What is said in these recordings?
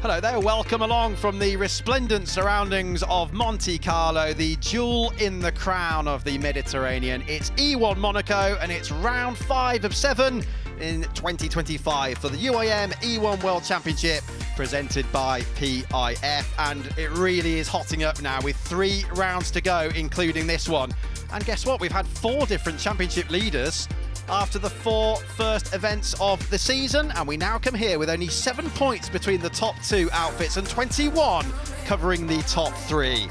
Hello there, welcome along from the resplendent surroundings of Monte Carlo, the jewel in the crown of the Mediterranean. It's E1 Monaco and it's round 5 of 7 in 2025 for the UIM E1 World Championship presented by PIF, and it really is hotting up now with 3 rounds to go, including this one. And guess what, we've had 4 different championship leaders after the 4 first events of the season, and we now come here with only 7 points between the top 2 outfits and 21 covering the top 3.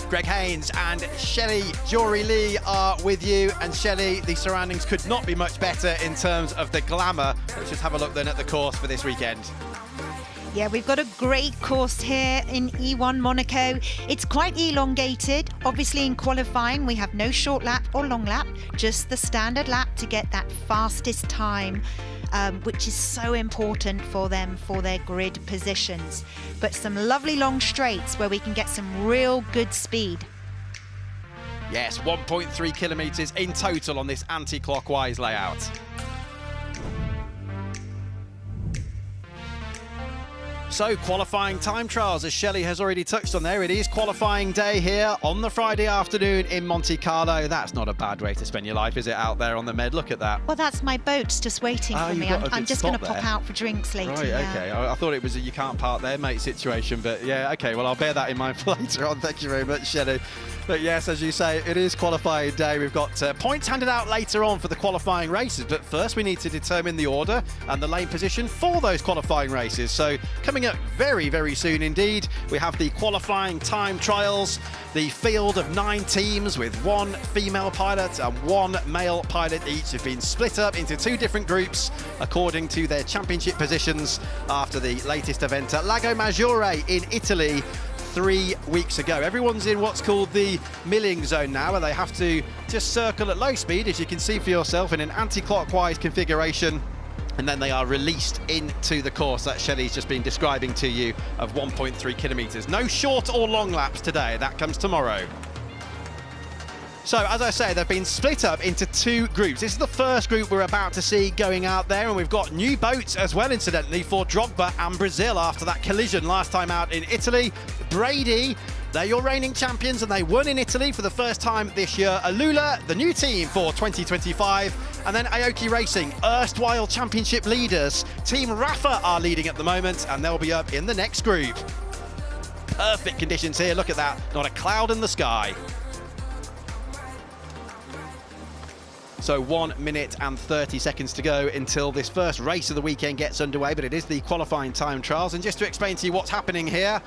Greg Haynes and Shelley Jory-Lee are with you, and Shelley, the surroundings could not be much better in terms of the glamour. Let's just have a look then at the course for this weekend. Yeah, we've got a great course here in E1 Monaco. It's quite elongated. Obviously in qualifying, we have no short lap or long lap, just the standard lap to get that fastest time, which is so important for them for their grid positions. But some lovely long straights where we can get some real good speed. Yes, 1.3 kilometres in total on this anti-clockwise layout. So, qualifying time trials, as Shelley has already touched on there. It is qualifying day here on the Friday afternoon in Monte Carlo. That's not a bad way to spend your life, is it, out there on the Med? Look at that. Well, that's my boat's just waiting for me. I'm just going to pop out for drinks later. Right, okay. I thought it was a you can't park there, mate situation, but yeah, okay. Well, I'll bear that in mind for later on. Thank you very much, Shelley. But yes, as you say, it is qualifying day. We've got points handed out later on for the qualifying races, but first we need to determine the order and the lane position for those qualifying races. So coming up very, very soon indeed, we have the qualifying time trials, the field of 9 teams with 1 female pilot and 1 male pilot each have been split up into 2 different groups according to their championship positions after the latest event at Lago Maggiore in Italy 3 weeks ago. Everyone's in what's called the milling zone now, and they have to just circle at low speed, as you can see for yourself, in an anti-clockwise configuration, and then they are released into the course that Shelley's just been describing to you of 1.3 kilometres. No short or long laps today, that comes tomorrow. So, as I say, they've been split up into 2 groups. This is the first group we're about to see going out there, and we've got new boats as well, incidentally, for Drogba and Brazil after that collision last time out in Italy. Brady, they're your reigning champions, and they won in Italy for the first time this year. Alula, the new team for 2025. And then Aoki Racing, erstwhile championship leaders. Team Rafa are leading at the moment, and they'll be up in the next group. Perfect conditions here, look at that. Not a cloud in the sky. So 1 minute and 30 seconds to go until this first race of the weekend gets underway, but it is the qualifying time trials. And just to explain to you what's happening here,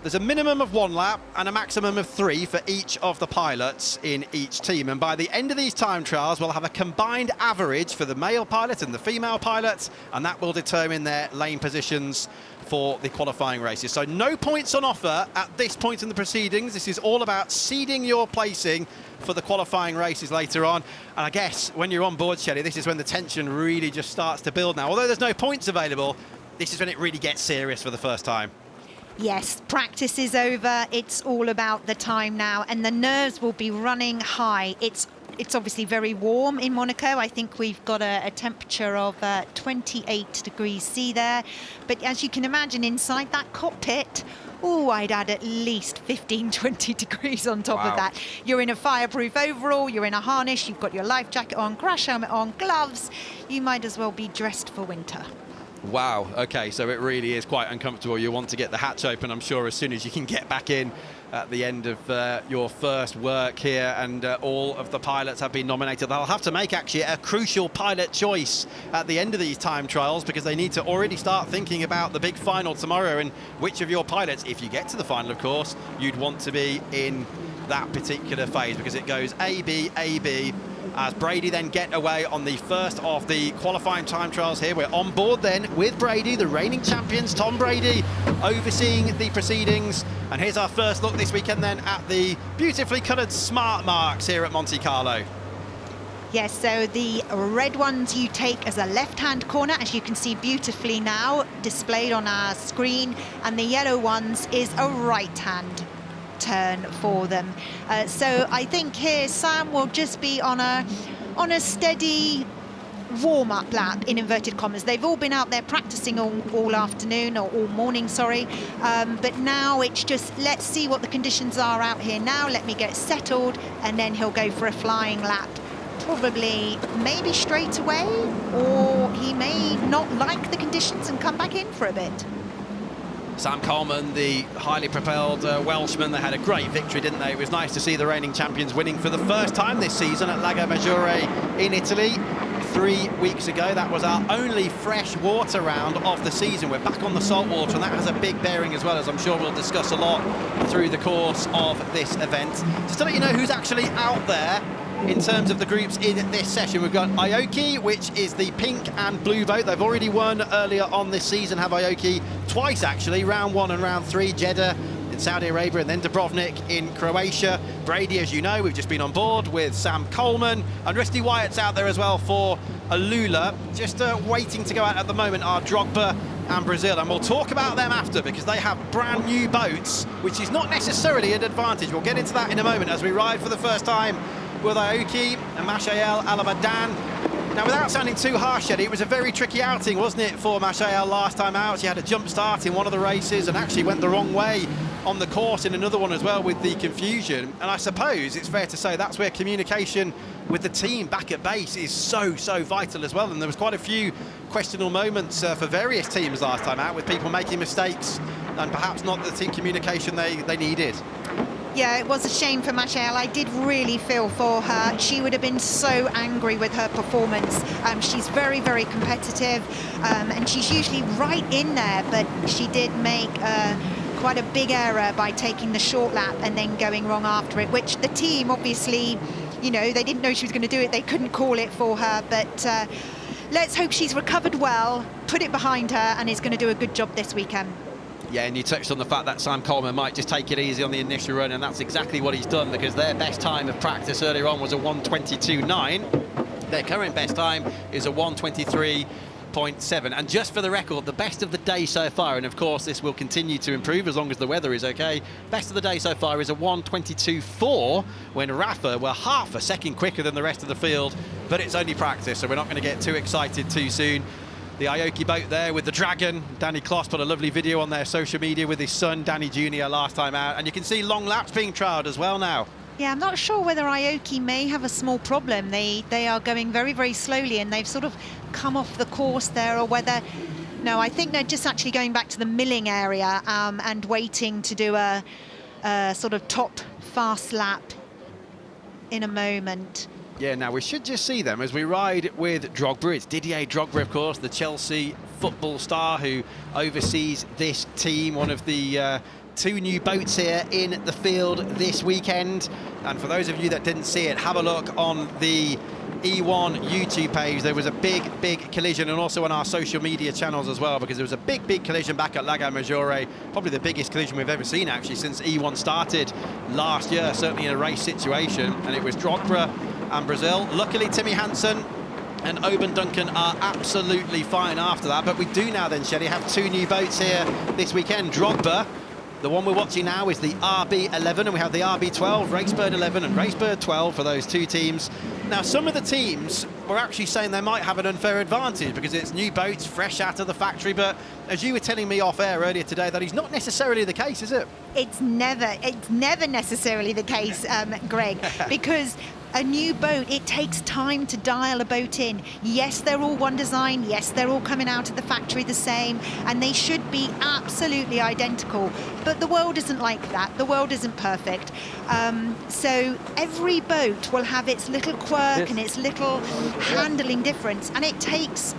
there's a minimum of 1 lap and a maximum of 3 for each of the pilots in each team. And by the end of these time trials, we'll have a combined average for the male pilot and the female pilot, and that will determine their lane positions for the qualifying races. So no points on offer at this point in the proceedings. This is all about seeding your placing for the qualifying races later on. And I guess when you're on board, Shelley, this is when the tension really just starts to build now. Although there's no points available, this is when it really gets serious for the first time. Yes, practice is over. It's all about the time now, and the nerves will be running high. It's obviously very warm in Monaco. I think we've got a temperature of 28 degrees C there. But as you can imagine, inside that cockpit, oh, I'd add at least 15, 20 degrees on top of that. You're in a fireproof overall, you're in a harness, you've got your life jacket on, crash helmet on, gloves. You might as well be dressed for winter. Wow, okay, so it really is quite uncomfortable. You want to get the hatch open, I'm sure, as soon as you can get back in at the end of your first work here, and all of the pilots have been nominated. They'll have to make actually a crucial pilot choice at the end of these time trials, because they need to already start thinking about the big final tomorrow and which of your pilots, if you get to the final of course, you'd want to be in that particular phase, because it goes A, B, A, B, as Brady then get away on the first of the qualifying time trials here. We're on board then with Brady, the reigning champions, Tom Brady, overseeing the proceedings. And here's our first look this weekend then at the beautifully coloured smart marks here at Monte Carlo. Yes, so the red ones you take as a left-hand corner, as you can see beautifully now displayed on our screen, and the yellow ones is a right-hand turn for them. So I think here Sam will just be on a steady warm-up lap in inverted commas. They've all been out there practicing all afternoon, or all morning, sorry, but now it's just, let's see what the conditions are out here now, let me get settled, and then he'll go for a flying lap, probably maybe straight away, or he may not like the conditions and come back in for a bit. Sam Coleman, the highly propelled Welshman, they had a great victory, didn't they? It was nice to see the reigning champions winning for the first time this season at Lago Maggiore in Italy. 3 weeks ago, that was our only freshwater round of the season. We're back on the saltwater, and that has a big bearing as well, as I'm sure we'll discuss a lot through the course of this event. Just to let you know who's actually out there in terms of the groups in this session, we've got Aoki, which is the pink and blue boat. They've already won earlier on this season, have Aoki twice actually, round 1 and round 3, Jeddah in Saudi Arabia and then Dubrovnik in Croatia. Brady, as you know, we've just been on board with Sam Coleman, and Rusty Wyatt's out there as well for Alula. Just waiting to go out at the moment are Drogba and Brazil, and we'll talk about them after, because they have brand new boats, which is not necessarily an advantage. We'll get into that in a moment as we ride for the first time with Aoki and Mashael Al-Abadan. Now, without sounding too harsh, Eddie, it was a very tricky outing, wasn't it, for Mashael last time out? She had a jump start in one of the races and actually went the wrong way on the course in another one as well with the confusion. And I suppose it's fair to say that's where communication with the team back at base is so vital as well. And there was quite a few questionable moments for various teams last time out, with people making mistakes and perhaps not the team communication they needed. Yeah, it was a shame for Mashael. I did really feel for her. She would have been so angry with her performance. She's very competitive, and she's usually right in there, but she did make quite a big error by taking the short lap and then going wrong after it, which the team obviously, you know, they didn't know she was going to do it. They couldn't call it for her, but let's hope she's recovered well, put it behind her, and is going to do a good job this weekend. Yeah, and you touched on the fact that Sam Coleman might just take it easy on the initial run, and that's exactly what he's done, because their best time of practice earlier on was a 1:22.9. Their current best time is a 1:23.7. And just for the record, the best of the day so far, and of course this will continue to improve as long as the weather is okay, best of the day so far is a 1:22.4, when Rafa were half a second quicker than the rest of the field, but it's only practice, so we're not going to get too excited too soon. The Aoki boat there with the Dragon. Danny Kloss put a lovely video on their social media with his son, Danny Jr., last time out. And you can see long laps being trialled as well now. Yeah, I'm not sure whether Aoki may have a small problem. They are going very slowly, and they've sort of come off the course there, or whether... No, I think they're just actually going back to the milling area and waiting to do a sort of top fast lap in a moment. Yeah, now we should just see them as we ride with Drogba. It's Didier Drogba, of course, the Chelsea football star who oversees this team, one of the 2 new boats here in the field this weekend. And for those of you that didn't see it, have a look on the E1 YouTube page. There was a big collision, and also on our social media channels as well, because there was a big collision back at Lago Maggiore, probably the biggest collision we've ever seen actually since E1 started last year, certainly in a race situation. And it was Drogba and Brazil. Luckily, Timmy Hansen and Oban Duncan are absolutely fine after that. But we do now then, Shelley, have 2 new boats here this weekend. Drogba, the one we're watching now, is the RB11, and we have the RB12, Racebird 11 and Racebird 12 for those 2 teams. Now, some of the teams were actually saying they might have an unfair advantage because it's new boats, fresh out of the factory, but as you were telling me off air earlier today, that is not necessarily the case, is it? It's never necessarily the case, Greg, because a new boat, it takes time to dial a boat in. Yes, they're all one design. Yes, they're all coming out of the factory the same, and they should be absolutely identical. But the world isn't like that. The world isn't perfect. So every boat will have its little quirk and its little handling difference, and it takes...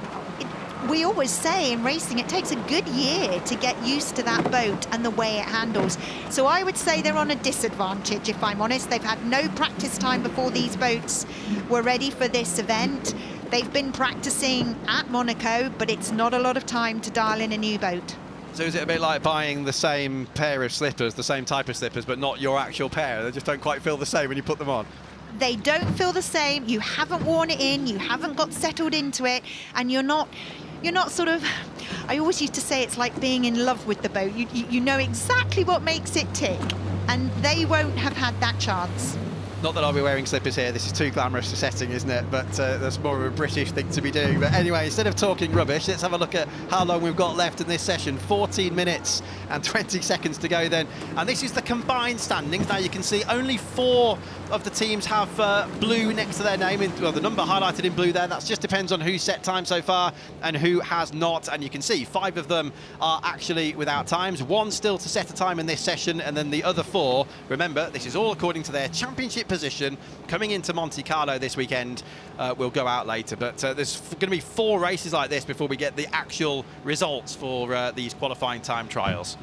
We always say in racing, it takes a good year to get used to that boat and the way it handles. So I would say they're on a disadvantage, if I'm honest. They've had no practice time before these boats were ready for this event. They've been practicing at Monaco, but it's not a lot of time to dial in a new boat. So is it a bit like buying the same pair of slippers, the same type of slippers, but not your actual pair? They just don't quite feel the same when you put them on? They don't feel the same. You haven't worn it in, you haven't got settled into it, and you're not sort of... I always used to say it's like being in love with the boat. You know exactly what makes it tick, and they won't have had that chance. Not that I'll be wearing slippers here, this is too glamorous a setting, isn't it? But that's more of a British thing to be doing. But anyway, instead of talking rubbish, let's have a look at how long we've got left in this session. 14 minutes and 20 seconds to go then. And this is the combined standings. Now you can see only 4 of the teams have blue next to their name, well, the number highlighted in blue there. That just depends on who's set time so far and who has not. And you can see 5 of them are actually without times. 1 still to set a time in this session, and then the other 4, remember, this is all according to their championship position coming into Monte Carlo this weekend, will go out later. But there's going to be 4 races like this before we get the actual results for these qualifying time trials.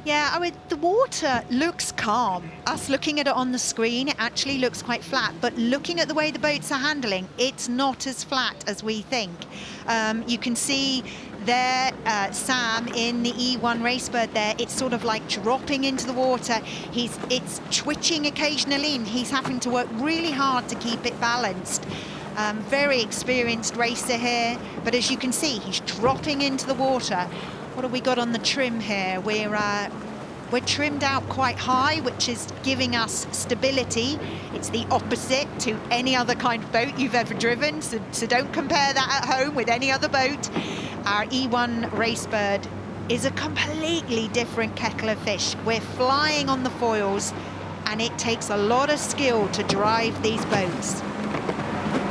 Yeah, the water looks calm. Us looking at it on the screen, it actually looks quite flat. But looking at the way the boats are handling, it's not as flat as we think. You can see there, Sam in the E1 Racebird there, it's sort of like dropping into the water. It's twitching occasionally, and he's having to work really hard to keep it balanced. Very experienced racer here, but as you can see, he's dropping into the water. What have we got on the trim here? We're trimmed out quite high, which is giving us stability. It's the opposite to any other kind of boat you've ever driven, so don't compare that at home with any other boat. Our E1 Racebird is a completely different kettle of fish. We're flying on the foils, and it takes a lot of skill to drive these boats.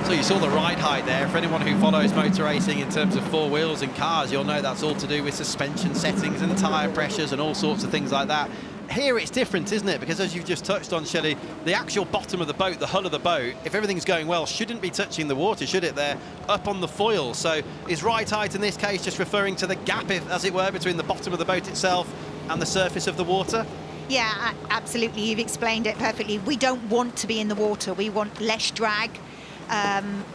So you saw the ride height there. For anyone who follows motor racing in terms of 4 wheels and cars, you'll know that's all to do with suspension settings and tyre pressures and all sorts of things like that. Here it's different, isn't it? Because as you've just touched on, Shelley, the actual bottom of the boat, the hull of the boat, if everything's going well, shouldn't be touching the water, should it? They're up on the foil. So is ride height in this case just referring to the gap, as it were, between the bottom of the boat itself and the surface of the water? Yeah, absolutely. You've explained it perfectly. We don't want to be in the water. We want less drag.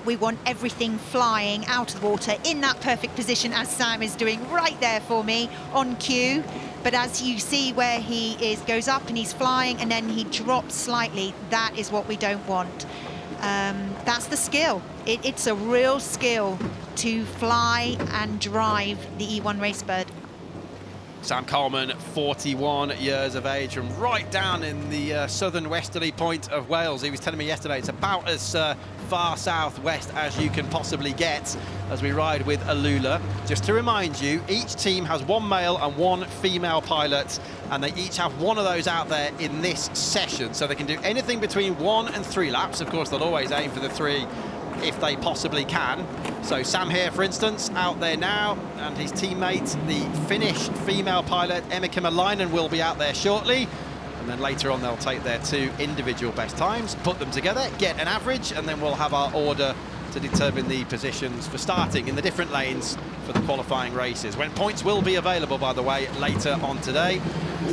We want everything flying out of the water in that perfect position, as Sam is doing right there for me on cue. But as you see where he goes up and he's flying, and then he drops slightly, that is what we don't want. That's the skill. It's a real skill to fly and drive the E1 Racebird. Sam Coleman, 41 years of age, from right down in the southern westerly point of Wales. He was telling me yesterday it's about as far southwest as you can possibly get as we ride with Alula. Just to remind you, each team has 1 male and 1 female pilot, and they each have 1 of those out there in this session. So they can do anything between 1 and 3 laps. Of course, they'll always aim for the 3 if they possibly can. So Sam here, for instance, out there now, and his teammate, the Finnish female pilot Emma Kimalainen, will be out there shortly. And then later on they'll take their 2 individual best times, put them together, get an average, and then we'll have our order to determine the positions for starting in the different lanes for the qualifying races, when points will be available, by the way, later on today.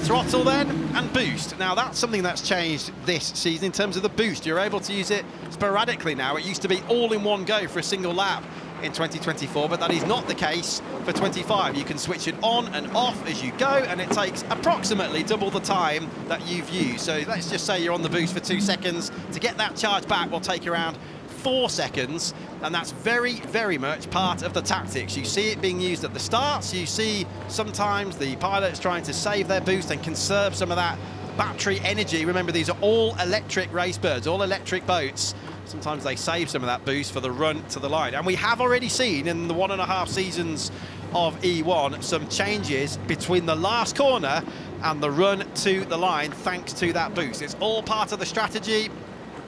Throttle then, and boost. Now that's something that's changed this season in terms of the boost. You're able to use it sporadically now. It used to be all in one go for a single lap in 2024, but that is not the case for 25. You can switch it on and off as you go, and it takes approximately double the time that you've used. So let's just say you're on the boost for 2 seconds. To get that charge back will take around 4 seconds, and that's very, very much part of the tactics. You see it being used at the start, so you see sometimes the pilots trying to save their boost and conserve some of that battery energy. Remember, these are all electric Racebirds, all electric boats. Sometimes they save some of that boost for the run to the line. And we have already seen in the 1.5 seasons of E1 some changes between the last corner and the run to the line thanks to that boost. It's all part of the strategy.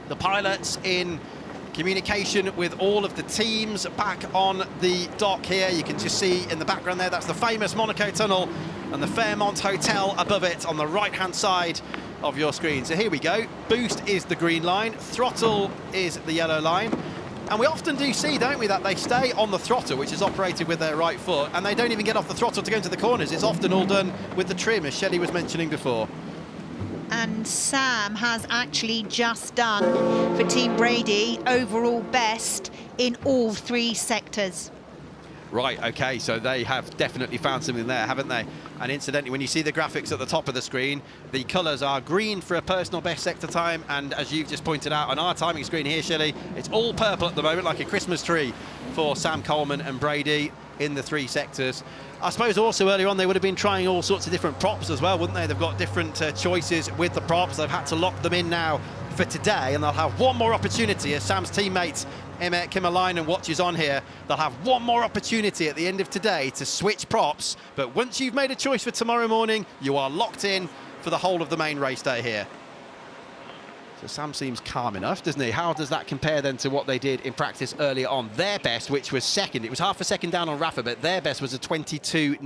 The pilots in communication with all of the teams back on the dock here. You can just see in the background there, that's the famous Monaco tunnel and the Fairmont Hotel above it on the right-hand side of your screen. So here we go. Boost is the green line, throttle is the yellow line. And we often do see, don't we, that they stay on the throttle, which is operated with their right foot, and they don't even get off the throttle to go into the corners. It's often all done with the trim, as Shelley was mentioning before. And Sam has actually just done, for Team Brady, overall best in all 3 sectors. Right, okay, so they have definitely found something there, haven't they? And incidentally, when you see the graphics at the top of the screen, the colours are green for a personal best sector time, and as you've just pointed out on our timing screen here, Shelley, it's all purple at the moment, like a Christmas tree for Sam Coleman and Brady in the 3 sectors. I suppose also earlier on they would have been trying all sorts of different props as well, wouldn't they? They've got different choices with the props. They've had to lock them in now for today, and they'll have one more opportunity as Sam's teammate Emma Kimmerleinen watches on here. They'll have one more opportunity at the end of today to switch props, but once you've made a choice for tomorrow morning, you are locked in for the whole of the main race day here. So Sam seems calm enough, doesn't he? How does that compare then to what they did in practice earlier on? Their best, which was second, it was half a second down on Rafa, but their best was a 22.9,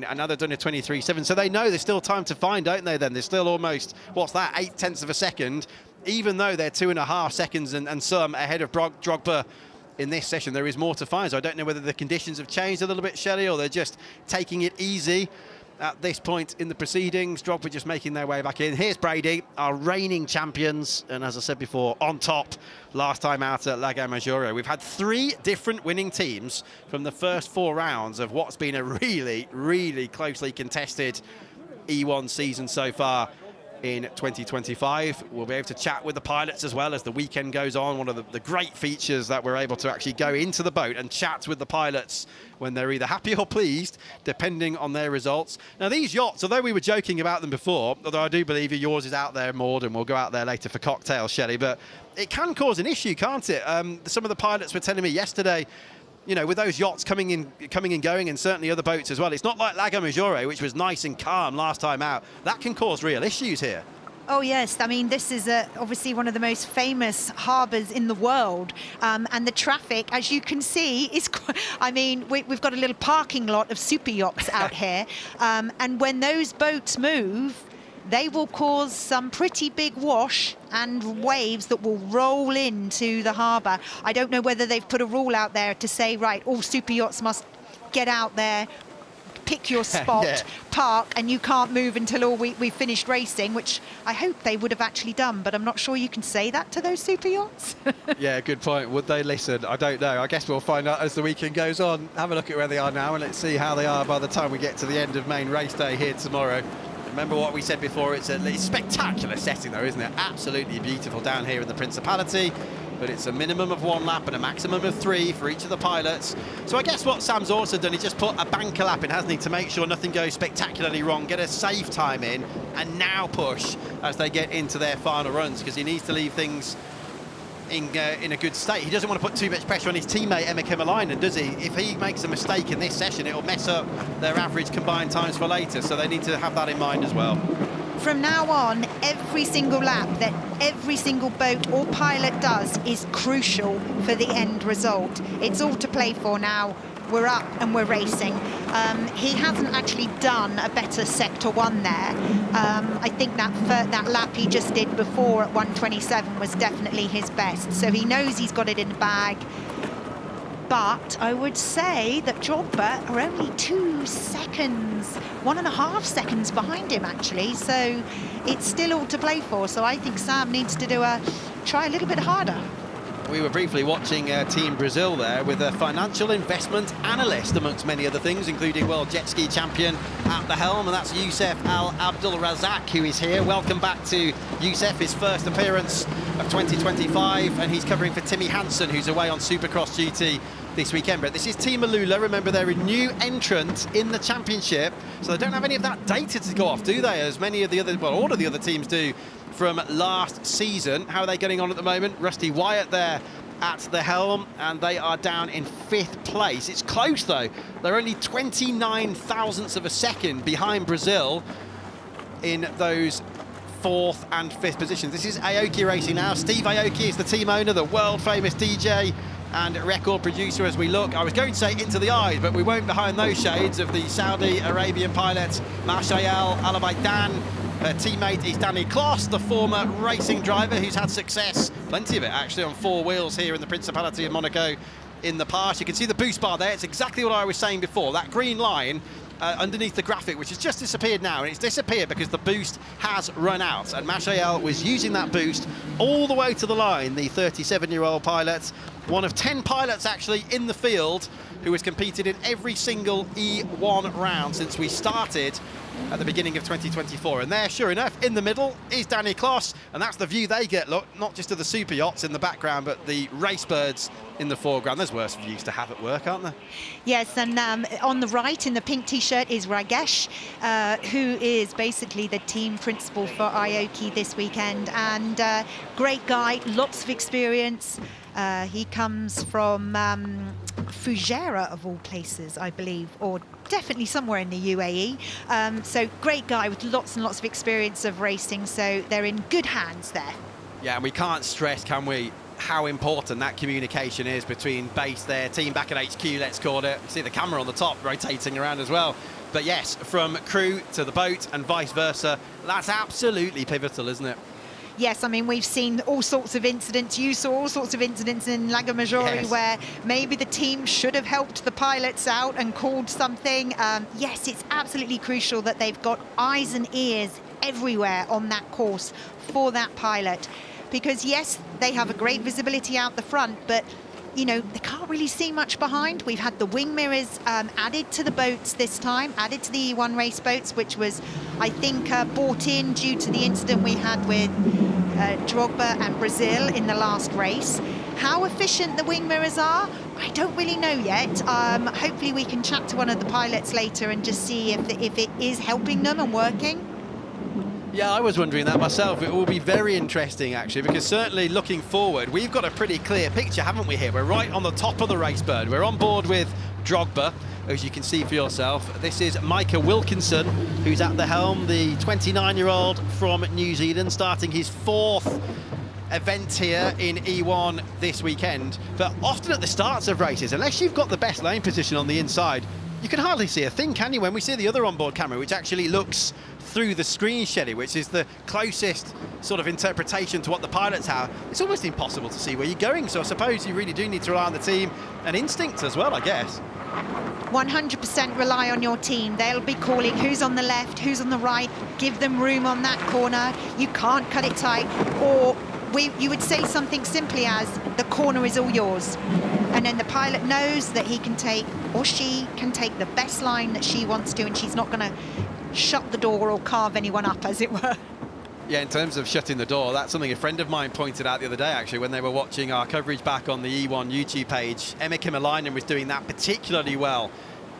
and now they've done a 23.7. So they know there's still time to find, don't they then? There's still almost, what's that, 0.8 of a second, even though they're 2.5 seconds and some ahead of Drogba in this session. There is more to find, so I don't know whether the conditions have changed a little bit, Shelley, or they're just taking it easy at this point in the proceedings. Drogba just making their way back in. Here's Brady, our reigning champions, and as I said before, on top last time out at Lago Maggiore. We've had 3 different winning teams from the first 4 rounds of what's been a really, really closely contested E1 season so far in 2025. We'll be able to chat with the pilots as well as the weekend goes on. One of the great features that we're able to actually go into the boat and chat with the pilots when they're either happy or pleased, depending on their results. Now, these yachts, although we were joking about them before, although I do believe yours is out there moored and we'll go out there later for cocktails, Shelley, but it can cause an issue, can't it? Some of the pilots were telling me yesterday, you know, with those yachts coming and going, and certainly other boats as well, it's not like Lago Maggiore, which was nice and calm last time out. That can cause real issues here. Oh yes, I mean this is obviously one of the most famous harbours in the world, and the traffic, as you can see, is quite, I mean we've got a little parking lot of super yachts out here, and when those boats move, they will cause some pretty big wash and waves that will roll into the harbour. I don't know whether they've put a rule out there to say, right, all super yachts must get out there, pick your spot, yeah, park, and you can't move until we've finished racing, which I hope they would have actually done, but I'm not sure you can say that to those super yachts. Yeah, good point. Would they listen? I don't know. I guess we'll find out as the weekend goes on. Have a look at where they are now, and let's see how they are by the time we get to the end of main race day here tomorrow. Remember what we said before, it's a spectacular setting though, isn't it? Absolutely beautiful down here in the Principality, but it's a minimum of 1 lap and a maximum of 3 for each of the pilots. So I guess what Sam's also done, he just put a banker lap in, hasn't he, to make sure nothing goes spectacularly wrong, get a safe time in, and now push as they get into their final runs, because he needs to leave things in a good state. He doesn't want to put too much pressure on his teammate Emma Kimmerleinen, does he? If he makes a mistake in this session, it'll mess up their average combined times for later, so they need to have that in mind as well. From now on, every single lap that every single boat or pilot does is crucial for the end result. It's all to play for now. We're up and we're racing. He hasn't actually done a better sector 1 there. I think that lap he just did before at 1:27 was definitely his best. So he knows he's got it in the bag. But I would say that Drogba are only 2 seconds, 1.5 seconds behind him actually. So it's still all to play for. So I think Sam needs to try a little bit harder. We were briefly watching Team Brazil there with a financial investment analyst, amongst many other things, including world jet ski champion at the helm, and that's Youssef Al Abdul Razak, who is here. Welcome back to Youssef, his first appearance of 2025, and he's covering for Timmy Hansen, who's away on Supercross duty this weekend. But this is Team Alula. Remember, they're a new entrant in the championship, so they don't have any of that data to go off, do they? As many of the other, well, all of the other teams do from last season. How are they getting on at the moment? Rusty Wyatt there at the helm, and they are down in 5th place. It's close though. They're only 29 thousandths of a second behind Brazil in those 4th and 5th positions. This is Aoki racing now. Steve Aoki is the team owner, the world famous DJ and record producer. As we look, I was going to say into the eyes, but we won't behind those shades of the Saudi Arabian pilot Mashael Al-Abaidan. Her teammate is Danny Kloss, the former racing driver who's had success, plenty of it actually, on 4 wheels here in the Principality of Monaco in the past. You can see the boost bar there. It's exactly what I was saying before. That green line underneath the graphic, which has just disappeared now, and it's disappeared because the boost has run out, and Mashael was using that boost all the way to the line, the 37-year-old pilot, one of 10 pilots actually in the field who has competed in every single E1 round since we started at the beginning of 2024. And there, sure enough, in the middle is Danny Kloss, and that's the view they get. Look, not just of the super yachts in the background, but the race birds in the foreground. There's worse views to have at work, aren't there? Yes, and on the right in the pink t-shirt is Ragesh, who is basically the team principal for Aoki this weekend, and great guy, lots of experience. He comes from Fujairah, of all places, I believe, or definitely somewhere in the UAE. So great guy with lots and lots of experience of racing, so they're in good hands there. Yeah, and we can't stress, can we, how important that communication is between base there, team back at HQ, let's call it. You see the camera on the top rotating around as well. But yes, from crew to the boat and vice versa, that's absolutely pivotal, isn't it? Yes, I mean, we've seen all sorts of incidents. You saw all sorts of incidents in Lago Maggiore where maybe the team should have helped the pilots out and called something. Yes, it's absolutely crucial that they've got eyes and ears everywhere on that course for that pilot. Because, yes, they have a great visibility out the front, but, you know, they can't really see much behind. We've had the wing mirrors added to the boats this time, added to the E1 race boats, which was, I think, bought in due to the incident we had with Drogba and Brazil in the last race. How efficient the wing mirrors are, I don't really know yet. Hopefully we can chat to one of the pilots later and just see if it is helping them and working. Yeah, I was wondering that myself. It will be very interesting, actually, because certainly looking forward, we've got a pretty clear picture, haven't we, here? We're right on the top of the race bird. We're on board with Drogba, as you can see for yourself. This is Micah Wilkinson, who's at the helm, the 29-year-old from New Zealand, starting his 4th event here in E1 this weekend. But often at the starts of races, unless you've got the best lane position on the inside, you can hardly see a thing, can you, when we see the other onboard camera, which actually looks through the screen, Shelley, which is the closest sort of interpretation to what the pilots have. It's almost impossible to see where you're going, so I suppose you really do need to rely on the team and instinct as well, I guess. 100% rely on your team. They'll be calling who's on the left, who's on the right, give them room on that corner. You can't cut it tight, or you would say something simply as, the corner is all yours. And then the pilot knows that he can take, or she can take the best line that she wants to, and she's not going to shut the door or carve anyone up, as it were. Yeah, in terms of shutting the door, that's something a friend of mine pointed out the other day, actually, when they were watching our coverage back on the E1 YouTube page. Emma Kimalainen was doing that particularly well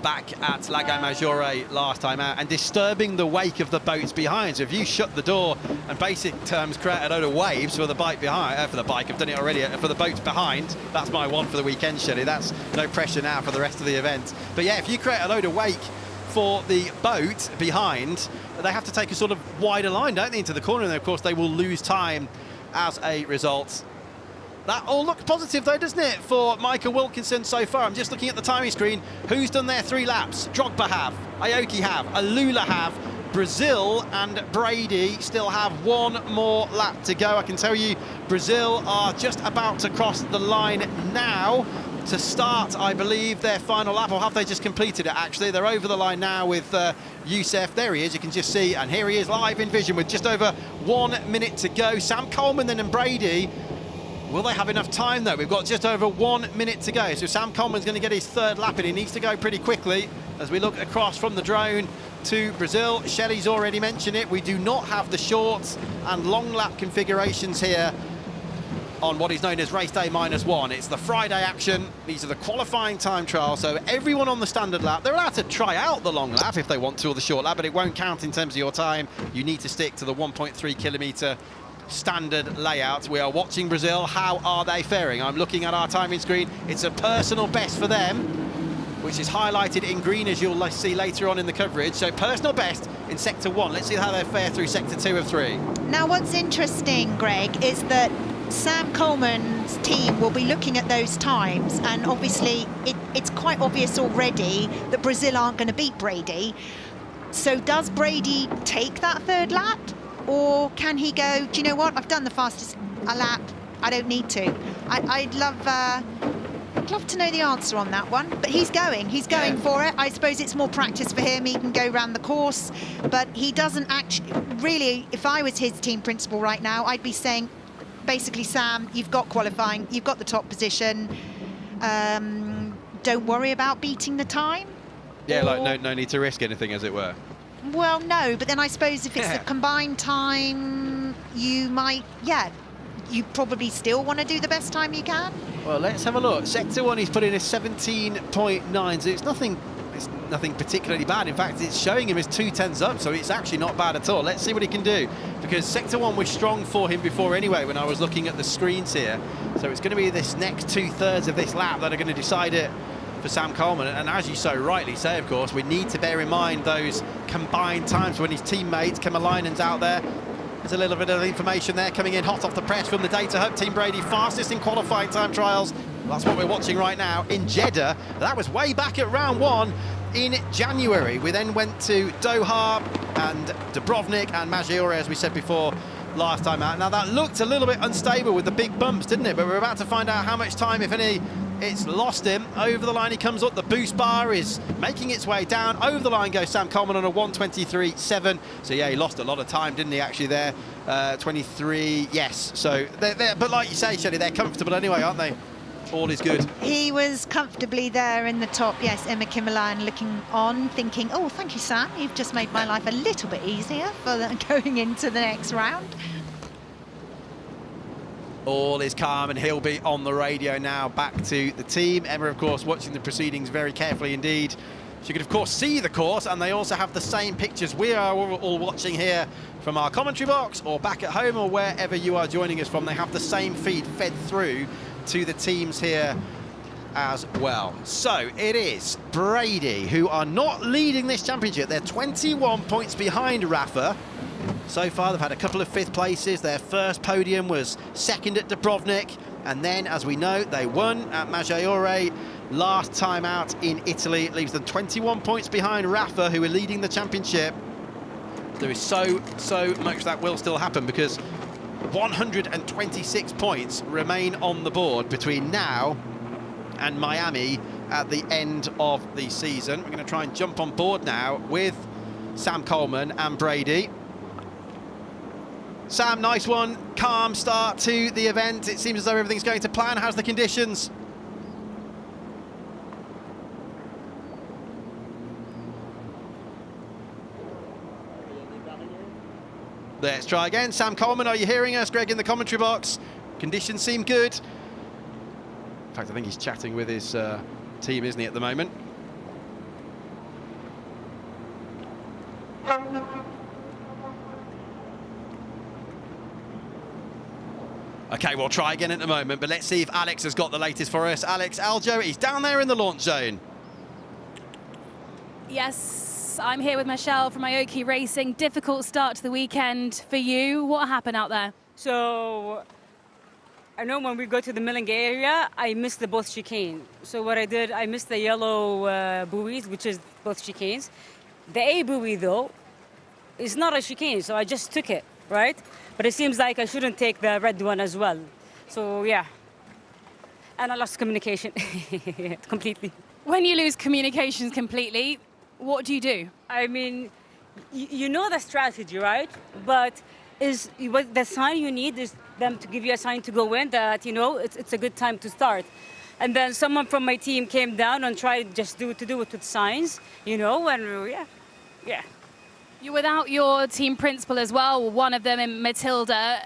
back at Lago Maggiore last time out, and disturbing the wake of the boats behind. So if you shut the door and basic terms create a load of waves for the bike behind, for the bike, I've done it already, for the boats behind, that's my one for the weekend, Shelley. That's no pressure now for the rest of the event. But yeah, if you create a load of wake for the boat behind, they have to take a sort of wider line, don't they, into the corner, and of course they will lose time as a result. That all looks positive though, doesn't it, for Micah Wilkinson so far? I'm just looking at the timing screen. Who's done their 3 laps? Drogba have, Aoki have, Alula have, Brazil and Brady still have 1 more lap to go. I can tell you Brazil are just about to cross the line now to start, I believe, their final lap, or have they just completed it, actually? They're over the line now with Youssef. There he is, you can just see, and here he is live in vision with just over 1 minute to go. Sam Coleman then and Brady, will they have enough time though? We've got just over 1 minute to go, so Sam Coleman's going to get his 3rd lap in. He needs to go pretty quickly as we look across from the drone to Brazil. Shelley's already mentioned it, we do not have the short and long lap configurations here on what is known as race day -1. It's the Friday action. These are the qualifying time trials, so everyone on the standard lap, they're allowed to try out the long lap if they want to, or the short lap, but it won't count in terms of your time. You need to stick to the 1.3 kilometre standard layout. We are watching Brazil. How are they faring? I'm looking at our timing screen. It's a personal best for them, which is highlighted in green, as you'll see later on in the coverage. So personal best in sector 1. Let's see how they fare through sector 2 of 3. Now what's interesting, Greg, is that Sam Coleman's team will be looking at those times, and obviously it's quite obvious already that Brazil aren't going to beat Brady. So does Brady take that 3rd lap, or can he go, do you know what, I've done the fastest lap, I don't need to? I'd love to know the answer on that one, but he's going for it. I suppose it's more practice for him. He can go around the course, but he doesn't actually really. If I was his team principal right now, I'd be saying, basically, Sam, you've got qualifying, you've got the top position, don't worry about beating the time. Yeah, like no need to risk anything, as it were. Well, no, but then I suppose if it's a combined time, you might, you probably still want to do the best time you can. Well, let's have a look. Sector 1, he's put in a 17.9, so it's nothing particularly bad. In fact, it's showing him his 2/10s up, so it's actually not bad at all. Let's see what he can do, because Sector 1 was strong for him before anyway when I was looking at the screens here. So it's going to be this next 2/3 of this lap that are going to decide it for Sam Coleman. And as you so rightly say, of course, we need to bear in mind those combined times when his teammates, Kemalainen's out there. There's a little bit of information there coming in hot off the press from the data hub. Team Brady, fastest in qualifying time trials. That's what we're watching right now in Jeddah. That was way back at round 1 in January. We then went to Doha and Dubrovnik and Maggiore, as we said before, last time out. Now that looked a little bit unstable with the big bumps, didn't it? But we're about to find out how much time, if any, it's lost him. Over the line he comes up. The boost bar is making its way down. Over the line goes Sam Coleman on a 1:23.7. So yeah, he lost a lot of time, didn't he, actually there? 23, yes. So but like you say, Shelley, they're comfortable anyway, aren't they? All is good. He was comfortably there in the top, yes. Emma Kemalainen looking on, thinking, oh, thank you, Sam. You've just made my life a little bit easier for going into the next round. All is calm, and he'll be on the radio now back to the team. Emma, of course, watching the proceedings very carefully indeed. She could, of course, see the course, and they also have the same pictures we are all watching here from our commentary box or back at home or wherever you are joining us from. They have the same feed fed through to the teams here as well. So it is Brady who are not leading this championship. They're 21 points behind Rafa. So far, they've had a couple of 5th places. Their first podium was 2nd at Dubrovnik. And then, as we know, they won at Maggiore last time out in Italy. It leaves them 21 points behind Rafa, who are leading the championship. There is so much that will still happen, because 126 points remain on the board between now and Miami at the end of the season. We're going to try and jump on board now with Sam Coleman and Brady. Sam, nice one. Calm start to the event. It seems as though everything's going to plan. How's the conditions? Let's try again. Sam Coleman, are you hearing us? Greg in the commentary box. Conditions seem good. In fact, I think he's chatting with his team, isn't he, at the moment? Okay, we'll try again at the moment, but let's see if Alex has got the latest for us. Alex Aljo, he's down there in the launch zone. Yes, I'm here with Michelle from Aoki Racing. Difficult start to the weekend for you. What happened out there? So, I know when we go to the Milling area, I missed the both chicane. So what I did, I missed the yellow buoys, which is both chicanes. The A buoy, though, is not a chicane, so I just took it, right? But it seems like I shouldn't take the red one as well. So, yeah. And I lost communication completely. When you lose communications completely, what do you do? I mean, you know the strategy, right? But what the sign you need is them to give you a sign to go in that, you know, it's a good time to start. And then someone from my team came down and tried just to do it with signs, you know, and yeah. You're without your team principal as well, one of them in Matilda.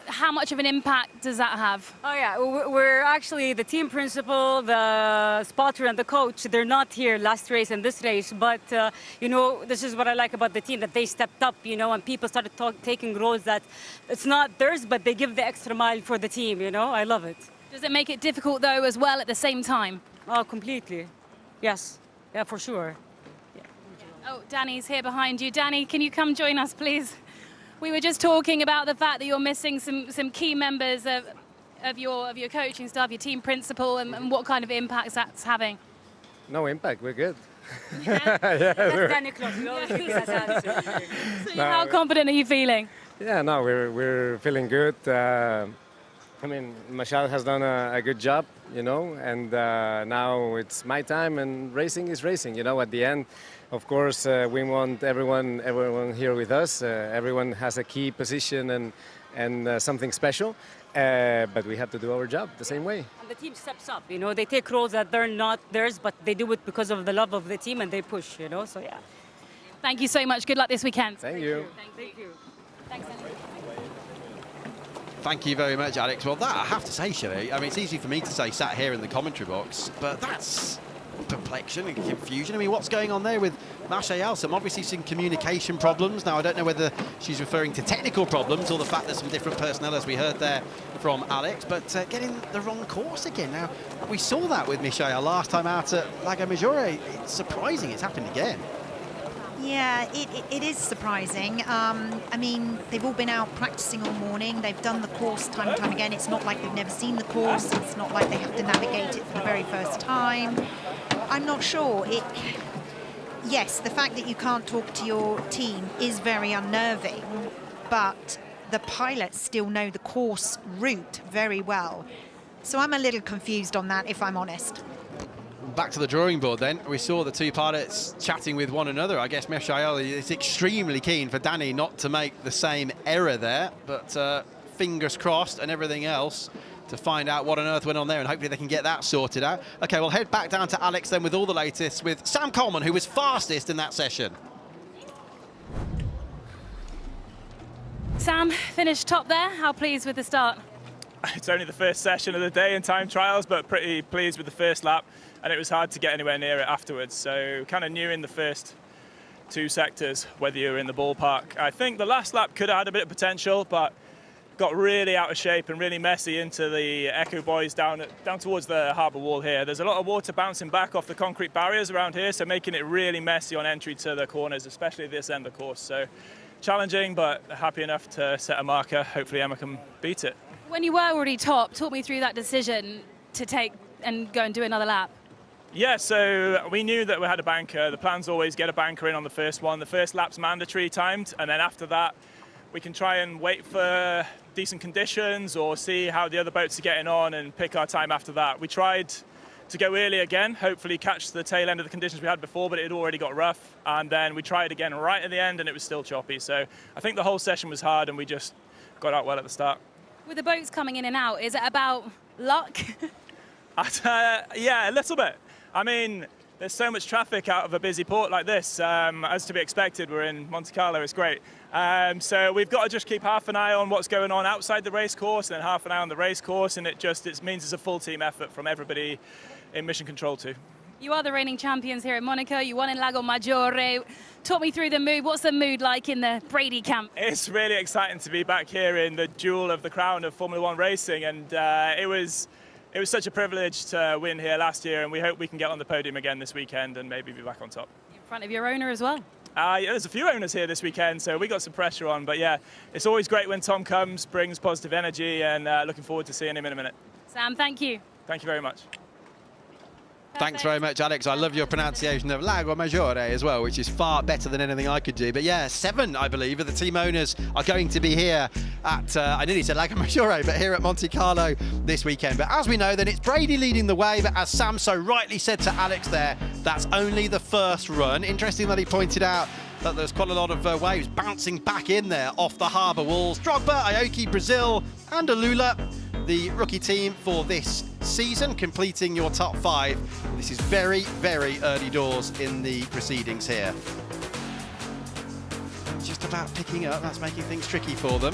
How much of an impact does that have? Oh, yeah. We're actually the team principal, the spotter, and the coach. They're not here last race and this race. But, you know, this is what I like about the team, that they stepped up, you know, and people started taking roles that it's not theirs, but they give the extra mile for the team, you know. I love it. Does it make it difficult, though, as well at the same time? Oh, completely. Yes. Yeah, for sure. Yeah. Oh, Danny's here behind you. Danny, can you come join us, please? We were just talking about the fact that you're missing some key members of your coaching staff, your team principal, and what kind of impacts that's having. No impact, we're good. So how confident are you feeling? Yeah, no, we're feeling good. I mean, Michelle has done a good job, you know, and now it's my time, and racing is racing, you know, at the end. Of course, we want everyone here with us. Everyone has a key position and something special, but we have to do our job the same way. And the team steps up, you know. They take roles that they're not theirs, but they do it because of the love of the team, and they push, you know. So yeah. Thank you so much. Good luck this weekend. Thank you. Thank you. Thanks, Danny. Thank you very much, Alex. Well, that I have to say, Shelley, I mean, it's easy for me to say sat here in the commentary box, but that's perplexion and confusion. I mean, what's going on there with Masha? Some obviously some communication problems. Now, I don't know whether she's referring to technical problems or the fact there's some different personnel, as we heard there from Alex, but getting the wrong course again. Now, we saw that with Michelle last time out at Lago Maggiore. It's surprising it's happened again. Yeah, it is surprising. I mean, they've all been out practicing all morning. They've done the course time and time again. It's not like they've never seen the course. It's not like they have to navigate it for the very first time. I'm not sure. Yes, the fact that you can't talk to your team is very unnerving, but the pilots still know the course route very well. So I'm a little confused on that, if I'm honest. Back to the drawing board then. We saw the two pilots chatting with one another. I guess Michael is extremely keen for Danny not to make the same error there, but fingers crossed and everything else to find out what on earth went on there, and hopefully they can get that sorted out. Okay, we'll head back down to Alex then with all the latest with Sam Coleman, who was fastest in that session. Sam finished top there. How pleased with the start? It's only the first session of the day in time trials, but pretty pleased with the first lap, and it was hard to get anywhere near it afterwards. So kind of knew in the first two sectors whether you were in the ballpark. I think the last lap could have had a bit of potential, but got really out of shape and really messy into the Echo Boys down towards the harbour wall here. There's a lot of water bouncing back off the concrete barriers around here, so making it really messy on entry to the corners, especially this end of the course. So challenging, but happy enough to set a marker. Hopefully Emma can beat it. When you were already top, talk me through that decision to take and go and do another lap. Yeah, so we knew that we had a banker. The plan's always get a banker in on the first one. The first lap's mandatory timed, and then after that, we can try and wait for decent conditions or see how the other boats are getting on and pick our time after that. We tried to go early again, hopefully catch the tail end of the conditions we had before, but it had already got rough. And then we tried again right at the end, and it was still choppy. So I think the whole session was hard, and we just got out well at the start. With the boats coming in and out, is it about luck? Yeah, a little bit. I mean, there's so much traffic out of a busy port like this. As to be expected, we're in Monte Carlo, it's great. So we've got to just keep half an eye on what's going on outside the race course and then half an eye on the race course, and it means it's a full team effort from everybody in mission control too. You are the reigning champions here in Monaco. You won in Lago Maggiore. Talk me through the mood. What's the mood like in the Brady camp? It's really exciting to be back here in the jewel of the crown of Formula One racing, and it was such a privilege to win here last year, and we hope we can get on the podium again this weekend and maybe be back on top. In front of your owner as well. Yeah, there's a few owners here this weekend, so we got some pressure on. But yeah, it's always great when Tom comes, brings positive energy, and looking forward to seeing him in a minute. Sam, thank you. Thank you very much. Thanks very much, Alex. I love your pronunciation of Lago Maggiore as well, which is far better than anything I could do. But yeah, 7, I believe, of the team owners are going to be here at, I nearly said Lago Maggiore, but here at Monte Carlo this weekend. But as we know, then it's Brady leading the way. But as Sam so rightly said to Alex there, that's only the first run. Interesting that he pointed out that there's quite a lot of waves bouncing back in there off the harbour walls. Drogba, Aoki, Brazil, and Alula, the rookie team for this season, completing your top 5. This is very, very early doors in the proceedings here. Just about picking up, that's making things tricky for them.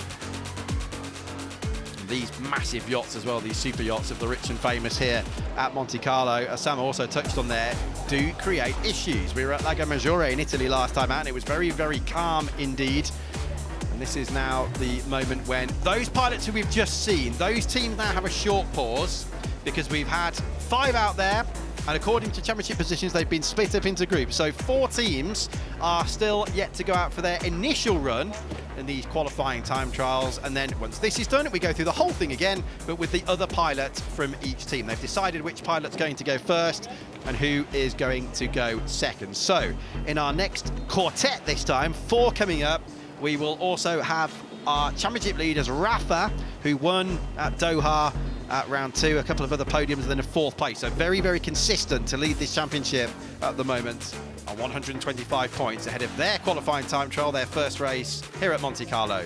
These massive yachts as well, these super yachts of the rich and famous here at Monte Carlo, as Sam also touched on there, do create issues. We were at Lago Maggiore in Italy last time out, and it was very, very calm indeed. And this is now the moment when those pilots who we've just seen, those teams now have a short pause because we've had 5 out there, and according to championship positions, they've been split up into groups. So 4 teams are still yet to go out for their initial run in these qualifying time trials. And then once this is done, we go through the whole thing again, but with the other pilots from each team. They've decided which pilot's going to go first and who is going to go second. So in our next quartet this time, 4 coming up, we will also have our championship leaders, Rafa, who won at Doha at round 2, a couple of other podiums, and then a 4th place. So very, very consistent to lead this championship at the moment on 125 points ahead of their qualifying time trial, their first race here at Monte Carlo.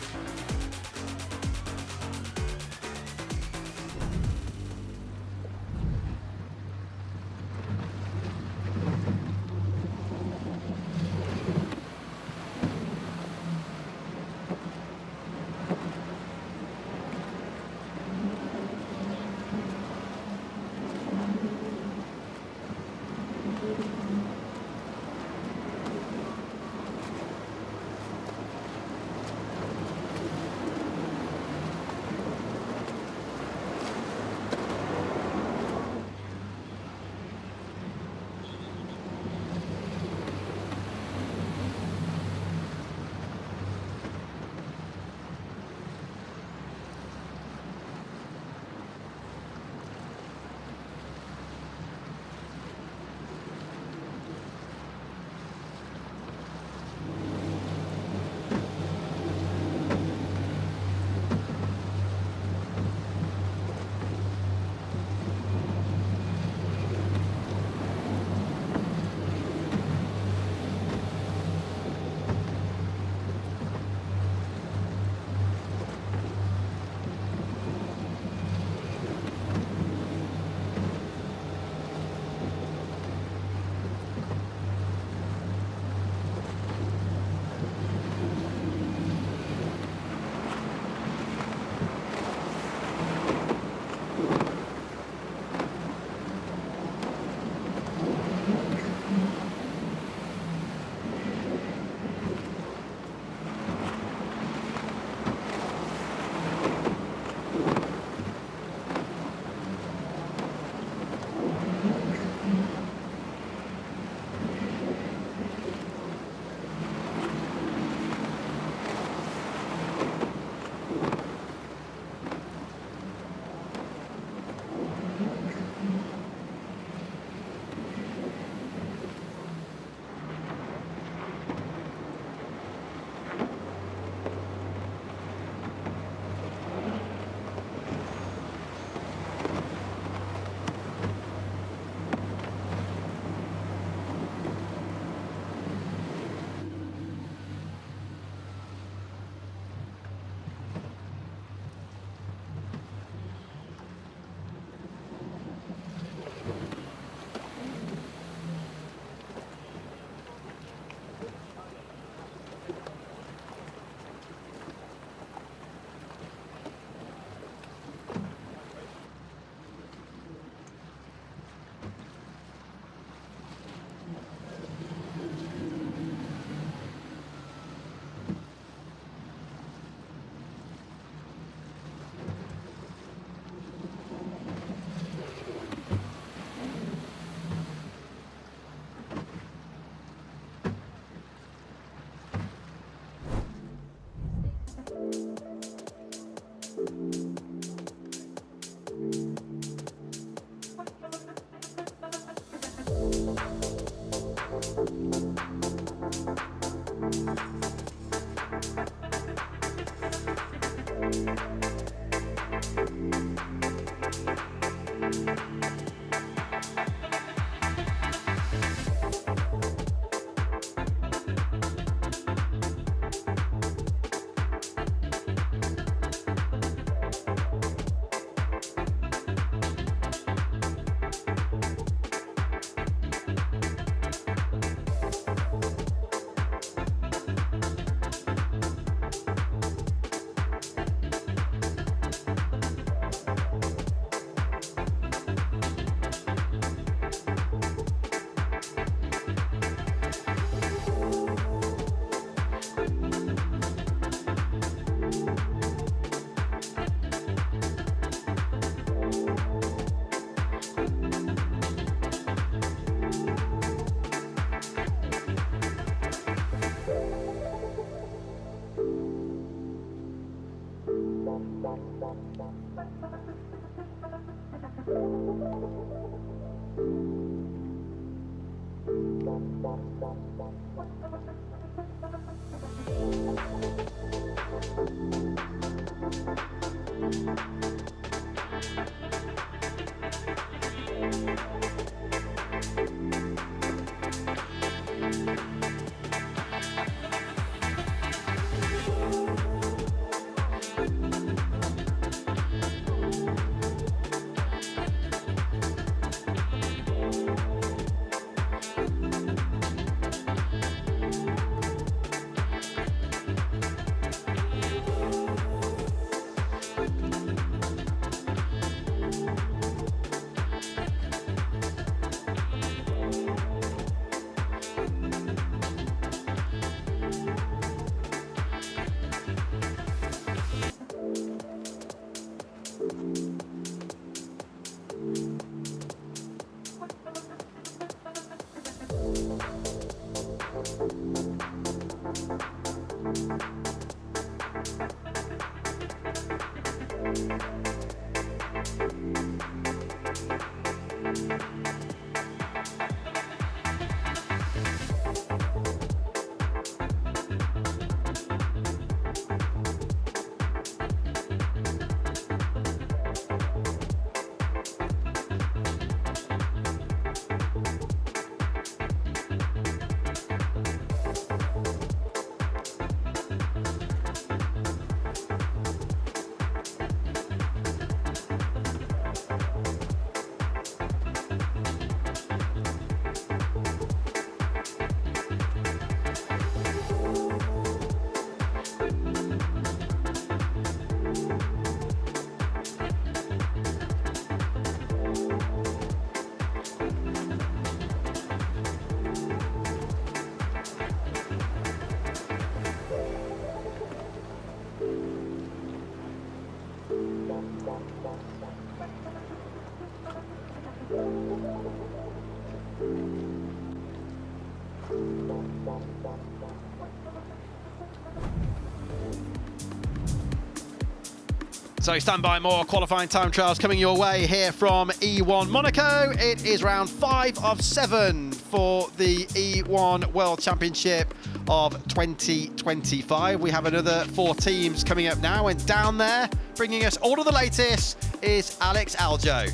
So stand by, more qualifying time trials coming your way here from E1 Monaco. It is round 5 of 7 for the E1 World Championship of 2025. We have another 4 teams coming up now, and down there, bringing us all of the latest, is Alex Aljo.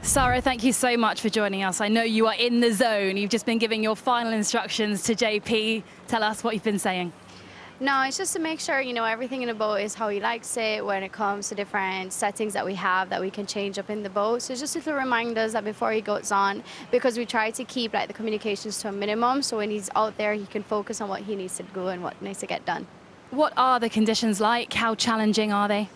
Sarah, thank you so much for joining us. I know you are in the zone. You've just been giving your final instructions to JP. Tell us what you've been saying. No, it's just to make sure, you know, everything in the boat is how he likes it when it comes to different settings that we have that we can change up in the boat. So it's just to remind us that before he goes on, because we try to keep like the communications to a minimum, so when he's out there, he can focus on what he needs to do and what needs to get done. What are the conditions like? How challenging are they?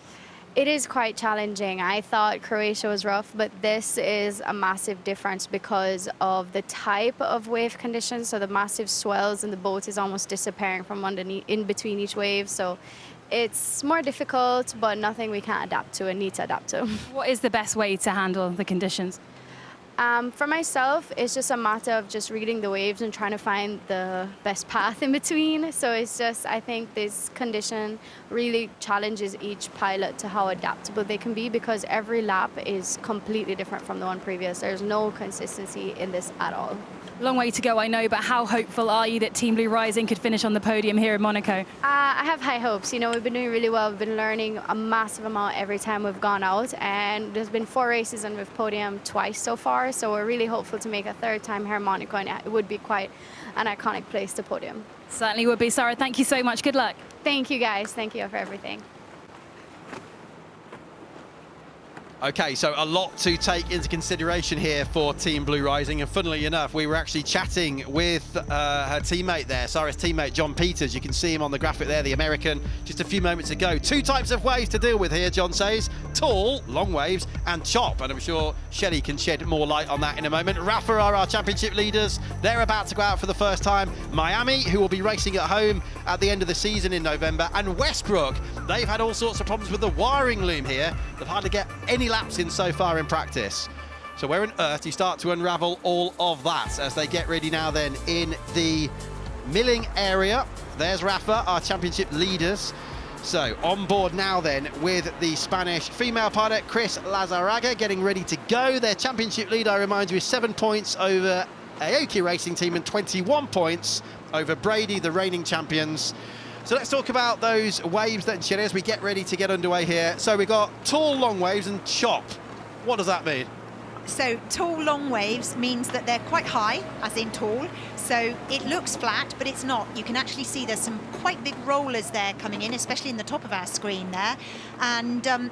It is quite challenging. I thought Croatia was rough, but this is a massive difference because of the type of wave conditions. So the massive swells and the boat is almost disappearing from underneath, in between each wave. So it's more difficult, but nothing we can't adapt to and need to adapt to. What is the best way to handle the conditions? For myself, it's just a matter of just reading the waves and trying to find the best path in between. So it's just, I think this condition really challenges each pilot to how adaptable they can be, because every lap is completely different from the one previous. There's no consistency in this at all. Long way to go, I know, but how hopeful are you that Team Blue Rising could finish on the podium here in Monaco? I have high hopes. You know, we've been doing really well. We've been learning a massive amount every time we've gone out, and there's been 4 races and we've podiumed twice so far. So we're really hopeful to make a 3rd time here in Monaco, and it would be quite an iconic place to podium. Certainly would be. Sarah, thank you so much. Good luck. Thank you, guys. Thank you for everything. Okay, so a lot to take into consideration here for Team Blue Rising, and funnily enough, we were actually chatting with her teammate there, Sarah's teammate John Peters. You can see him on the graphic there, the American, just a few moments ago. 2 types of waves to deal with here, John says: tall, long waves, and chop, and I'm sure Shelley can shed more light on that in a moment. Rafa are our championship leaders. They're about to go out for the first time. Miami, who will be racing at home at the end of the season in November, and Westbrook, they've had all sorts of problems with the wiring loom here. They've hardly get any laps in so far in practice. So where on earth do you start to unravel all of that as they get ready now then in the milling area? There's Rafa, our championship leaders. So on board now then with the Spanish female pilot Chris Lazaraga getting ready to go. Their championship lead, I remind you, is 7 points over Aoki Racing Team and 21 points over Brady, the reigning champions. So let's talk about those waves then, Shelley, as we get ready to get underway here. So we've got tall, long waves and chop. What does that mean? So tall, long waves means that they're quite high, as in tall. So it looks flat, but it's not. You can actually see there's some quite big rollers there coming in, especially in the top of our screen there. And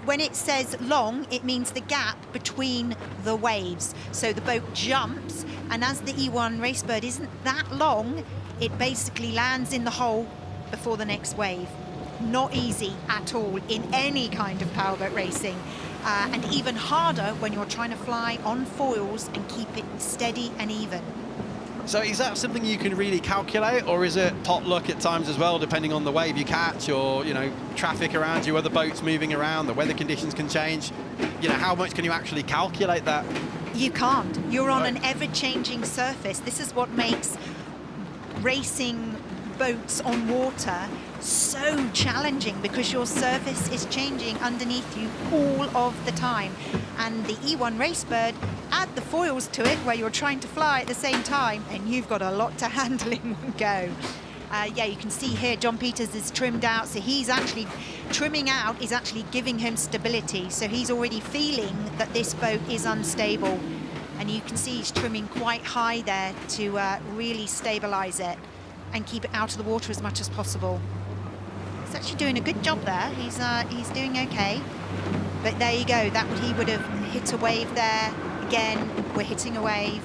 when it says long, it means the gap between the waves. So the boat jumps, and as the E1 Racebird isn't that long, it basically lands in the hole before the next wave. Not easy at all in any kind of powerboat racing. And even harder when you're trying to fly on foils and keep it steady and even. So is that something you can really calculate, or is it pot luck at times as well, depending on the wave you catch, or, you know, traffic around you, other boats moving around, the weather conditions can change? You know, how much can you actually calculate that? You can't. You're on an ever-changing surface. This is what makes racing boats on water so challenging, because your surface is changing underneath you all of the time. And the E1 Racebird, add the foils to it where you're trying to fly at the same time, and you've got a lot to handle in one go. Yeah, you can see here John Peters is trimmed out, so he's actually trimming out is actually giving him stability. So he's already feeling that this boat is unstable, and you can see he's trimming quite high there to really stabilize it and keep it out of the water as much as possible. He's actually doing a good job there. He's doing okay. But there you go, he would have hit a wave there. Again, we're hitting a wave.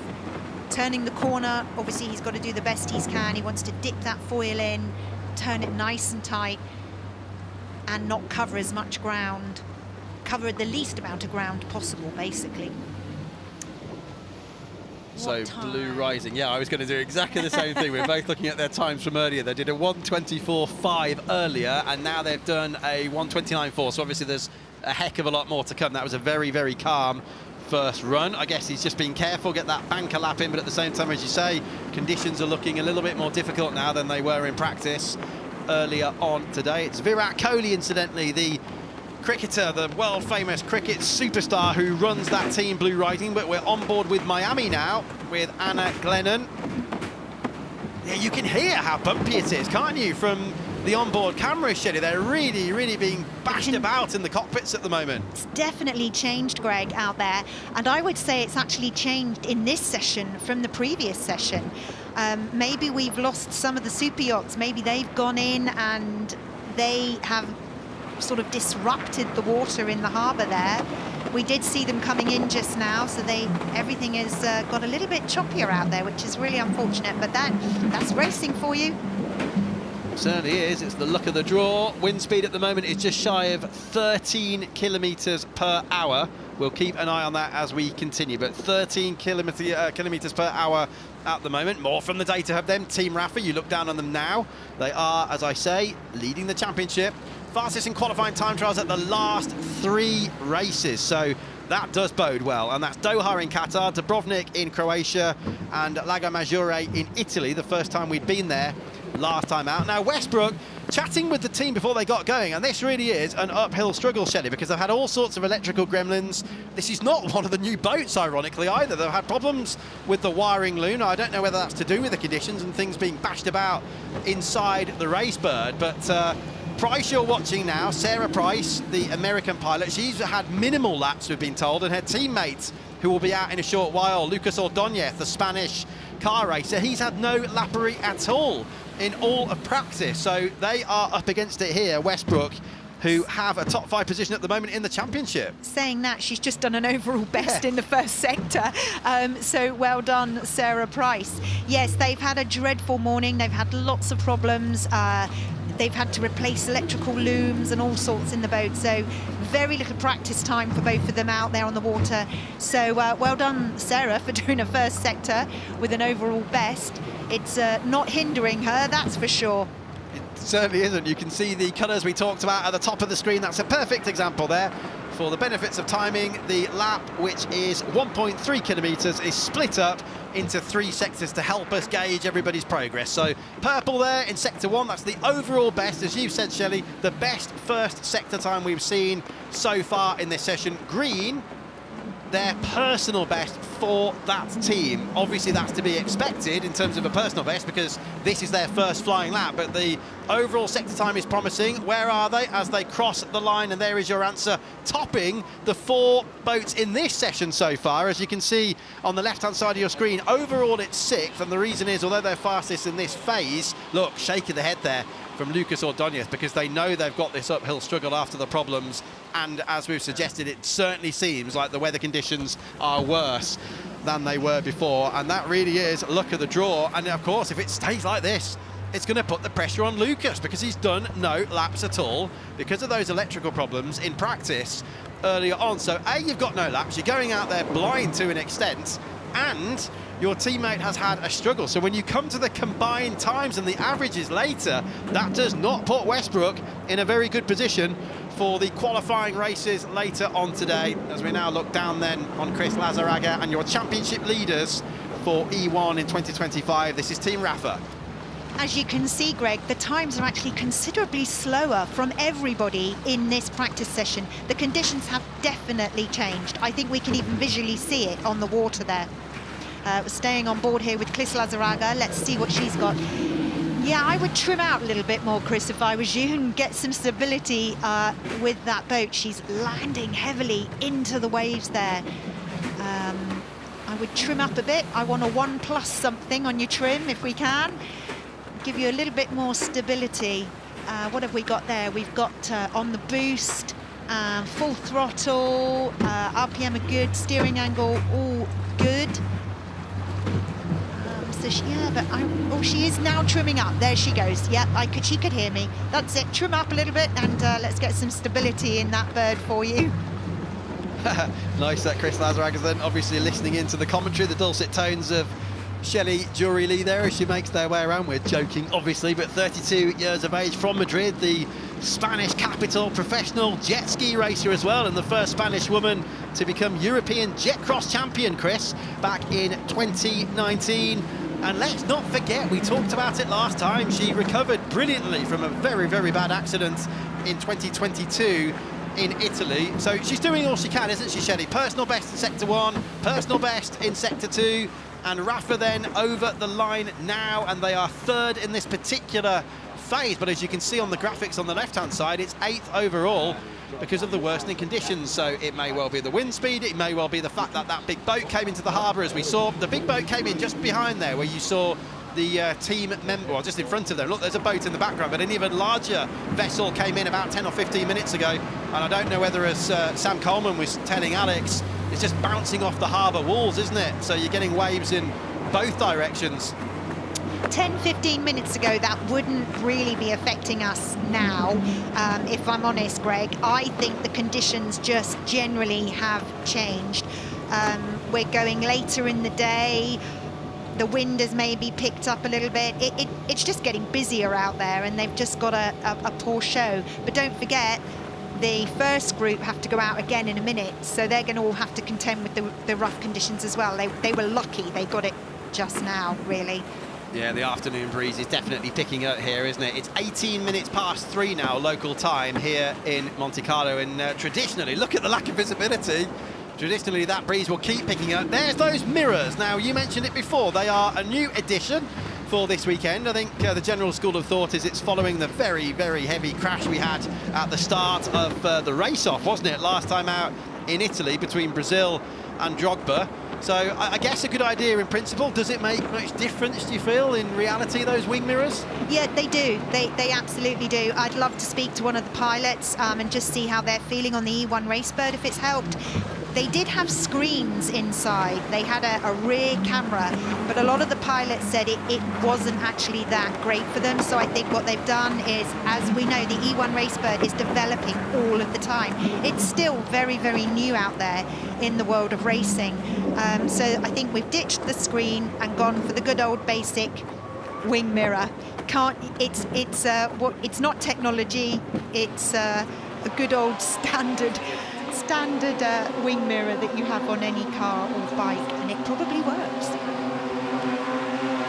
Turning the corner, obviously he's got to do the best he can. He wants to dip that foil in, turn it nice and tight, and not cover as much ground. Cover the least amount of ground possible, basically. So Blue Rising, yeah, I was going to do exactly the same thing. We're both looking at their times from earlier. They did a 1:24.5 earlier, and now they've done a 1:29.4. So obviously there's a heck of a lot more to come. That was a very, very calm first run. I guess he's just been careful, get that banker lap in, but at the same time, as you say, conditions are looking a little bit more difficult now than they were in practice earlier on today. It's Virat Kohli, incidentally, the cricketer, the world-famous cricket superstar who runs that Team Blue Rising, but we're on board with Miami now with Anna Glennon. Yeah, you can hear how bumpy it is, can't you, from the onboard camera, Shelley? They're really, really being bashed about in the cockpits at the moment. It's definitely changed, Greg, out there. And I would say it's actually changed in this session from the previous session. Maybe we've lost some of the super yachts. Maybe they've gone in and they have sort of disrupted the water in the harbour there. We did see them coming in just now, so everything has got a little bit choppier out there, which is really unfortunate, but that's racing for you. It certainly is. It's the luck of the draw. Wind speed at the moment is just shy of 13 kilometres per hour. We'll keep an eye on that as we continue, but 13 kilometres per hour at the moment. More from the data hub then. Team Rafa, you look down on them now. They are, as I say, leading the championship. Fastest in qualifying time trials at the last 3 races. So that does bode well, and that's Doha in Qatar, Dubrovnik in Croatia, and Lago Maggiore in Italy, the first time we'd been there last time out. Now, Westbrook chatting with the team before they got going, and this really is an uphill struggle, Shelley, because they've had all sorts of electrical gremlins. This is not one of the new boats, ironically, either. They've had problems with the wiring loom. I don't know whether that's to do with the conditions and things being bashed about inside the race bird, but Price you're watching now, Sarah Price, the American pilot. She's had minimal laps, we've been told, and her teammates, who will be out in a short while, Lucas Ordóñez, the Spanish car racer, he's had no lappery at all in all of practice. So they are up against it here, Westbrook, who have a top 5 position at the moment in the championship. Saying that, she's just done an overall best in the first sector. So well done, Sarah Price. Yes, they've had a dreadful morning. They've had lots of problems. They've had to replace electrical looms and all sorts in the boat. So very little practice time for both of them out there on the water. So well done, Sarah, for doing a first sector with an overall best. It's not hindering her, that's for sure. Certainly isn't. You can see the colours we talked about at the top of the screen. That's a perfect example there. For the benefits of timing, the lap, which is 1.3 kilometres, is split up into 3 sectors to help us gauge everybody's progress. So purple there in sector 1, that's the overall best, as you've said, Shelley, the best first sector time we've seen so far in this session. Green, their personal best for that team. Obviously that's to be expected in terms of a personal best because this is their first flying lap, but the overall sector time is promising. Where are they as they cross the line? And there is your answer, topping the 4 boats in this session so far. As you can see on the left hand side of your screen, overall it's 6th, and the reason is, although they're fastest in this phase, look, shake of the head there from Lucas Ordóñez, because they know they've got this uphill struggle after the problems, and as we've suggested, it certainly seems like the weather conditions are worse than they were before, and that really is luck of the draw. And of course, if it stays like this, it's going to put the pressure on Lucas, because he's done no laps at all because of those electrical problems in practice earlier on. So A, you've got no laps, you're going out there blind to an extent, and your teammate has had a struggle. So when you come to the combined times and the averages later, that does not put Westbrook in a very good position for the qualifying races later on today. As we now look down then on Chris Lazaraga and your championship leaders for E1 in 2025. This is Team Rafa. As you can see, Greg, the times are actually considerably slower from everybody in this practice session. The conditions have definitely changed. I think we can even visually see it on the water there. We're staying on board here with Chris Lazaraga. Let's see what she's got. Yeah, I would trim out a little bit more, Chris, if I was you, and get some stability with that boat. She's landing heavily into the waves there. I would trim up a bit. I want a 1+ something on your trim if we can. Give you a little bit more stability. What have we got there? We've got on the boost, full throttle, RPM are good, steering angle all good. So she is now trimming up. There she goes. Yeah, she could hear me. That's it. Trim up a little bit, and let's get some stability in that bird for you. Nice that Chris Lazaraga then obviously listening into the commentary, the dulcet tones of Shelley Jury-Lee there as she makes their way around. We're joking, obviously, but 32 years of age, from Madrid, the Spanish capital, professional jet ski racer as well, and the first Spanish woman to become European jet cross champion, Chris, back in 2019. And let's not forget, we talked about it last time, she recovered brilliantly from a very, very bad accident in 2022 in Italy. So she's doing all she can, isn't she, Shelley? Personal best in sector 1, personal best in sector 2, and Rafa then over the line now, and they are 3rd in this particular phase. But as you can see on the graphics on the left-hand side, it's 8th overall because of the worsening conditions. So it may well be the wind speed, it may well be the fact that that big boat came into the harbour, as we saw. The big boat came in just behind there, where you saw the team member, well, just in front of them. Look, there's a boat in the background, but an even larger vessel came in about 10 or 15 minutes ago. And I don't know whether, as Sam Coleman was telling Alex, it's just bouncing off the harbour walls, isn't it? So you're getting waves in both directions. 10-15 minutes ago, that wouldn't really be affecting us now, if I'm honest, Greg. I think the conditions just generally have changed. We're going later in the day. The wind has maybe picked up a little bit. It's just getting busier out there, and they've just got a poor show. But don't forget, the first group have to go out again in a minute, so they're going to all have to contend with the rough conditions as well. They were lucky they got it just now, really. Yeah, the afternoon breeze is definitely picking up here, isn't it? It's 18 minutes past 3 now, local time here in Monte Carlo, and traditionally, look at the lack of visibility. Traditionally, that breeze will keep picking up. There's those mirrors. Now, you mentioned it before. They are a new addition for this weekend. I think the general school of thought is it's following the very, very heavy crash we had at the start of the race-off, wasn't it? Last time out in Italy between Brazil and Drogba. So I guess a good idea in principle. Does it make much difference, do you feel, in reality, those wing mirrors? Yeah, they do. They absolutely do. I'd love to speak to one of the pilots and just see how they're feeling on the E1 Racebird, if it's helped. They did have screens inside. They had a rear camera, but a lot of the pilots said it wasn't actually that great for them. So I think what they've done is, as we know, the E1 Racebird is developing all of the time. It's still very, very new out there in the world of racing. So I think we've ditched the screen and gone for the good old basic wing mirror. It's not technology. It's a good old standard wing mirror that you have on any car or bike, and it probably works.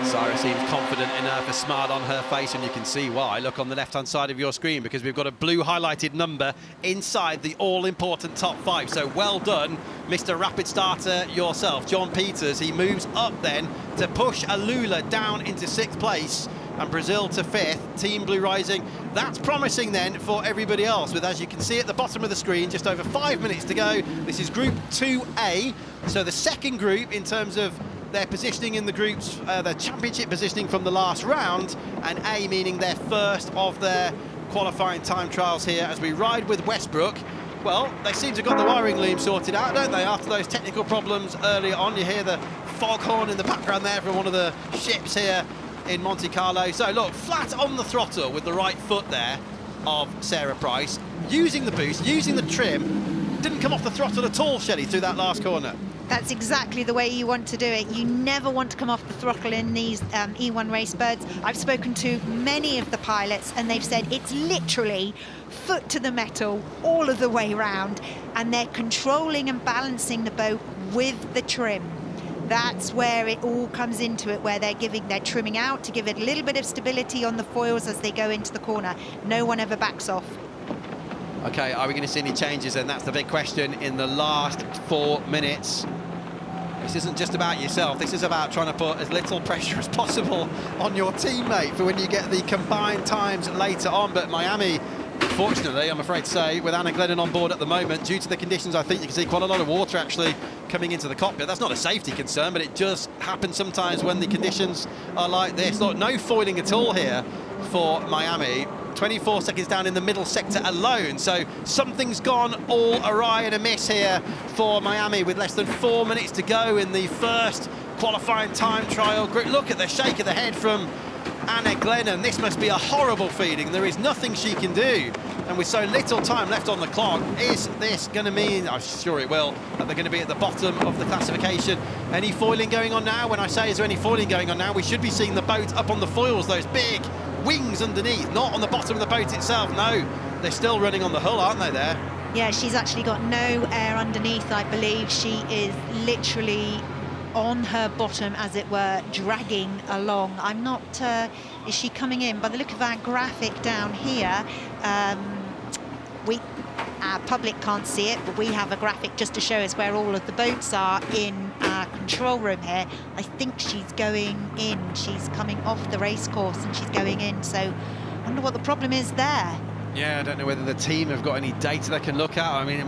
Sarah seems confident enough, a smile on her face, and you can see why. Look on the left-hand side of your screen, because we've got a blue highlighted number inside the all-important top 5. So well done, Mr. Rapid Starter yourself. John Peters, he moves up then to push Alula down into 6th place, and Brazil to 5th, Team Blue Rising. That's promising then for everybody else, with, as you can see at the bottom of the screen, just over 5 minutes to go. This is Group 2A, so the second group in terms of their positioning in the groups, their championship positioning from the last round, and A meaning their first of their qualifying time trials here as we ride with Westbrook. Well, they seem to have got the wiring loom sorted out, don't they, after those technical problems earlier on. You hear the foghorn in the background there from one of the ships here in Monte Carlo. So look, flat on the throttle with the right foot there of Sarah Price, using the boost, using the trim, didn't come off the throttle at all, Shelley, through that last corner. That's exactly the way you want to do it. You never want to come off the throttle in these E1 Racebirds. I've spoken to many of the pilots, and they've said it's literally foot to the metal all of the way round, and they're controlling and balancing the boat with the trim. That's where it all comes into it, where they're trimming out to give it a little bit of stability on the foils as they go into the corner. No one ever backs off. Okay, are we going to see any changes then? That's the big question in the last 4 minutes. This isn't just about yourself. This is about trying to put as little pressure as possible on your teammate for when you get the combined times later on. But Miami, fortunately, I'm afraid to say, with Anna Glennon on board at the moment, due to the conditions, I think you can see quite a lot of water actually coming into the cockpit. That's not a safety concern, but it just happens sometimes when the conditions are like this. Look, no foiling at all here for Miami. 24 seconds down in the middle sector alone, so something's gone all awry and amiss here for Miami with less than 4 minutes to go in the first qualifying time trial group. Look at the shake of the head from Anna Glennon. This must be a horrible feeling. There is nothing she can do, and with so little time left on the clock, is this going to mean, I'm sure it will, that they're going to be at the bottom of the classification? Any foiling going on now? When I say is there any foiling going on now, we should be seeing the boat up on the foils, those big wings underneath, not on the bottom of the boat itself. No, they're still running on the hull, aren't they, there? Yeah, she's actually got no air underneath, I believe. She is literally on her bottom, as it were, dragging along. I'm not... is she coming in? By the look of our graphic down here, our public can't see it, but we have a graphic just to show us where all of the boats are in our control room here. I think she's going in. She's coming off the race course and she's going in. So I wonder what the problem is there. Yeah, I don't know whether the team have got any data they can look at. I mean,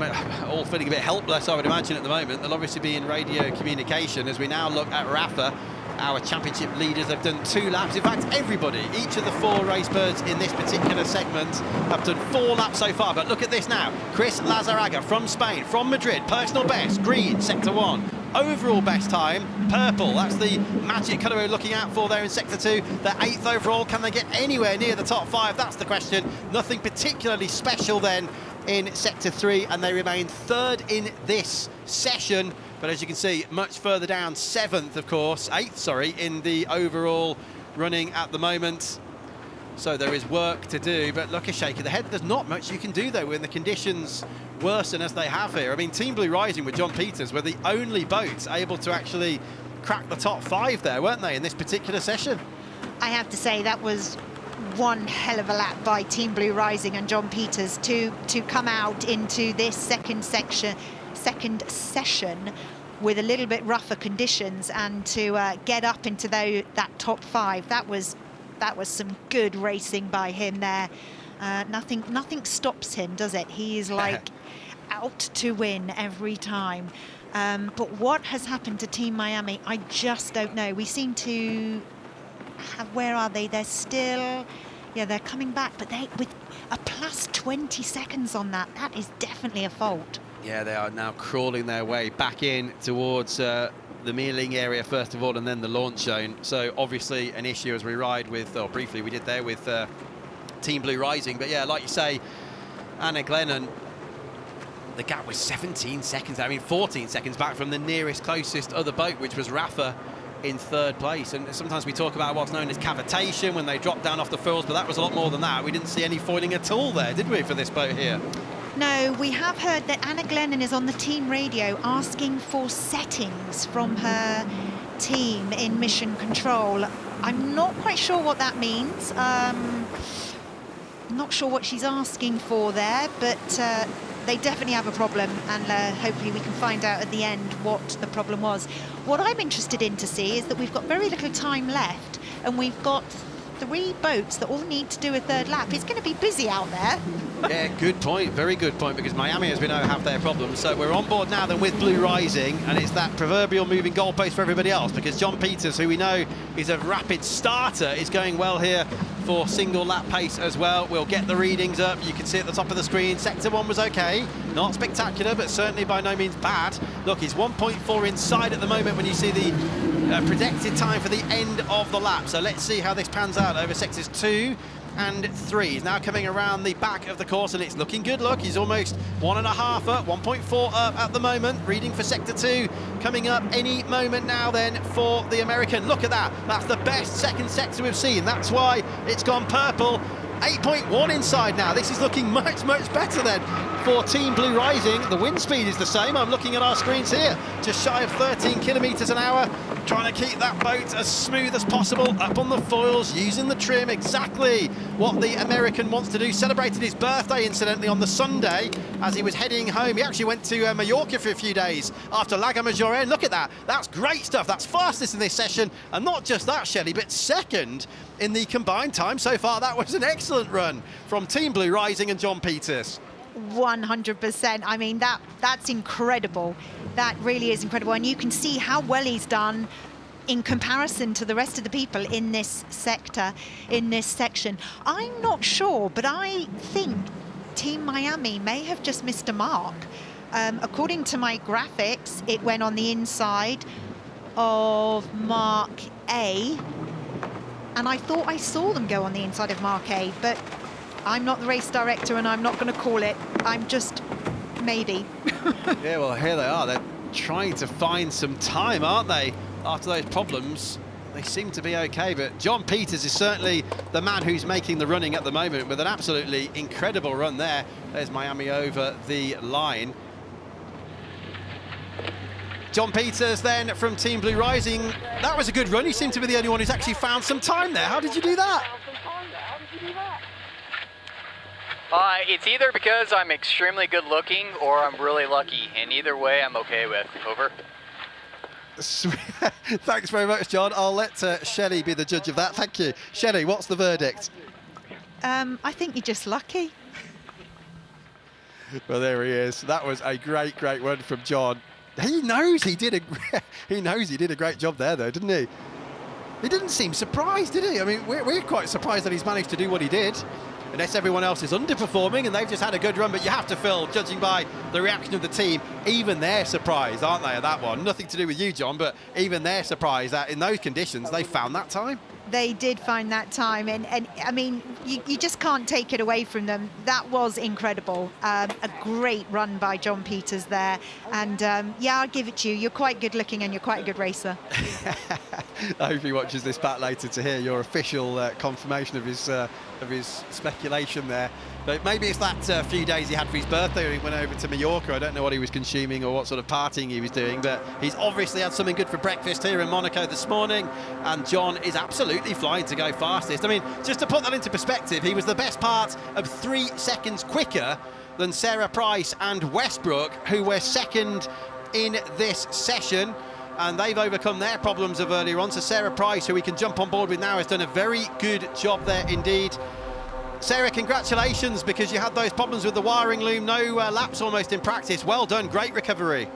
all feeling a bit helpless, I would imagine, at the moment. They'll obviously be in radio communication as we now look at Rafa. Our championship leaders have done 2 laps. In fact, everybody, each of the 4 Racebirds in this particular segment have done 4 laps so far. But look at this now. Chris Lazaraga from Spain, from Madrid, personal best, green, sector 1. Overall best time, purple. That's the magic colour we're looking out for there in sector 2. The 8th overall. Can they get anywhere near the top 5? That's the question. Nothing particularly special then in sector 3, and they remain 3rd in this session. But as you can see, much further down, 7th, of course, 8th, sorry, in the overall running at the moment. So there is work to do, but look, a shake of the head. There's not much you can do, though, when the conditions worsen as they have here. I mean, Team Blue Rising with John Peters were the only boats able to actually crack the top 5 there, weren't they, in this particular session? I have to say that was one hell of a lap by Team Blue Rising and John Peters to come out into this second session with a little bit rougher conditions and to get up into that top 5. That was some good racing by him there. Nothing stops him, does it? He is like out to win every time. But what has happened to Team Miami, I just don't know. We seem to have, where are they? They're still, yeah, they're coming back, but they with a plus 20 seconds on that. That is definitely a fault. Yeah, they are now crawling their way back in towards the mealing area first of all, and then the launch zone. So obviously an issue as we ride with, or briefly we did there with Team Blue Rising. But yeah, like you say, Anna Glennon, the gap was 17 seconds. I mean, 14 seconds back from the nearest closest other boat, which was Rafa in 3rd place. And sometimes we talk about what's known as cavitation when they drop down off the foils, but that was a lot more than that. We didn't see any foiling at all there, did we, for this boat here? No, we have heard that Anna Glennon is on the team radio asking for settings from her team in mission control. I'm not quite sure what that means. Not sure what she's asking for there, but they definitely have a problem, and hopefully we can find out at the end what the problem was. What I'm interested in to see is that we've got very little time left, and we've got 3 boats that all need to do a 3rd lap. It's going to be busy out there. Yeah, good point, very good point, because Miami, as we know, have their problems. So we're on board now then with Blue Rising, and it's that proverbial moving goalpost for everybody else, because John Peters, who we know is a rapid starter, is going well here for single lap pace as well. We'll get the readings up. You can see at the top of the screen, sector 1 was okay, not spectacular, but certainly by no means bad. Look, he's 1.4 inside at the moment when you see the projected time for the end of the lap. So let's see how this pans out over sectors 2 and 3. He's now coming around the back of the course, and it's looking good. Look, he's almost 1.5 up, 1.4 up at the moment. Reading for sector 2 coming up any moment now then for the American. Look at that. That's the best second sector we've seen. That's why it's gone purple. 8.1 inside now. This is looking much, much better then for Team Blue Rising. The wind speed is the same. I'm looking at our screens here. Just shy of 13 kilometres an hour. Trying to keep that boat as smooth as possible. Up on the foils, using the trim. Exactly what the American wants to do. Celebrated his birthday, incidentally, on the Sunday as he was heading home. He actually went to Mallorca for a few days after Lago Maggiore. Look at that. That's great stuff. That's fastest in this session. And not just that, Shelley, but second in the combined time so far. That was an excellent run from Team Blue Rising and John Peters. 100%. I mean, that's incredible. That really is incredible. And you can see how well he's done in comparison to the rest of the people in this sector, in this section. I'm not sure, but I think Team Miami may have just missed a mark. According to my graphics, it went on the inside of Mark A, and I thought I saw them go on the inside of Mark A, but I'm not the race director and I'm not going to call it. I'm just maybe. Yeah, well, here they are. They're trying to find some time, aren't they? After those problems, they seem to be okay, but John Peters is certainly the man who's making the running at the moment with an absolutely incredible run there. There's Miami over the line. John Peters then from Team Blue Rising. That was a good run. You seem to be the only one who's actually found some time there. How did you do that? It's either because I'm extremely good looking or I'm really lucky, and either way I'm okay with. Over. Thanks very much, John. I'll let Shelley be the judge of that. Thank you. Shelley, what's the verdict? I think you're just lucky. Well, there he is. That was a great, great run from John. He knows he did a great job there, though, didn't he? He didn't seem surprised, did he? I mean, we're quite surprised that he's managed to do what he did. unless everyone else is underperforming and they've just had a good run. But you have to feel, judging by the reaction of the team, even they're surprised, aren't they, at that one? Nothing to do with you, John, but even they're surprised that in those conditions they found that time. They did find that time, and I mean, you just can't take it away from them. That was incredible. A great run by John Peters there, and yeah, I'll give it to you. You're quite good looking and you're quite a good racer. I hope he watches this back later to hear your official confirmation of his speculation there. But maybe it's that few days he had for his birthday when he went over to Mallorca. I don't know what he was consuming or what sort of partying he was doing, but he's obviously had something good for breakfast here in Monaco this morning, and John is absolutely flying to go fastest. I mean, just to put that into perspective, he was the best part of 3 seconds quicker than Sarah Price and Westbrook, who were second in this session. And they've overcome their problems of earlier on. So Sarah Price, who we can jump on board with now, has done a very good job there indeed. Sarah, congratulations, because you had those problems with the wiring loom, no laps almost in practice. Well done, great recovery.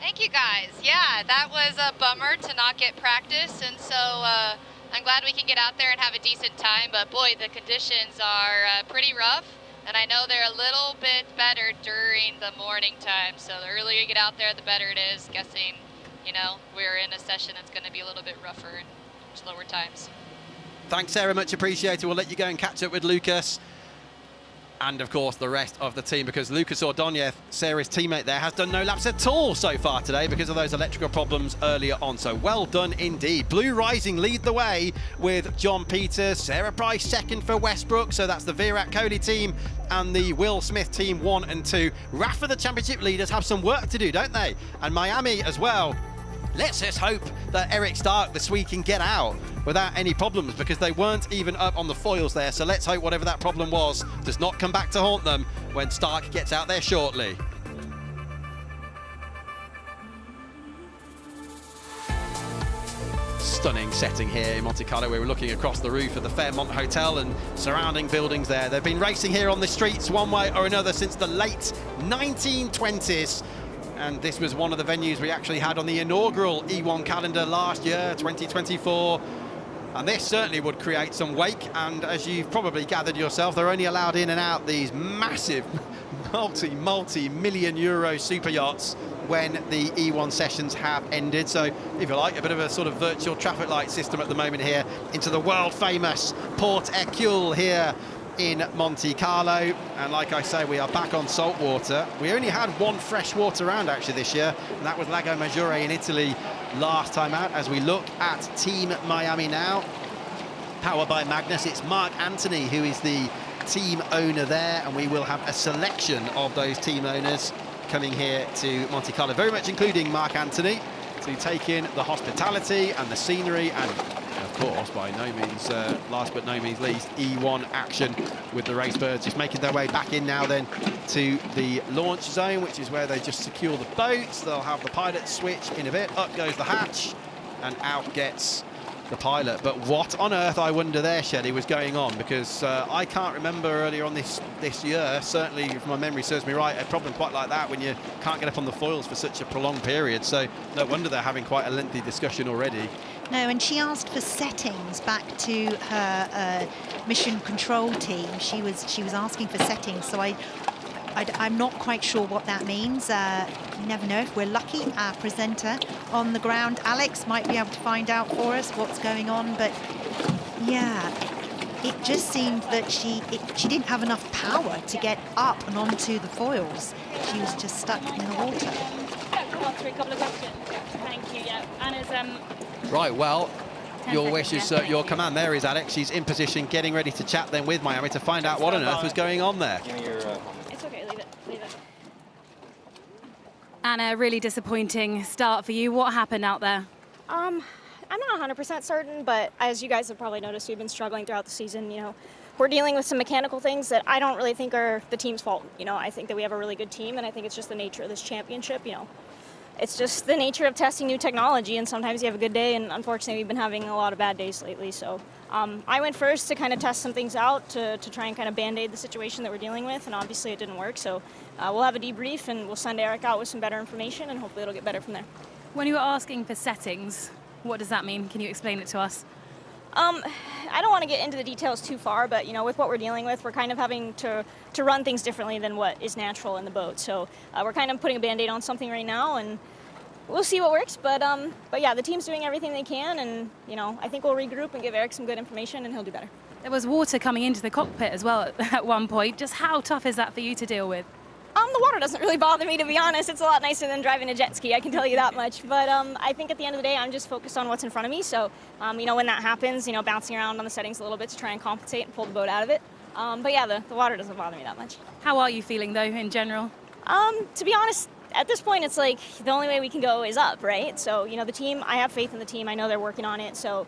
Thank you guys. Yeah, that was a bummer to not get practice, and so I'm glad we can get out there and have a decent time, but boy, the conditions are pretty rough, and I know they're a little bit better during the morning time, so the earlier you get out there, the better it is. Guessing, you know, we're in a session that's going to be a little bit rougher and slower times. Thanks, Sarah, much appreciated. We'll let you go and catch up with Lucas and, of course, the rest of the team, because Lucas Ordonez, Sarah's teammate there, has done no laps at all so far today because of those electrical problems earlier on. So well done indeed. Blue Rising lead the way with John Peters, Sarah Price second for Westbrook, so that's the Virat Kohli team, and the Will Smith team 1 and 2. Rafa, the championship leaders, have some work to do, don't they? And Miami as well. Let's just hope that Eric Stark this week can get out without any problems, because they weren't even up on the foils there. So let's hope whatever that problem was does not come back to haunt them when Stark gets out there shortly. Stunning setting here in Monte Carlo. We were looking across the roof of the Fairmont Hotel and surrounding buildings there. They've been racing here on the streets one way or another since the late 1920s. And this was one of the venues we actually had on the inaugural E1 calendar last year, 2024. And this certainly would create some wake. And as you've probably gathered yourself, they're only allowed in and out these massive multi-million euro super yachts when the E1 sessions have ended. So if you like, a bit of a sort of virtual traffic light system at the moment here into the world famous Port Hercule here in Monte Carlo. And like I say, we are back on salt water. We only had one freshwater round actually this year, and that was Lago Maggiore in Italy last time out. As we look at Team Miami now, powered by Magnus, it's Mark Anthony who is the team owner there, and we will have a selection of those team owners coming here to Monte Carlo, very much including Mark Anthony, to take in the hospitality and the scenery, and of course, by no means, last but no means least, E1 action with the race birds just making their way back in now then to the launch zone, which is where they just secure the boats. They'll have the pilot switch in a bit. Up goes the hatch and out gets the pilot. But what on earth, I wonder there, Shelley, was going on? Because I can't remember earlier on this year, certainly if my memory serves me right, a problem quite like that when you can't get up on the foils for such a prolonged period. So no wonder they're having quite a lengthy discussion already. No, and she asked for settings back to her mission control team. She was asking for settings, so I'm not quite sure what that means. You never know. If we're lucky, our presenter on the ground, Alex, might be able to find out for us what's going on. But yeah, it just seemed that she didn't have enough power to get up and onto the foils. She was just stuck in the water. Answer a couple of questions. Thank you. Yeah, Anna's Right, well, your wish is your you. command there is, Alex. She's in position, getting ready to chat then with Miami to find out what on earth was going on there. It's okay, leave it. Anna, really disappointing start for you. What happened out there? I'm not 100% certain, but as you guys have probably noticed, we've been struggling throughout the season. You know, we're dealing with some mechanical things that I don't really think are the team's fault. You know, I think that we have a really good team, and I think it's just the nature of this championship. You know, it's just the nature of testing new technology, and sometimes you have a good day, and unfortunately we've been having a lot of bad days lately. So I went first to kind of test some things out to try and kind of band-aid the situation that we're dealing with, and obviously it didn't work. So we'll have a debrief, and we'll send Eric out with some better information, and hopefully it'll get better from there. When you were asking for settings, what does that mean? Can you explain it to us? I don't want to get into the details too far, but, you know, with what we're dealing with, we're kind of having to run things differently than what is natural in the boat. So we're kind of putting a Band-Aid on something right now, and we'll see what works. But yeah, the team's doing everything they can, and, you know, I think we'll regroup and give Eric some good information, and he'll do better. There was water coming into the cockpit as well at one point. Just how tough is that for you to deal with? The water doesn't really bother me, to be honest. It's a lot nicer than driving a jet ski, I can tell you that much. But I think at the end of the day, I'm just focused on what's in front of me. So, you know, when that happens, you know, bouncing around on the settings a little bit to try and compensate and pull the boat out of it. But yeah, the water doesn't bother me that much. How are you feeling, though, in general? To be honest, at this point, it's like the only way we can go is up, right? So, you know, the team, I have faith in the team. I know they're working on it. So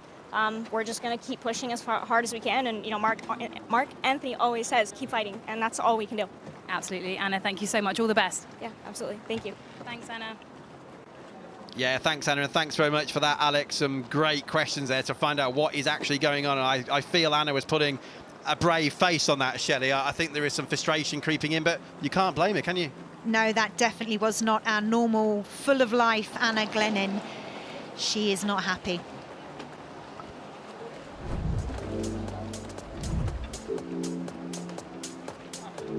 we're just going to keep pushing as hard as we can. And, you know, Mark Anthony always says, keep fighting. And that's all we can do. Absolutely. Anna, thank you so much. All the best. Yeah, absolutely. Thank you. Thanks, Anna. Yeah, thanks, Anna, and thanks very much for that, Alex. Some great questions there to find out what is actually going on. And I feel Anna was putting a brave face on that, Shelley. I think there is some frustration creeping in, but you can't blame her, can you? No, that definitely was not our normal, full of life Anna Glennon. She is not happy.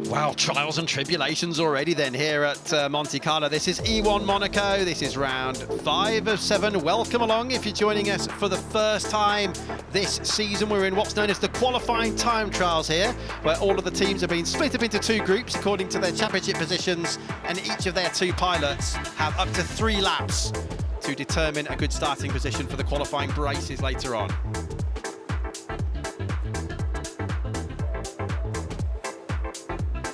Wow, trials and tribulations already then here at Monte Carlo. This is E1 Monaco. This is round 5 of 7. Welcome along if you're joining us for the first time this season. We're in what's known as the qualifying time trials here, where all of the teams have been split up into 2 groups according to their championship positions, and each of their 2 pilots have up to 3 laps to determine a good starting position for the qualifying races later on.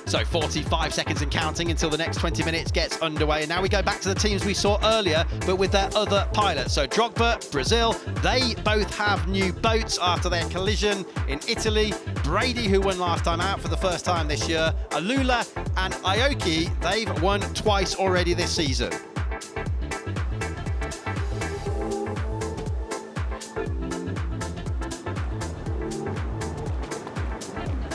So 45 seconds and counting until the next 20 minutes gets underway. And now we go back to the teams we saw earlier, but with their other pilots. So Drogba, Brazil, they both have new boats after their collision in Italy. Brady, who won last time out for the first time this year. Alula and Aoki, they've won twice already this season.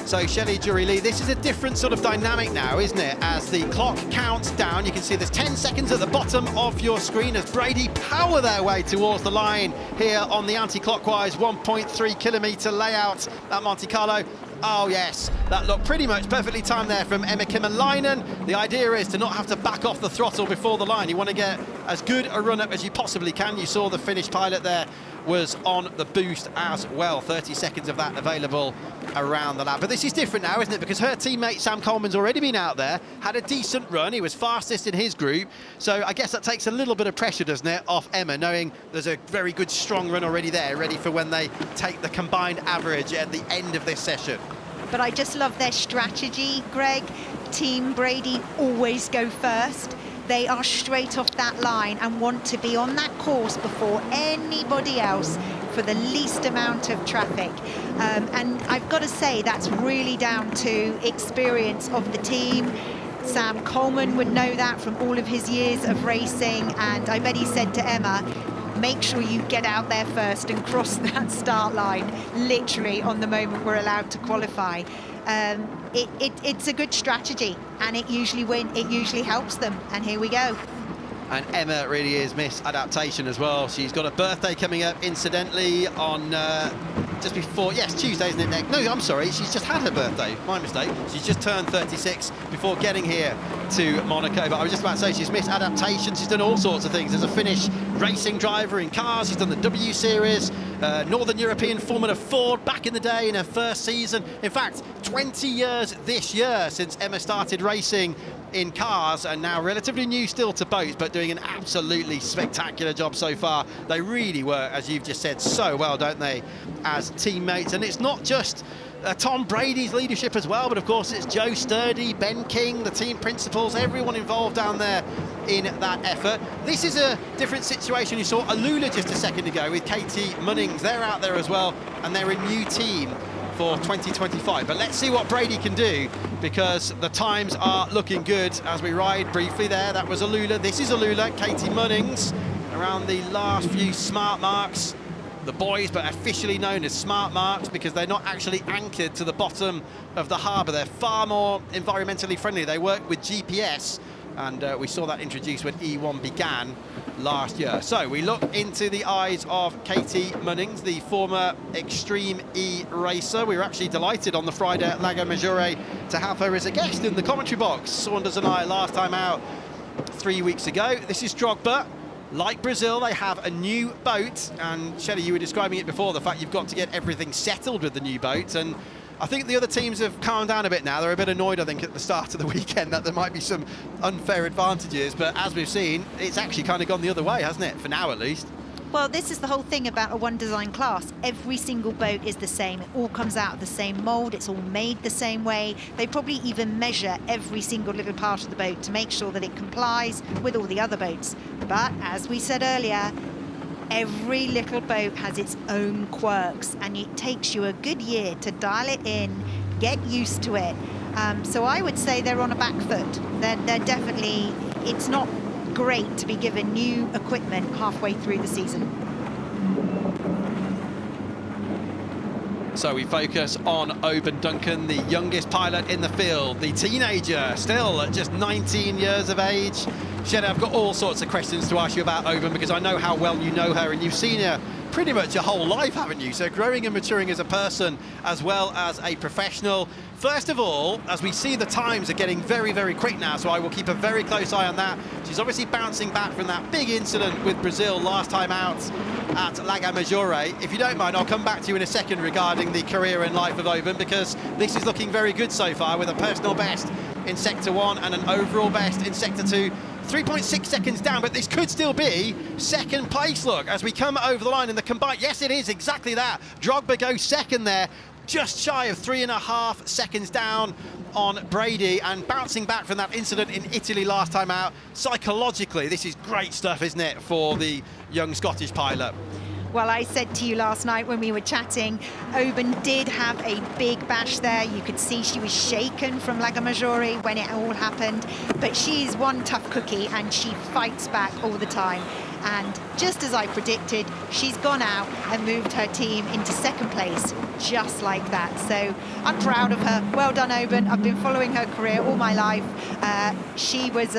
So Shelley, Jury Lee, this is a different sort of dynamic now, isn't it? As the clock counts down, you can see there's 10 seconds at the bottom of your screen as Brady power their way towards the line here on the anti-clockwise 1.3 kilometre layout at Monte Carlo. Oh yes, that looked pretty much perfectly timed there from Emma Kymmelainen. The idea is to not have to back off the throttle before the line. You want to get as good a run up as you possibly can. You saw the Finnish pilot there was on the boost as well. 30 seconds of that available around the lap. But this is different now, isn't it? Because her teammate Sam Coleman's already been out there, had a decent run. He was fastest in his group. So I guess that takes a little bit of pressure, doesn't it, off Emma, knowing there's a very good strong run already there, ready for when they take the combined average at the end of this session. But I just love their strategy, Greg. Team Brady always go first. They are straight off that line and want to be on that course before anybody else for the least amount of traffic. And I've got to say, that's really down to experience of the team. Sam Coleman would know that from all of his years of racing, and I bet he said to Emma, make sure you get out there first and cross that start line, literally on the moment we're allowed to qualify. It's a good strategy, and it usually helps them, and here we go. And Emma really is Miss Adaptation as well. She's got a birthday coming up, incidentally, on just before, yes, Tuesday, isn't it, Nick? No, I'm sorry, she's just had her birthday, my mistake. She's just turned 36 before getting here to Monaco, but I was just about to say she's Miss Adaptation. She's done all sorts of things. As a Finnish racing driver in cars, she's done the W Series, Northern European Formula Ford back in the day in her first season. In fact, 20 years this year since Emma started racing in cars, and now relatively new still to boats, but doing an absolutely spectacular job so far. They really work, as you've just said, so well, don't they, as teammates? And it's not just Tom Brady's leadership as well, but of course it's Joe Sturdy, Ben King, the team principals, everyone involved down there in that effort. This is a different situation. You saw Alula just a second ago with Katie Munnings. They're out there as well, and they're a new team for 2025. But let's see what Brady can do, because the times are looking good as we ride briefly there. That was Alula. This is Alula, Katie Munnings, around the last few smart marks. The boys, but officially known as smart marks because they're not actually anchored to the bottom of the harbour. They're far more environmentally friendly. They work with GPS And we saw that introduced when E1 began last year. So we look into the eyes of Katie Munnings, the former Extreme E racer. We were actually delighted on the Friday at Lago Maggiore to have her as a guest in the commentary box. Saunders and I last time out 3 weeks ago. This is Drogba. Like Brazil, they have a new boat, and Shelley, you were describing it before, the fact you've got to get everything settled with the new boat, and I think the other teams have calmed down a bit now. They're a bit annoyed, I think, at the start of the weekend that there might be some unfair advantages, but as we've seen, it's actually kind of gone the other way, hasn't it? For now, at least. Well, this is the whole thing about a one design class. Every single boat is the same. It all comes out of the same mould. It's all made the same way. They probably even measure every single little part of the boat to make sure that it complies with all the other boats. But as we said earlier, every little boat has its own quirks, and it takes you a good year to dial it in, get used to it. So I would say they're on a back foot. They're definitely, it's not great to be given new equipment halfway through the season. So we focus on Oban Duncan, the youngest pilot in the field, the teenager, still at just 19 years of age. Shelley, I've got all sorts of questions to ask you about Oban because I know how well you know her, and you've seen her pretty much your whole life, haven't you? So growing and maturing as a person as well as a professional. First of all, as we see, the times are getting very, very quick now, so I will keep a very close eye on that. She's obviously bouncing back from that big incident with Brazil last time out at Lago Maggiore. If you don't mind, I'll come back to you in a second regarding the career and life of Oban, because this is looking very good so far, with a personal best in Sector 1 and an overall best in Sector 2. 3.6 seconds down, but this could still be second place, look, as we come over the line in the combined. Yes, it is exactly that. Drogba goes second there, just shy of 3.5 seconds down on Brady, and bouncing back from that incident in Italy last time out. Psychologically, this is great stuff, isn't it, for the young Scottish pilot? Well, I said to you last night when we were chatting, Oban did have a big bash there. You could see she was shaken from Lago Maggiore when it all happened, but she's one tough cookie and she fights back all the time. And just as I predicted, she's gone out and moved her team into second place, just like that. So I'm proud of her. Well done, Oban. I've been following her career all my life. She was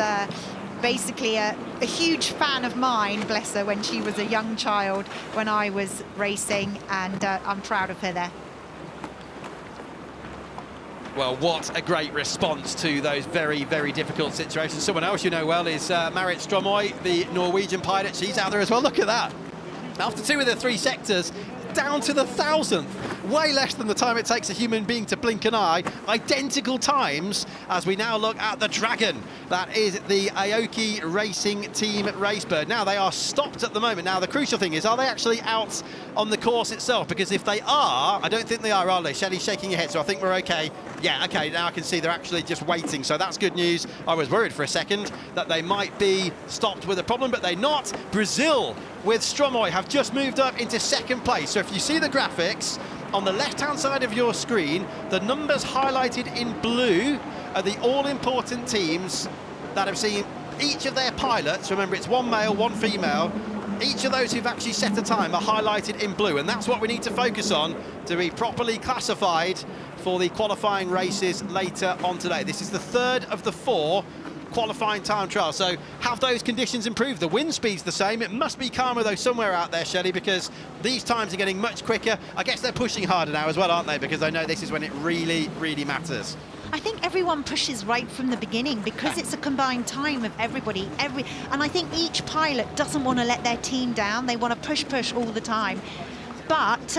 basically a huge fan of mine, bless her, when she was a young child, when I was racing, and I'm proud of her there. Well, what a great response to those very, very difficult situations. Someone else you know well is Marit Stromoy, the Norwegian pilot. She's out there as well. Look at that. After 2 of the 3 sectors, down to the 1,000th. Way less than the time it takes a human being to blink an eye. Identical times as we now look at the Dragon. That is the Aoki Racing Team Racebird. Now, they are stopped at the moment. Now, the crucial thing is, are they actually out on the course itself? Because if they are, I don't think they are they? Shelley's shaking her head, so I think we're okay. Yeah, okay, now I can see they're actually just waiting, so that's good news. I was worried for a second that they might be stopped with a problem, but they're not. Brazil with Stromoy have just moved up into second place. So if you see the graphics on the left-hand side of your screen, the numbers highlighted in blue are the all-important teams that have seen each of their pilots. Remember, it's one male, one female. Each of those who've actually set a time are highlighted in blue, and that's what we need to focus on to be properly classified for the qualifying races later on today. This is the 3rd of the 4 qualifying time trials. So have those conditions improved? The wind speed's the same. It must be calmer though somewhere out there, Shelley, because these times are getting much quicker. I guess they're pushing harder now as well, aren't they? Because they know this is when it really, really matters. I think everyone pushes right from the beginning because it's a combined time of everybody. And I think each pilot doesn't want to let their team down. They want to push all the time. But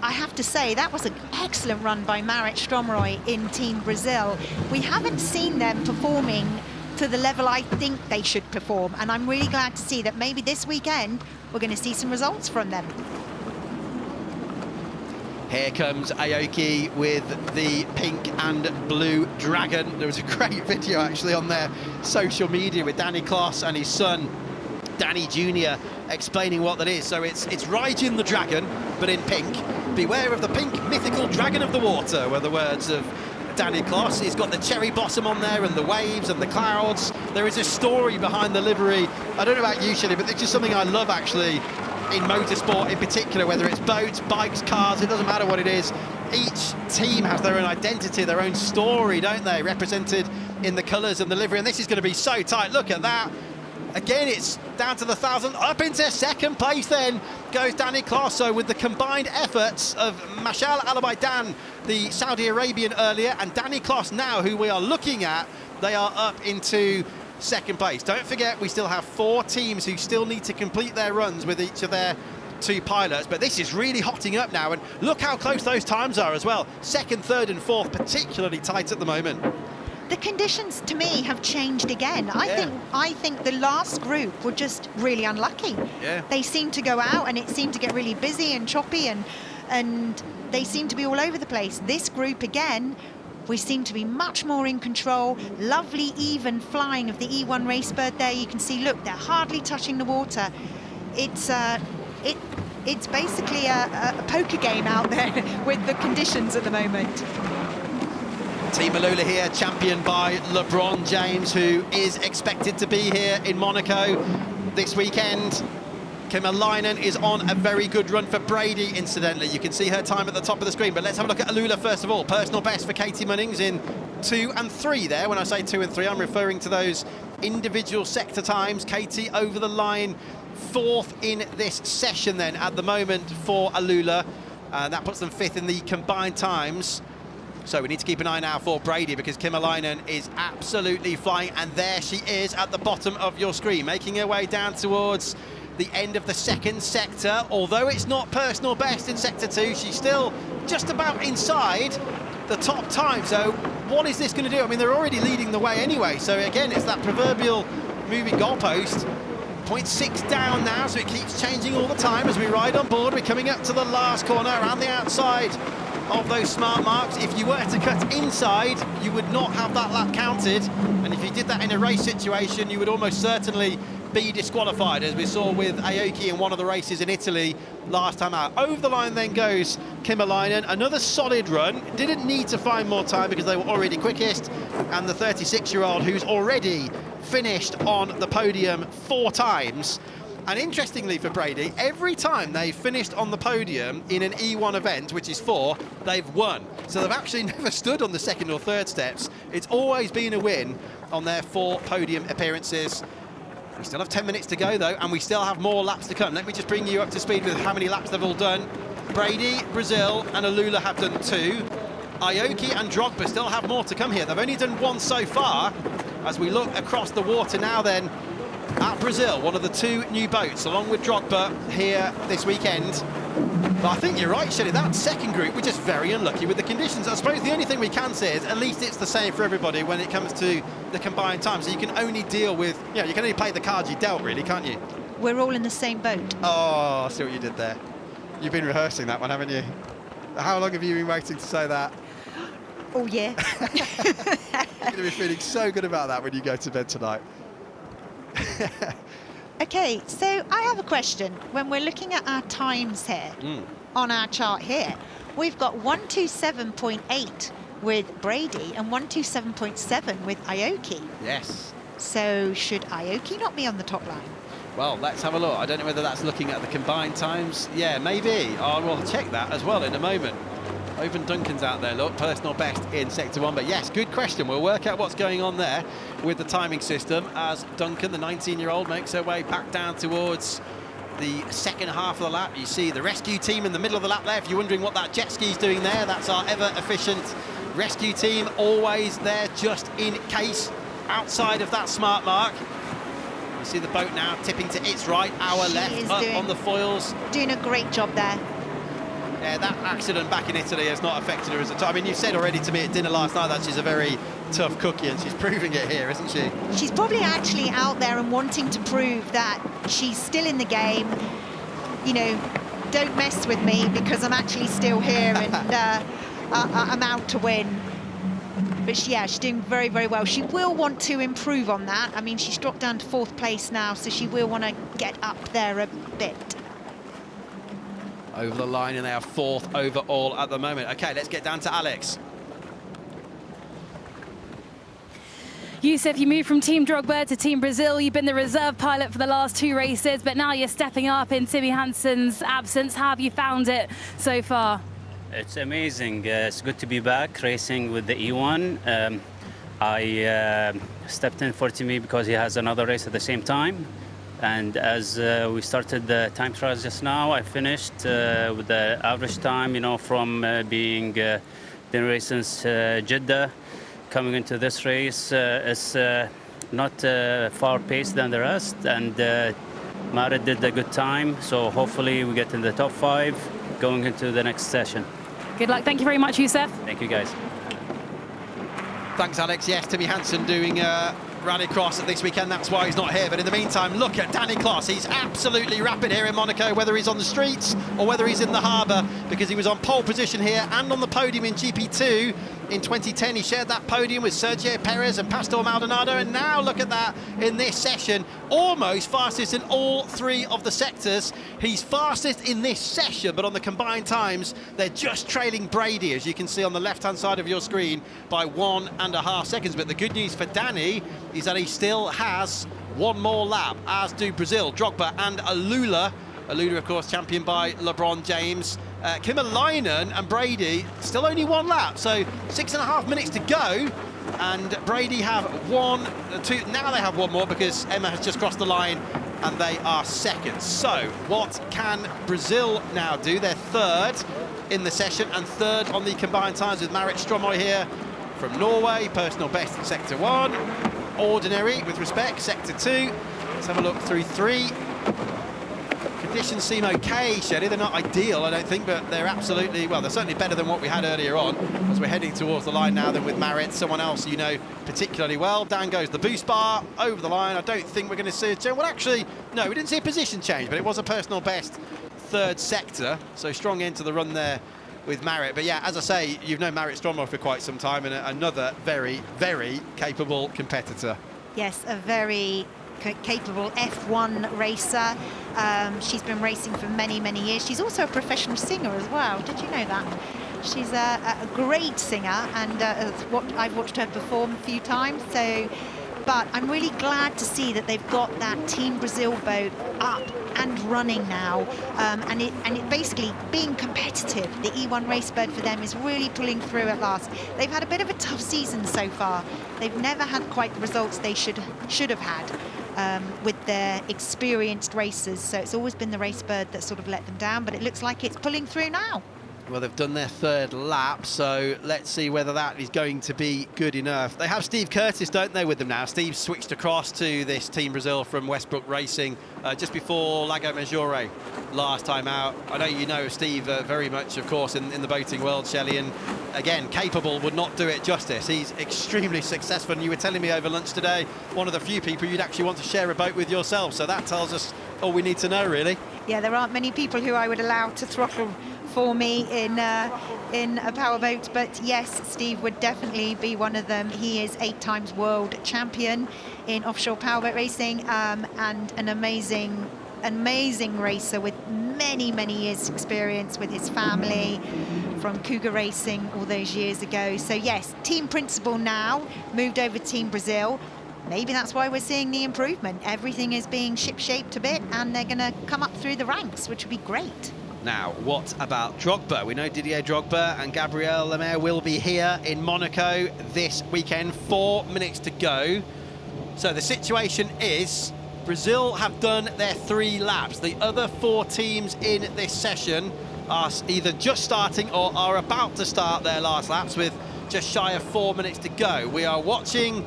I have to say, that was an excellent run by Marit Stromoy in Team Brazil. We haven't seen them performing to the level I think they should perform, and I'm really glad to see that maybe this weekend we're going to see some results from them. Here comes Aoki with the pink and blue Dragon. There was a great video actually on their social media with Danny Kloss and his son Danny Jr. explaining what that is. So it's Raijin the Dragon, but in pink. Beware of the pink mythical dragon of the water, were the words of Danny Kloss. He's got the cherry blossom on there and the waves and the clouds. There is a story behind the livery. I don't know about you, Shelley, but it's just something I love actually in motorsport in particular, whether it's boats, bikes, cars, it doesn't matter what it is. each team has their own identity, their own story, don't they? Represented in the colours and the livery, and this is going to be so tight. Look at that. Again, it's down to the 1,000, up into second place then goes Danny Kloss. So with the combined efforts of Mashal Al-Abaidan, the Saudi Arabian earlier, and Danny Kloss now, who we are looking at, they are up into second place. Don't forget, we still have 4 teams who still need to complete their runs with each of their 2 pilots, but this is really hotting up now, and look how close those times are as well. Second, third and fourth particularly tight at the moment. The conditions to me have changed again. I think the last group were just really unlucky. Yeah. They seemed to go out and it seemed to get really busy and choppy, and they seemed to be all over the place. This group again, we seem to be much more in control. Lovely even flying of the E1 Racebird there. You can see, look, they're hardly touching the water. It's basically a poker game out there with the conditions at the moment. Team Alula here, championed by LeBron James, who is expected to be here in Monaco this weekend. Kymmelainen is on a very good run for Brady, incidentally. You can see her time at the top of the screen, but let's have a look at Alula first of all. Personal best for Katie Munnings in 2 and 3 there. When I say 2 and 3, I'm referring to those individual sector times. Katie over the line, 4th in this session then at the moment for Alula. That puts them 5th in the combined times. So we need to keep an eye now for Brady, because Kymmelainen is absolutely flying, and there she is at the bottom of your screen, making her way down towards the end of the second sector. Although it's not personal best in sector 2, she's still just about inside the top time. So what is this going to do? I mean, they're already leading the way anyway. So again, it's that proverbial moving goalpost. 0.6 down now, so it keeps changing all the time as we ride on board. We're coming up to the last corner around the outside of those smart marks. If you were to cut inside, you would not have that lap counted, and if you did that in a race situation, you would almost certainly be disqualified, as we saw with Aoki in one of the races in Italy last time out. Over the line then goes Kymmelainen. Another solid run. Didn't need to find more time because they were already quickest, and the 36-year-old who's already finished on the podium 4 times. And interestingly for Brady, every time they've finished on the podium in an E1 event, which is 4, they've won. So they've actually never stood on the 2nd or 3rd steps. It's always been a win on their 4 podium appearances. We still have 10 minutes to go though, and we still have more laps to come. Let me just bring you up to speed with how many laps they've all done. Brady, Brazil and Alula have done 2. Aoki and Drogba still have more to come here. They've only done 1 so far. As we look across the water now then, at Brazil, one of the 2 new boats, along with Drogba here this weekend. But I think you're right, Shelley, that second group, we're just very unlucky with the conditions. I suppose the only thing we can say is at least it's the same for everybody when it comes to the combined time. So you can only deal with, you can only play the cards you dealt, really, can't you? We're all in the same boat. Oh, I see what you did there. You've been rehearsing that one, haven't you? How long have you been waiting to say that? Oh, yeah. You're going to be feeling so good about that when you go to bed tonight. Okay, so I have a question. When we're looking at our times here, on our chart here, we've got 127.8 with Brady and 127.7 with Aoki. Yes. So should Aoki not be on the top line? Well, let's have a look. I don't know whether that's looking at the combined times. Yeah, maybe. I will check that as well in a moment. Open Duncan's out there, look, personal best in sector 1. But yes, good question. We'll work out what's going on there with the timing system as Duncan, the 19-year-old, makes her way back down towards the second half of the lap. You see the rescue team in the middle of the lap there. If you're wondering what that jet ski's doing there, that's our ever-efficient rescue team, always there just in case, outside of that smart mark. You see the boat now tipping to its right, hour left, up on the foils. Doing a great job there. Yeah, that accident back in Italy has not affected her as a time. I mean, you said already to me at dinner last night that she's a very tough cookie, and she's proving it here, isn't she? She's probably actually out there and wanting to prove that she's still in the game. You know, don't mess with me because I'm actually still here and I'm out to win. But she's doing very, very well. She will want to improve on that. I mean, she's dropped down to 4th place now, so she will want to get up there a bit. Over the line, and they are 4th overall at the moment. Okay, let's get down to Alex. Yusuf, you moved from Team Drogba to Team Brazil. You've been the reserve pilot for the last 2 races, but now you're stepping up in Timmy Hansen's absence. How have you found it so far? It's amazing. It's good to be back racing with the E1. I stepped in for Timmy because he has another race at the same time. And as we started the time trials just now, I finished with the average time, you know, from being been racing since Jeddah, coming into this race. It's not far paced than the rest, and Marit did a good time. So hopefully we get in the top 5 going into the next session. Good luck. Thank you very much, Youssef. Thank you, guys. Thanks, Alex. Yes, Timmy Hansen doing Rallycross this weekend. That's why he's not here. But in the meantime, look at Danny Kloss. He's absolutely rapid here in Monaco, whether he's on the streets or whether he's in the harbour, because he was on pole position here and on the podium in GP2 in 2010. He shared that podium with Sergio Perez and Pastor Maldonado, and now look at that in this session, almost fastest in all 3 of the sectors. He's fastest in this session, but on the combined times, they're just trailing Brady, as you can see on the left-hand side of your screen, by 1.5 seconds. But the good news for Danny is that he still has one more lap, as do Brazil, Drogba and Alula. Alula, of course, championed by LeBron James. Kymmelainen and Brady still only 1 lap, so 6.5 minutes to go. And Brady have 1, 2, now they have 1 more because Emma has just crossed the line and they are second. So what can Brazil now do? They're 3rd in the session and 3rd on the combined times, with Marit Stromoy here from Norway, personal best in sector 1. Ordinary with respect, sector 2. Let's have a look through 3. Conditions seem okay, Shelley. They're not ideal, I don't think, but they're absolutely, well, they're certainly better than what we had earlier on, as we're heading towards the line now. Then with Marit, someone else you know particularly well. Down goes the boost bar, over the line. I don't think we're going to see a change. Well, actually, no, we didn't see a position change, but it was a personal best 3rd sector, so strong into the run there with Marit. But yeah, as I say, you've known Marit Stromoy for quite some time, and another very, very capable competitor. Yes, a very capable F1 racer. She's been racing for many, many years. She's also a professional singer as well. Did you know that? She's a great singer, and I've watched her perform a few times. So, but I'm really glad to see that they've got that Team Brazil boat up and running now, and it basically being competitive. The E1 Racebird for them is really pulling through at last. They've had a bit of a tough season so far. They've never had quite the results they should have had with their experienced racers. So it's always been the Racebird that sort of let them down, but it looks like it's pulling through now. Well, they've done their 3rd lap, so let's see whether that is going to be good enough. They have Steve Curtis, don't they, with them now? Steve switched across to this Team Brazil from Westbrook Racing just before Lago Maggiore last time out. I know you know Steve very much, of course, in the boating world, Shelley, and again, capable would not do it justice. He's extremely successful, and you were telling me over lunch today, one of the few people you'd actually want to share a boat with yourself, so that tells us all we need to know, really. Yeah, there aren't many people who I would allow to throttle for me in a powerboat, but yes, Steve would definitely be one of them. He is 8 times world champion in offshore powerboat racing, and an amazing racer with many years experience with his family from Cougar Racing all those years ago. So yes, team principal now moved over to Team Brazil. Maybe that's why we're seeing the improvement. Everything is being ship-shaped a bit, and they're going to come up through the ranks, which would be great. Now, what about Drogba? We know Didier Drogba and Gabriel Lemaire will be here in Monaco this weekend. 4 minutes to go. So the situation is Brazil have done their 3 laps. The other 4 teams in this session are either just starting or are about to start their last laps with just shy of 4 minutes to go. We are watching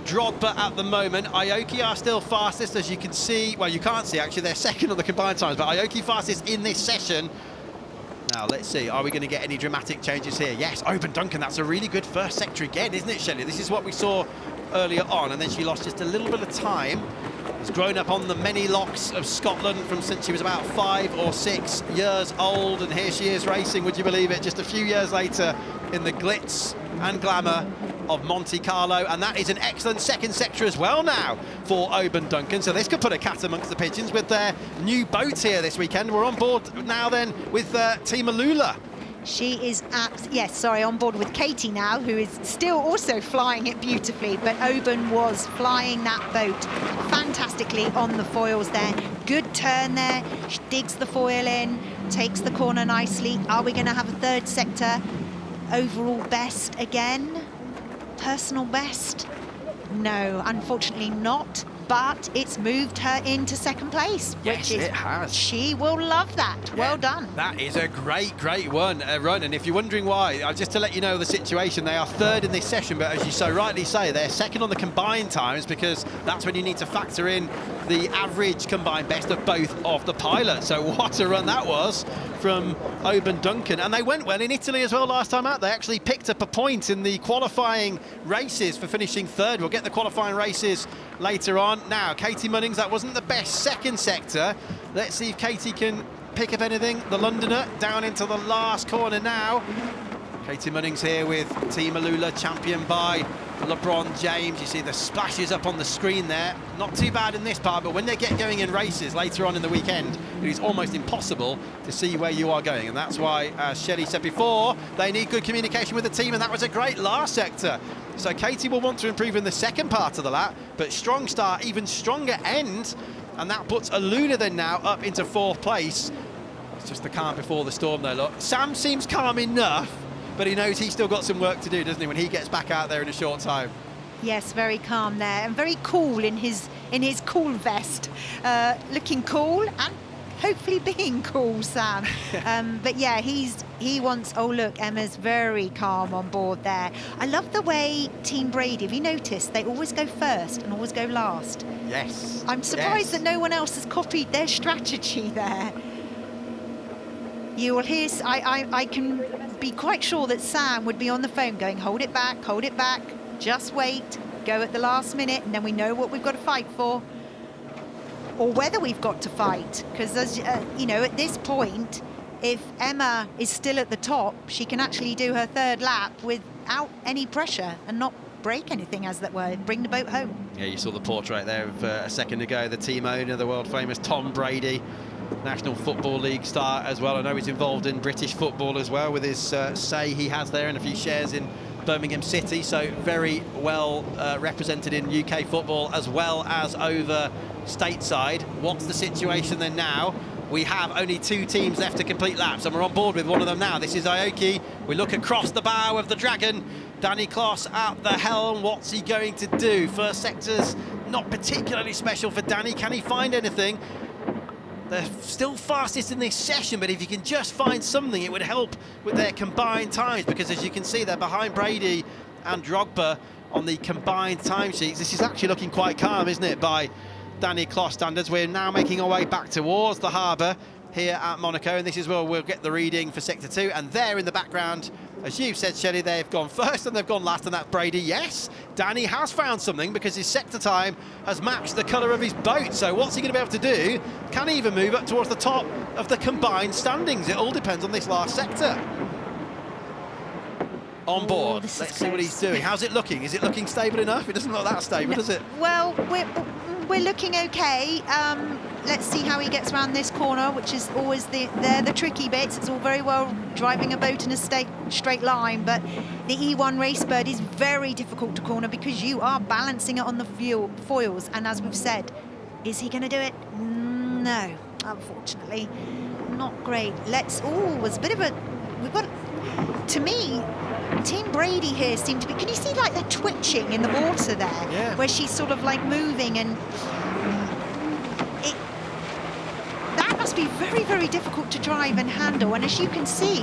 Drogba at the moment. Aoki are still fastest, as you can see. Well, you can't see, actually. They're second on the combined times, but Aoki fastest in this session. Now, let's see. Are we going to get any dramatic changes here? Yes, Open Duncan. That's a really good first sector again, isn't it, Shelley? This is what we saw earlier on, and then she lost just a little bit of time. Has grown up on the many locks of Scotland from since she was about 5 or 6 years old, and here she is racing, would you believe it, just a few years later in the glitz and glamour of Monte Carlo, and that is an excellent second sector as well now for Oban Duncan. So this could put a cat amongst the pigeons with their new boat here this weekend. We're on board now then with Team Alula. She is on board with Katie now, who is still also flying it beautifully, but Oban was flying that boat fantastically on the foils there. Good turn there, she digs the foil in, takes the corner nicely. Are we going to have a third sector overall best again? Personal best? No, unfortunately not. But it's moved her into second place. Yes, which is, it has. She will love that. Yeah, well done. That is a great run. And if you're wondering why, just to let you know the situation, they are third in this session, but as you so rightly say, they're second on the combined times, because that's when you need to factor in the average combined best of both of the pilots. So what a run that was from Oban Duncan. And they went well in Italy as well last time out. They actually picked up a point in the qualifying races for finishing third. We'll get the qualifying races later on. Now, Katie Munnings, that wasn't the best second sector. Let's see if Katie can pick up anything. The Londoner down into the last corner now. Katie Munnings here with Team Alula, championed by LeBron James. You see the splashes up on the screen there. Not too bad in this part, but when they get going in races later on in the weekend, it is almost impossible to see where you are going. And that's why, as Shelley said before, they need good communication with the team, and that was a great last sector. So Katie will want to improve in the second part of the lap, but strong start, even stronger end, and that puts Aluna then now up into fourth place. It's just the calm before the storm though, look. Sam seems calm enough, but he knows he's still got some work to do, doesn't he, when he gets back out there in a short time. Yes, very calm there, and very cool in his cool vest. Looking cool and hopefully being cool, Sam. But yeah, he wants, oh look, Emma's very calm on board there. I love the way Team Brady, have you noticed, they always go first and always go last? Yes. I'm surprised that no one else has copied their strategy there. You will hear, I can be quite sure that Sam would be on the phone going, hold it back, just wait, go at the last minute, and then we know what we've got to fight for, or whether we've got to fight. Because, as you know, at this point, if Emma is still at the top, she can actually do her third lap without any pressure and not break anything, as that were, bring the boat home. Yeah, you saw the portrait there of a second ago, the team owner, the world famous Tom Brady, National Football League star as well. I know he's involved in British football as well with his say he has there and a few shares in Birmingham City, so very well represented in UK football as well as over stateside. What's the situation then now? We have only two teams left to complete laps, and we're on board with one of them now. This is Aoki. We look across the bow of the Dragon. Danny Kloss at the helm. What's he going to do? First sector's not particularly special for Danny. Can he find anything? They're still fastest in this session, but if you can just find something, it would help with their combined times, because as you can see, they're behind Brady and Drogba on the combined timesheets. This is actually looking quite calm, isn't it, by Danny Kloss standards. We're now making our way back towards the harbour here at Monaco, and this is where we'll get the reading for Sector 2. And there in the background, as you've said, Shelley, they've gone first and they've gone last, and that's Brady. Yes, Danny has found something, because his sector time has matched the colour of his boat. So what's he going to be able to do? Can he even move up towards the top of the combined standings? It all depends on this last sector. On board. Let's see what he's doing. How's it looking? Is it looking stable enough? It doesn't look that stable, does it? Well, we're looking okay. Let's see how he gets around this corner, which is always the tricky bits. It's all very well driving a boat in a straight line, but the E1 Racebird is very difficult to corner because you are balancing it on the foils. And as we've said, is he going to do it? No, unfortunately, not great. Was a bit of a. We've got, to me, Team Brady here seem to be, can you see like they're twitching in the water there? Yeah. Where she's sort of like moving, and that must be very, very difficult to drive and handle. And as you can see,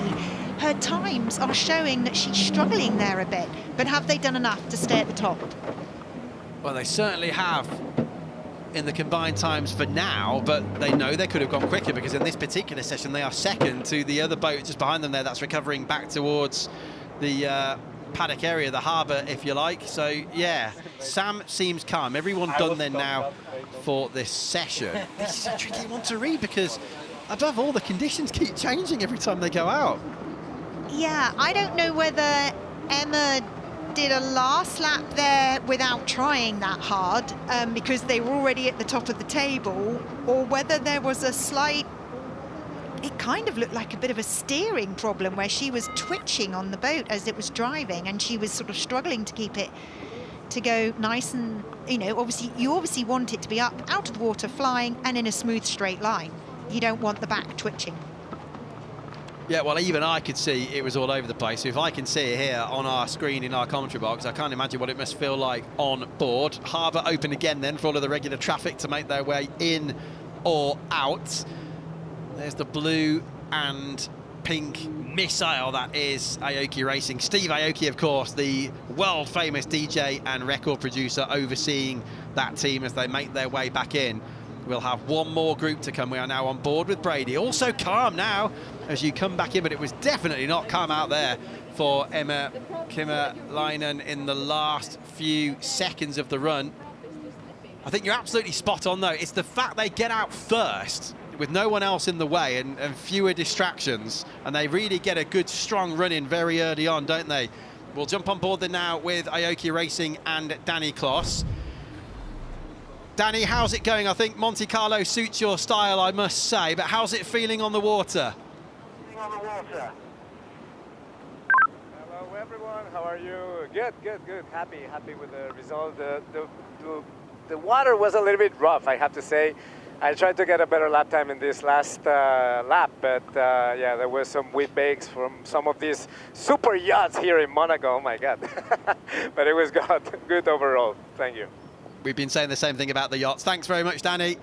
her times are showing that she's struggling there a bit. But have they done enough to stay at the top? Well, they certainly have in the combined times for now, but they know they could have gone quicker, because in this particular session they are second to the other boat just behind them there that's recovering back towards the paddock area, the harbour, if you like. So yeah, Sam seems calm. Everyone done then now for this session. This is a tricky one to read, because above all, the conditions keep changing every time they go out. Yeah, I don't know whether Emma did a last lap there without trying that hard, because they were already at the top of the table, or whether there was a slight it kind of looked like a bit of a steering problem where she was twitching on the boat as it was driving, and she was sort of struggling to keep it to go nice and, you know, you obviously want it to be up, out of the water, flying, and in a smooth straight line. You don't want the back twitching. Yeah, well, even I could see it was all over the place. So if I can see it here on our screen in our commentary box, I can't imagine what it must feel like on board. Harbour open again then for all of the regular traffic to make their way in or out. There's the blue and pink missile that is Aoki Racing. Steve Aoki, of course, the world-famous DJ and record producer overseeing that team as they make their way back in. We'll have one more group to come. We are now on board with Brady. Also calm now as you come back in, but it was definitely not calm out there for Emma Kimmerleinen in the last few seconds of the run. I think you're absolutely spot on, though. It's the fact they get out first with no one else in the way and fewer distractions, and they really get a good, strong run in very early on, don't they? We'll jump on board then now with Aoki Racing and Danny Kloss. Danny, how's it going? I think Monte Carlo suits your style, I must say, but how's it feeling on the water? On the water. Hello everyone, how are you? Good. Happy with the result. The water was a little bit rough, I have to say. I tried to get a better lap time in this last lap, but yeah, there were some whip bakes from some of these super yachts here in Monaco. Oh my God. But it was good overall. Thank you. We've been saying the same thing about the yachts. Thanks very much, Danny.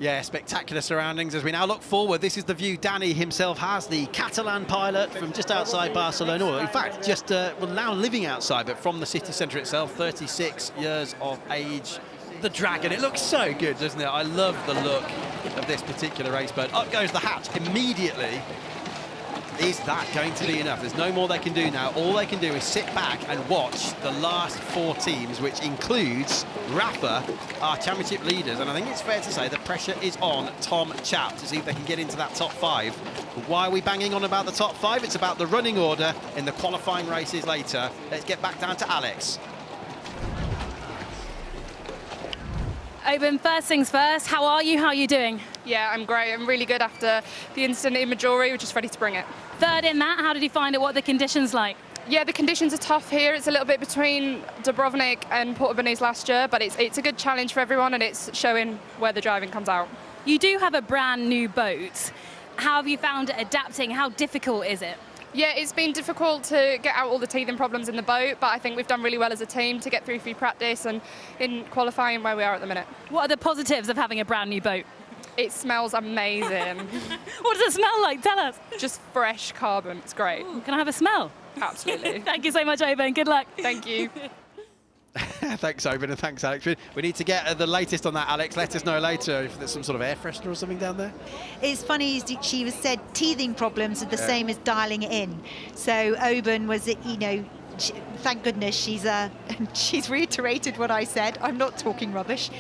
Yeah, spectacular surroundings as we now look forward. This is the view Danny himself has, the Catalan pilot from just outside Barcelona. Or in fact, just well, now living outside, but from the city centre itself, 36 years of age. The Dragon, it looks so good, doesn't it? I love the look of this particular race boat. Up goes the hatch immediately. Is that going to be enough? There's no more they can do now. All they can do is sit back and watch the last four teams, which includes Rafa, our championship leaders. And I think it's fair to say the pressure is on Tom Chap to see if they can get into that top five. But why are we banging on about the top five? It's about the running order in the qualifying races later. Let's get back down to Alex. Oben, first things first, how are you? How are you doing? Yeah, I'm great. I'm really good after the incident in Majori. We're just ready to bring it. Third in that, how did you find it? What are the conditions like? Yeah, the conditions are tough here. It's a little bit between Dubrovnik and Porto-Benese last year, but it's a good challenge for everyone, and it's showing where the driving comes out. You do have a brand new boat. How have you found it adapting? How difficult is it? Yeah, it's been difficult to get out all the teething problems in the boat, but I think we've done really well as a team to get through practice and in qualifying where we are at the minute. What are the positives of having a brand new boat? It smells amazing. What does it smell like? Tell us. Just fresh carbon. It's great. Ooh, can I have a smell? Absolutely. Thank you so much, Oben. Good luck. Thank you. Thanks, Oben, and thanks, Alex. We need to get the latest on that, Alex. Let us know later if there's some sort of air freshener or something down there. It's funny, she was said teething problems are the same as dialing it in. So Oben was, you know, thank goodness she's reiterated what I said. I'm not talking rubbish.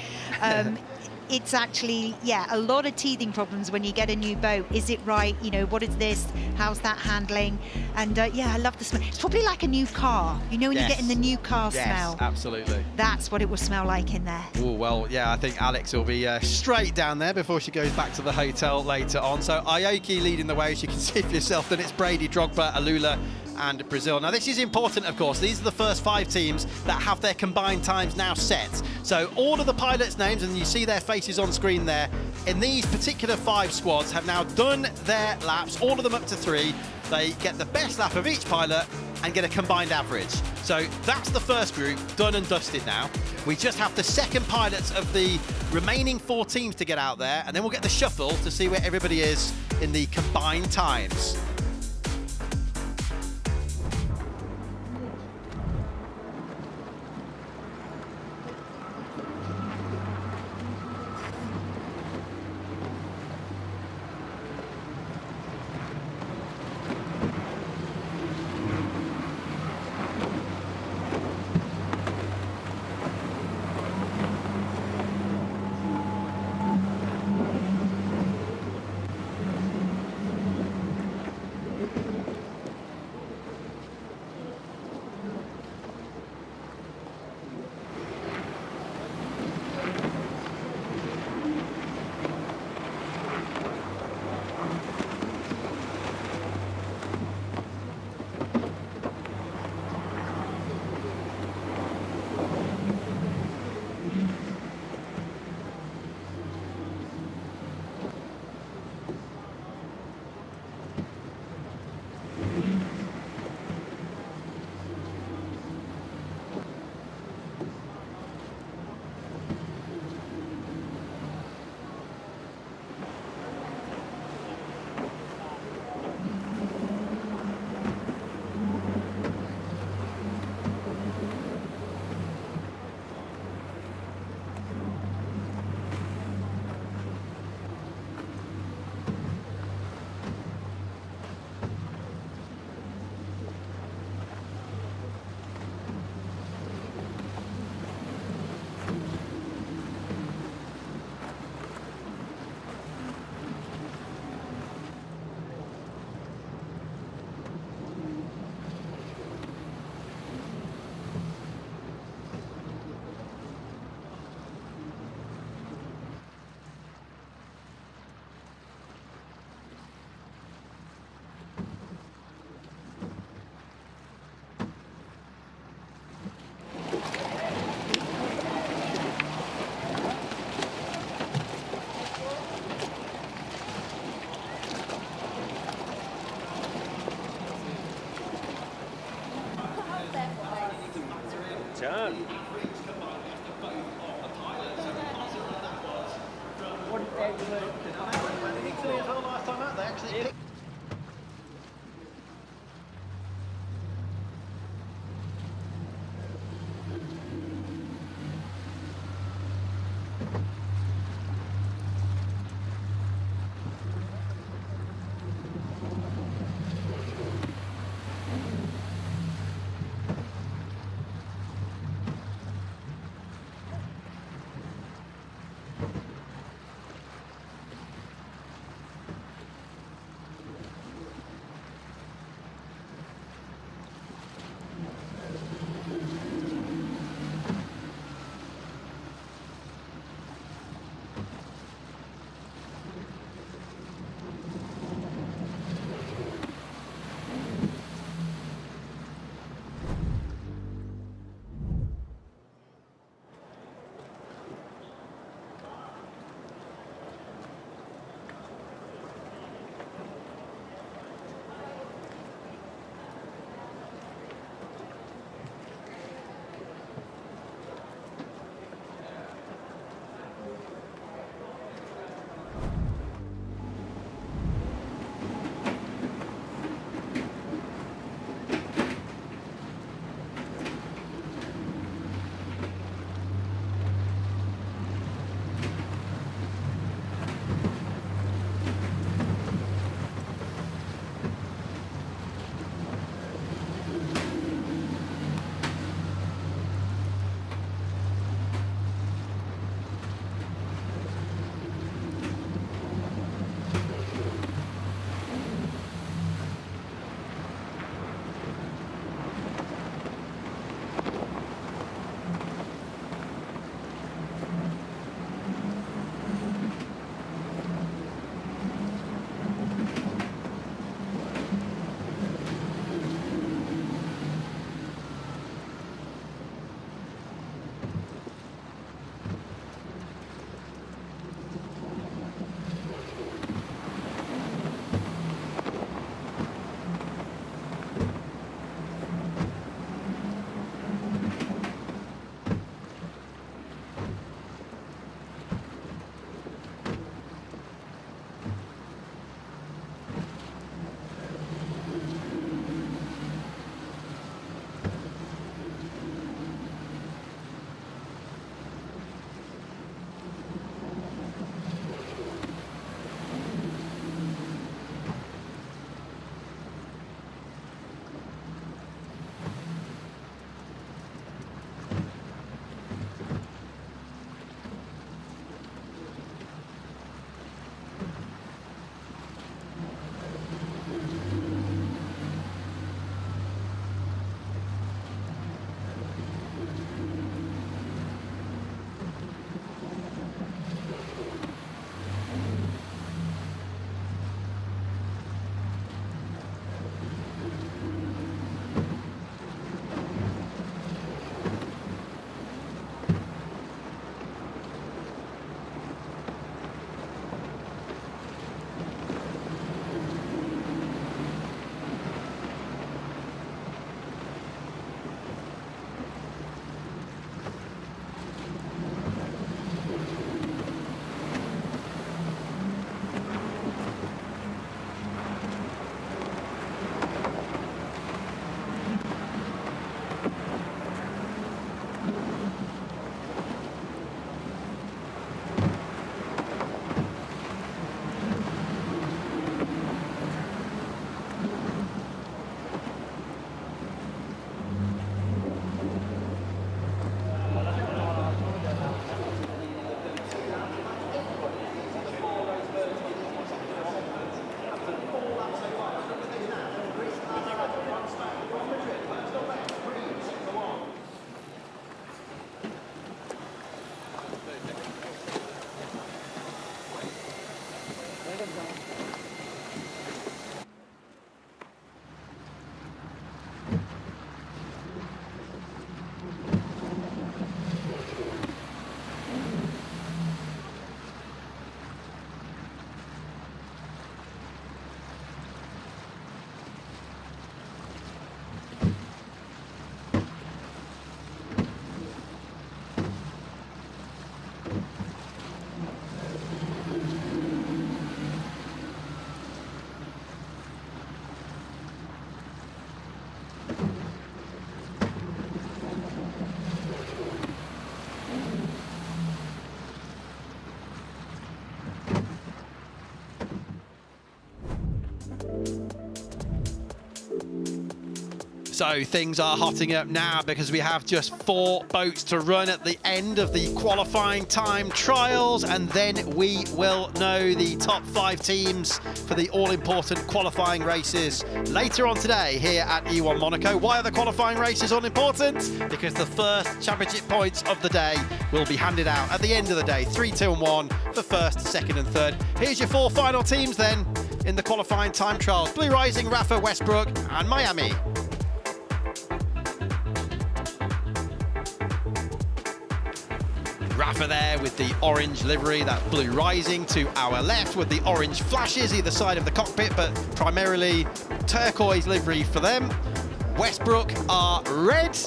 It's actually, yeah, a lot of teething problems when you get a new boat. Is it right? You know, what is this? How's that handling? And yeah, I love the smell. It's probably like a new car. You know when you get in the new car smell? Yes, absolutely. That's what it will smell like in there. Oh, well, yeah, I think Alex will be straight down there before she goes back to the hotel later on. So Aoki leading the way, as you can see for yourself. Then it's Brady, Drogba, Alula, and Brazil. Now, this is important, of course. These are the first five teams that have their combined times now set. So all of the pilots' names, and you see their faces on screen there, in these particular five squads have now done their laps, all of them up to 3. They get the best lap of each pilot and get a combined average. So that's the first group, done and dusted now. We just have the second pilots of the remaining 4 teams to get out there, and then we'll get the shuffle to see where everybody is in the combined times. So things are hotting up now because we have just 4 boats to run at the end of the qualifying time trials, and then we will know the top 5 teams for the all-important qualifying races later on today here at E1 Monaco. Why are the qualifying races all important? Because the first championship points of the day will be handed out at the end of the day. 3, 2 and 1 for first, second and third. Here's your 4 final teams then in the qualifying time trials. Blue Rising, Rafa, Westbrook and Miami. Rafa there with the orange livery, that Blue Rising to our left with the orange flashes either side of the cockpit, but primarily turquoise livery for them. Westbrook are red,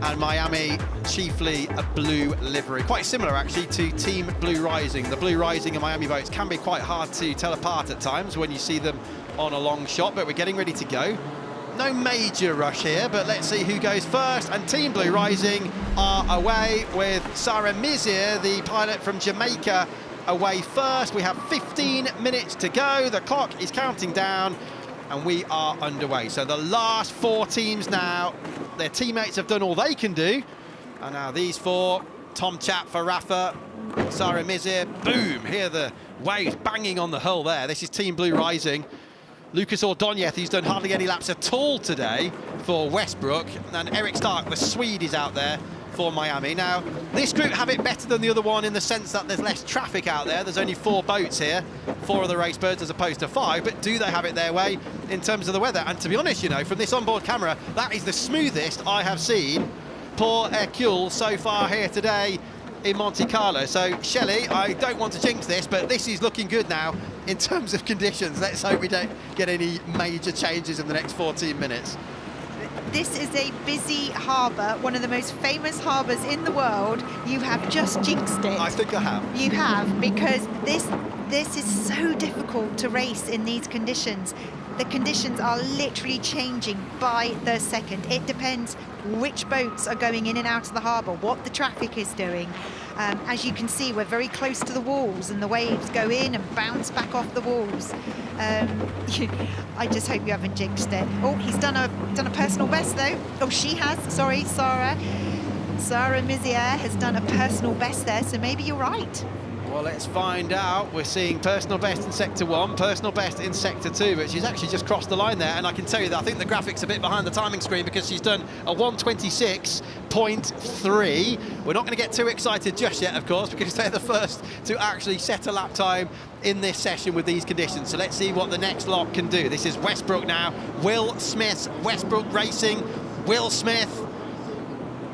and Miami chiefly a blue livery. Quite similar actually to Team Blue Rising. The Blue Rising and Miami boats can be quite hard to tell apart at times when you see them on a long shot, but we're getting ready to go. No major rush here, but let's see who goes first. And Team Blue Rising are away with Sarah Mizier, the pilot from Jamaica, away first. We have 15 minutes to go. The clock is counting down and we are underway. So the last 4 teams now, their teammates have done all they can do. And now these 4, Tom Chap for Rafa, Sarah Mizier, boom, hear the waves banging on the hull there. This is Team Blue Rising. Lucas Ordonez, he's done hardly any laps at all today for Westbrook, and Eric Stark, the Swede, is out there for Miami. Now, this group have it better than the other one in the sense that there's less traffic out there. There's only 4 boats here, 4 of the race birds as opposed to 5, but do they have it their way in terms of the weather? And to be honest, you know, from this onboard camera, that is the smoothest I have seen Port Hercule so far here today in Monte Carlo. So, Shelley, I don't want to jinx this, but this is looking good now in terms of conditions. Let's hope we don't get any major changes in the next 14 minutes. This is a busy harbour, one of the most famous harbours in the world. You have just jinxed it. I think I have. You have, because this is so difficult to race in these conditions. The conditions are literally changing by the second. It depends which boats are going in and out of the harbour, what the traffic is doing. As you can see, we're very close to the walls and the waves go in and bounce back off the walls. I just hope you haven't jinxed it. Oh, he's done a personal best though. Oh, she has, sorry, Sarah Mizier has done a personal best there, so maybe you're right. Well, let's find out. We're seeing personal best in Sector 1, personal best in Sector 2, but she's actually just crossed the line there, and I can tell you that I think the graphic's a bit behind the timing screen because she's done a 1:26.3. We're not going to get too excited just yet, of course, because they're the first to actually set a lap time in this session with these conditions. So let's see what the next lot can do. This is Westbrook now. Will Smith, Westbrook Racing, Will Smith.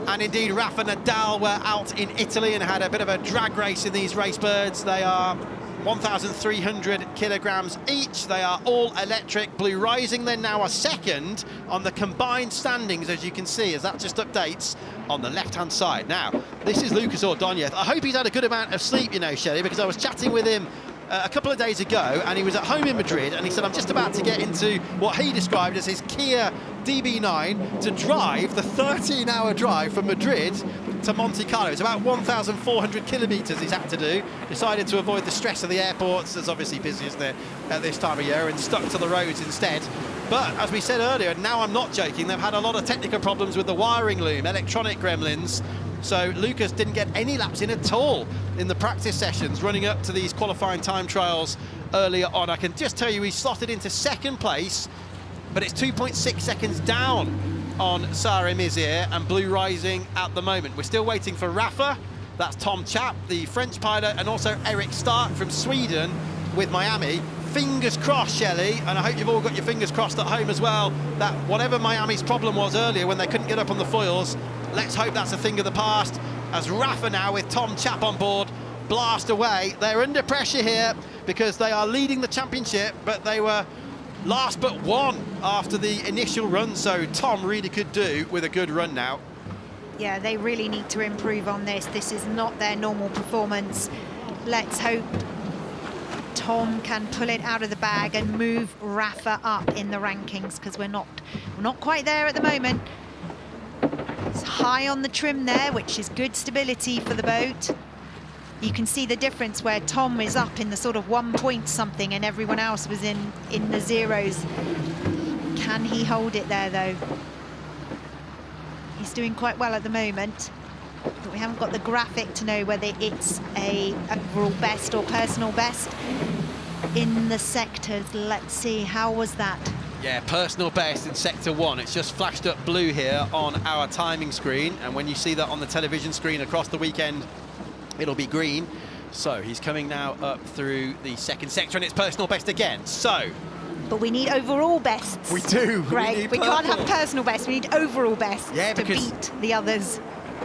And indeed, Rafa Nadal were out in Italy and had a bit of a drag race in these race birds. They are 1,300 kilograms each. They are all electric. Blue Rising then now a second on the combined standings, as you can see, as that just updates on the left-hand side. Now, this is Lucas Ordonez. I hope he's had a good amount of sleep, you know, Shelley, because I was chatting with him a couple of days ago, and he was at home in Madrid, and he said, I'm just about to get into what he described as his Kia DB9 to drive the 13-hour drive from Madrid to Monte Carlo. It's about 1,400 kilometres he's had to do. Decided to avoid the stress of the airports. There's obviously busy, isn't there, at this time of year, and stuck to the roads instead. But as we said earlier, now I'm not joking, they've had a lot of technical problems with the wiring loom, electronic gremlins. So Lucas didn't get any laps in at all in the practice sessions running up to these qualifying time trials earlier on. I can just tell you he's slotted into second place, but it's 2.6 seconds down on Sarah Mizier and Blue Rising at the moment. We're still waiting for Rafa. That's Tom Chap, the French pilot, and also Eric Stark from Sweden with Miami. Fingers crossed, Shelley, and I hope you've all got your fingers crossed at home as well, that whatever Miami's problem was earlier when they couldn't get up on the foils, let's hope that's a thing of the past, as Rafa now with Tom Chap on board blast away. They're under pressure here because they are leading the championship, but they were last but one after the initial run, so Tom really could do with a good run now. Yeah, they really need to improve on this. This is not their normal performance. Let's hope Tom can pull it out of the bag and move Rafa up in the rankings, because we're not quite there at the moment. It's high on the trim there, which is good stability for the boat. You can see the difference where Tom is up in the sort of 1 point something and everyone else was in the zeros. Can he hold it there though? He's doing quite well at the moment. But we haven't got the graphic to know whether it's a overall best or personal best in the sectors. Let's see, how was that? Yeah, personal best in Sector 1. It's just flashed up blue here on our timing screen, and when you see that on the television screen across the weekend, it'll be green. So he's coming now up through the second sector, and it's personal best again. So, but we need overall bests. We do. Greg, we can't have personal best. We need overall bests to beat the others.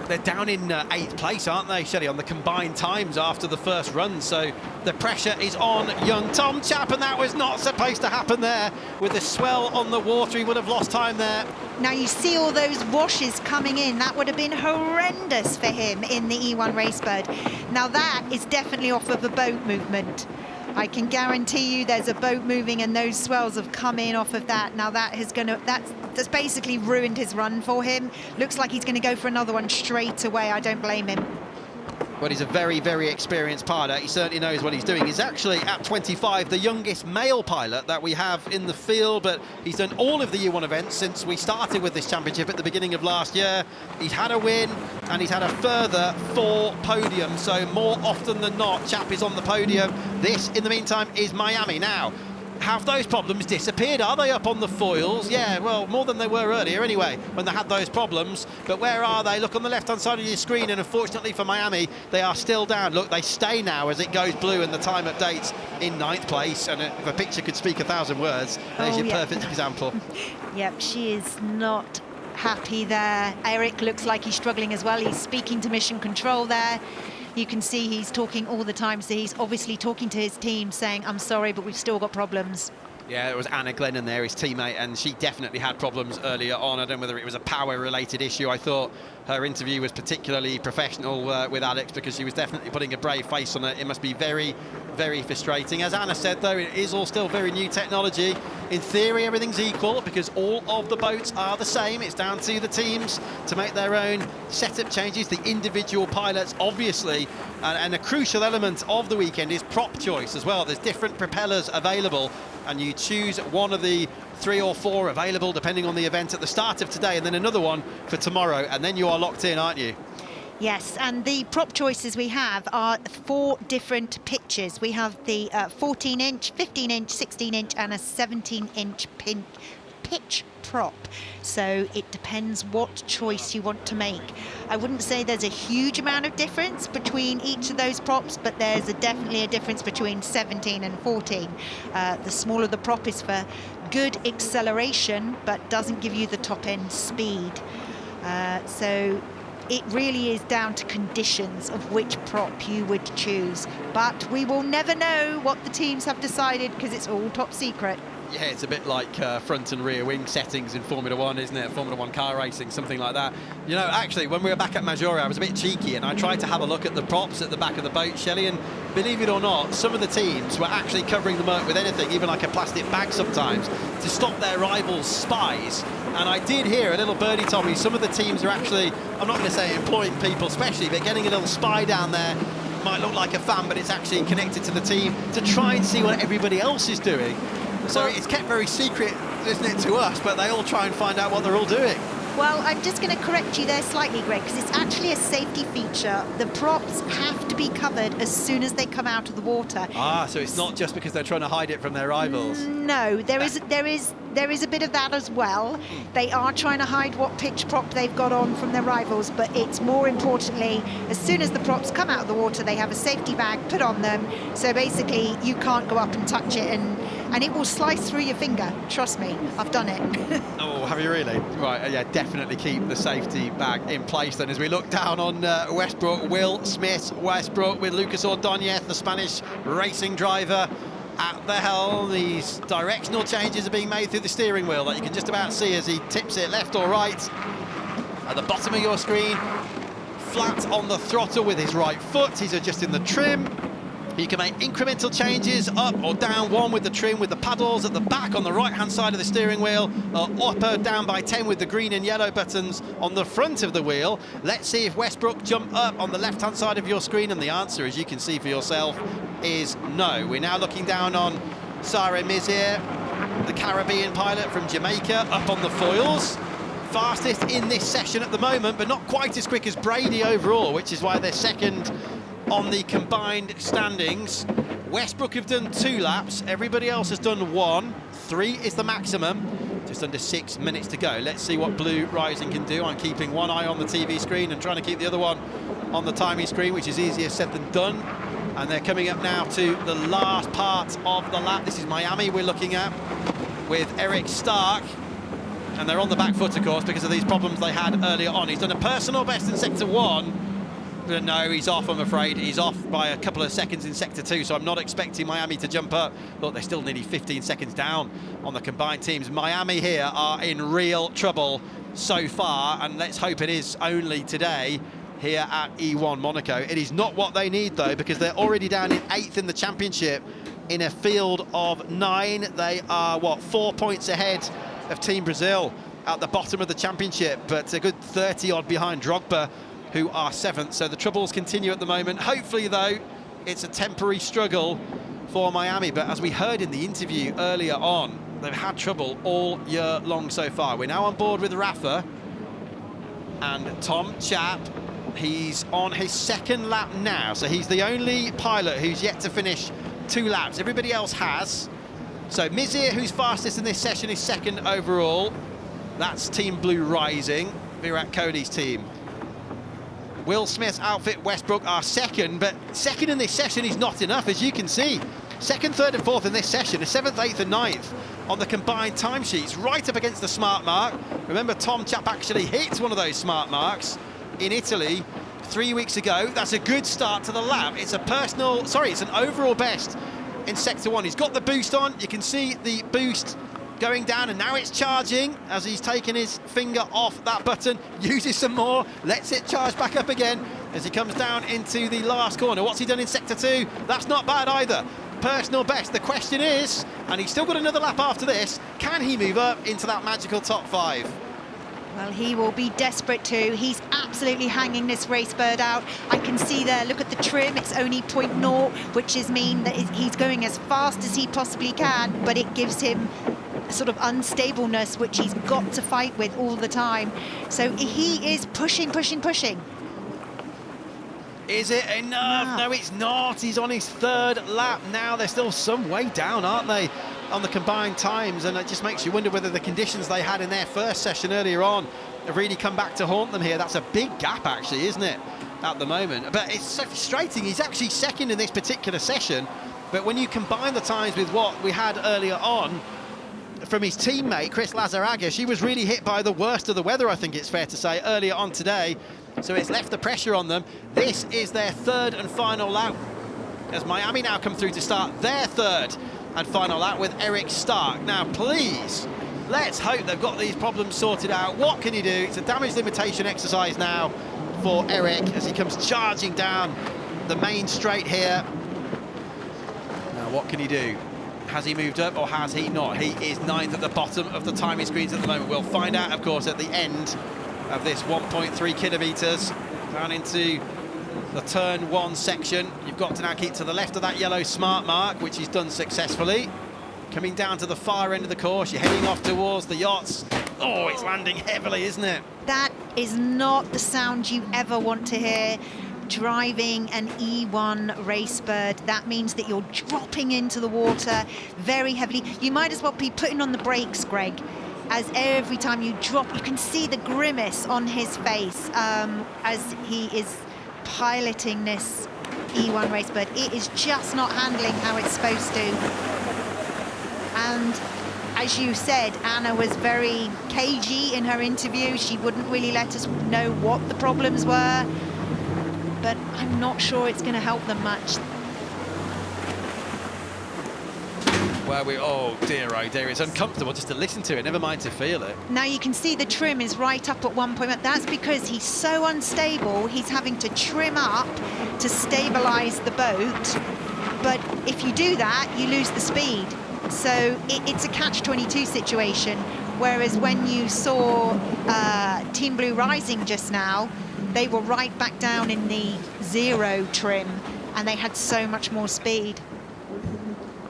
They're down in 8th place, aren't they, Shelley, on the combined times after the first run. So the pressure is on young Tom Chap, and that was not supposed to happen there. With the swell on the water, he would have lost time there. Now you see all those washes coming in. That would have been horrendous for him in the E1 Racebird. Now that is definitely off of a boat movement. I can guarantee you there's a boat moving, and those swells have come in off of that. Now that's basically ruined his run for him. Looks like he's going to go for another one straight away. I don't blame him. But he's a very, very experienced pilot. He certainly knows what he's doing. He's actually, at 25, the youngest male pilot that we have in the field, but he's done all of the U1 events since we started with this championship at the beginning of last year. He's had a win, and he's had a further 4 podiums, so more often than not, Chap is on the podium. This, in the meantime, is Miami. Now, have those problems disappeared? Are they up on the foils? Yeah, well, more than they were earlier anyway, when they had those problems. But where are they? Look on the left-hand side of your screen, and unfortunately for Miami, they are still down. Look, they stay now as it goes blue and the time updates in 9th place. And if a picture could speak 1,000 words, there's your perfect example. Yep, she is not happy there. Eric looks like he's struggling as well. He's speaking to mission control there. You can see he's talking all the time, so he's obviously talking to his team saying, I'm sorry, but we've still got problems. Yeah, it was Anna Glennon there, his teammate, and she definitely had problems earlier on. I don't know whether it was a power-related issue. I thought her interview was particularly professional with Alex, because she was definitely putting a brave face on it. It must be very, very frustrating. As Anna said, though, it is all still very new technology. In theory, everything's equal because all of the boats are the same. It's down to the teams to make their own setup changes, the individual pilots, obviously. And a crucial element of the weekend is prop choice as well. There's different propellers available, and you choose one of the 3 or 4 available depending on the event at the start of today, and then another one for tomorrow, and then you are locked in, aren't you? Yes, and the prop choices we have are 4 different pitches. We have the 14-inch, 15-inch, 16-inch and a 17-inch pitch prop. So it depends what choice you want to make. I wouldn't say there's a huge amount of difference between each of those props, but there's definitely a difference between 17 and 14. The smaller the prop is for good acceleration, but doesn't give you the top-end speed. So it really is down to conditions of which prop you would choose. But we will never know what the teams have decided because it's all top secret. Yeah, it's a bit like front and rear wing settings in Formula 1, isn't it? Formula 1 car racing, something like that. You know, actually, when we were back at Maggiore, I was a bit cheeky and I tried to have a look at the props at the back of the boat, Shelley, and believe it or not, some of the teams were actually covering them up with anything, even like a plastic bag sometimes, to stop their rivals' spies. And I did hear a little birdie told me some of the teams are actually, I'm not going to say employing people especially, but getting a little spy down there. Might look like a fan, but it's actually connected to the team to try and see what everybody else is doing. So it's kept very secret, isn't it, to us, but they all try and find out what they're all doing. Well, I'm just going to correct you there slightly, Greg, because it's actually a safety feature. The props have to be covered as soon as they come out of the water. Ah, so it's not just because they're trying to hide it from their rivals. No, there is a bit of that as well. They are trying to hide what pitch prop they've got on from their rivals, but it's more importantly, as soon as the props come out of the water, they have a safety bag put on them. So basically, you can't go up and touch it, and it will slice through your finger. Trust me, I've done it. Oh, have you really? Right, yeah, definitely keep the safety bag in place then. As we look down on Westbrook, Will Smith Westbrook with Lucas Ordóñez, the Spanish racing driver, at the helm. These directional changes are being made through the steering wheel that you can just about see as he tips it left or right. At the bottom of your screen, flat on the throttle with his right foot, he's adjusting the trim. You can make incremental changes, up or down 1 with the trim, with the paddles at the back on the right-hand side of the steering wheel, up or down by 10 with the green and yellow buttons on the front of the wheel. Let's see if Westbrook jumped up on the left-hand side of your screen, and the answer, as you can see for yourself, is no. We're now looking down on Sarah Mizir, the Caribbean pilot from Jamaica, up on the foils. fastest in this session at the moment, but not quite as quick as Brady overall, which is why they're second on the combined standings. Westbrook have done 2 laps, everybody else has done 1. 3 is the maximum. Just under 6 minutes to go. Let's see what Blue Rising can do. I'm keeping one eye on the TV screen and trying to keep the other one on the timing screen, which is easier said than done. And they're coming up now to the last part of the lap. This is Miami we're looking at with Eric Stark. And they're on the back foot, of course, because of these problems they had earlier on. He's done a personal best in Sector 1. But no, he's off, I'm afraid. He's off by a couple of seconds in Sector 2, so I'm not expecting Miami to jump up. Look, they're still nearly 15 seconds down on the combined teams. Miami here are in real trouble so far, and let's hope it is only today here at E1 Monaco. It is not what they need, though, because they're already down in 8th in the championship in a field of 9. They are, 4 points ahead of Team Brazil at the bottom of the championship, but a good 30-odd behind Drogba, who are 7th. So the troubles continue at the moment. Hopefully, though, it's a temporary struggle for Miami. But as we heard in the interview earlier on, they've had trouble all year long so far. We're now on board with Rafa and Tom Chap. He's on his 2nd lap now, so he's the only pilot who's yet to finish 2 laps. Everybody else has. So Mizir, who's fastest in this session, is 2nd overall. That's Team Blue Rising, Virat Kohli's team. Will Smith's outfit, Westbrook, are 2nd, but 2nd in this session is not enough, as you can see. 2nd, 3rd and 4th in this session, 7th, 8th and 9th on the combined timesheets, right up against the smart mark. Remember, Tom Chap actually hit one of those smart marks in Italy 3 weeks ago. That's a good start to the lap. It's it's an overall best in Sector 1. He's got the boost on. You can see the boost going down, and now it's charging as he's taken his finger off that button, uses some more, lets it charge back up again as he comes down into the last corner. What's he done in Sector 2? That's not bad either. Personal best. The question is, and he's still got another lap after this, can he move up into that magical top 5? Well, he will be desperate to. He's absolutely hanging this race bird out. I can see there, look at the trim, it's only 0.0, which is mean that he's going as fast as he possibly can, but it gives him sort of unstableness, which he's got to fight with all the time. So he is pushing. Is it enough? No, it's not. He's on his 3rd lap now. They're still some way down, aren't they, on the combined times? And it just makes you wonder whether the conditions they had in their first session earlier on have really come back to haunt them here. That's a big gap, actually, isn't it, at the moment? But it's so frustrating. He's actually 2nd in this particular session, but when you combine the times with what we had earlier on from his teammate, Chris Lazaraga, she was really hit by the worst of the weather, I think it's fair to say, earlier on today. So it's left the pressure on them. This is their 3rd and final lap, as Miami now come through to start their 3rd and final lap with Eric Stark. Now, please, let's hope they've got these problems sorted out. What can he do? It's a damage limitation exercise now for Eric as he comes charging down the main straight here. Now, what can he do? Has he moved up or has he not? He is 9th at the bottom of the timing screens at the moment. We'll find out, of course, at the end of this 1.3 kilometres down into the turn 1 section. You've got to now keep to the left of that yellow smart mark, which he's done successfully. Coming down to the far end of the course, you're heading off towards the yachts. Oh, it's landing heavily, isn't it? That is not the sound you ever want to hear. Driving an E1 race bird, that means that you're dropping into the water very heavily. You might as well be putting on the brakes, Greg, as every time you drop, you can see the grimace on his face as he is piloting this E1 race bird. It is just not handling how it's supposed to. And as you said, Anna was very cagey in her interview. She wouldn't really let us know what the problems were, but I'm not sure it's going to help them much. Where oh dear, it's uncomfortable just to listen to it, never mind to feel it. Now you can see the trim is right up at one point. That's because he's so unstable, he's having to trim up to stabilize the boat. But if you do that, you lose the speed. So it's a catch-22 situation. Whereas when you saw Team Blue Rising just now, they were right back down in the 0 trim and they had so much more speed.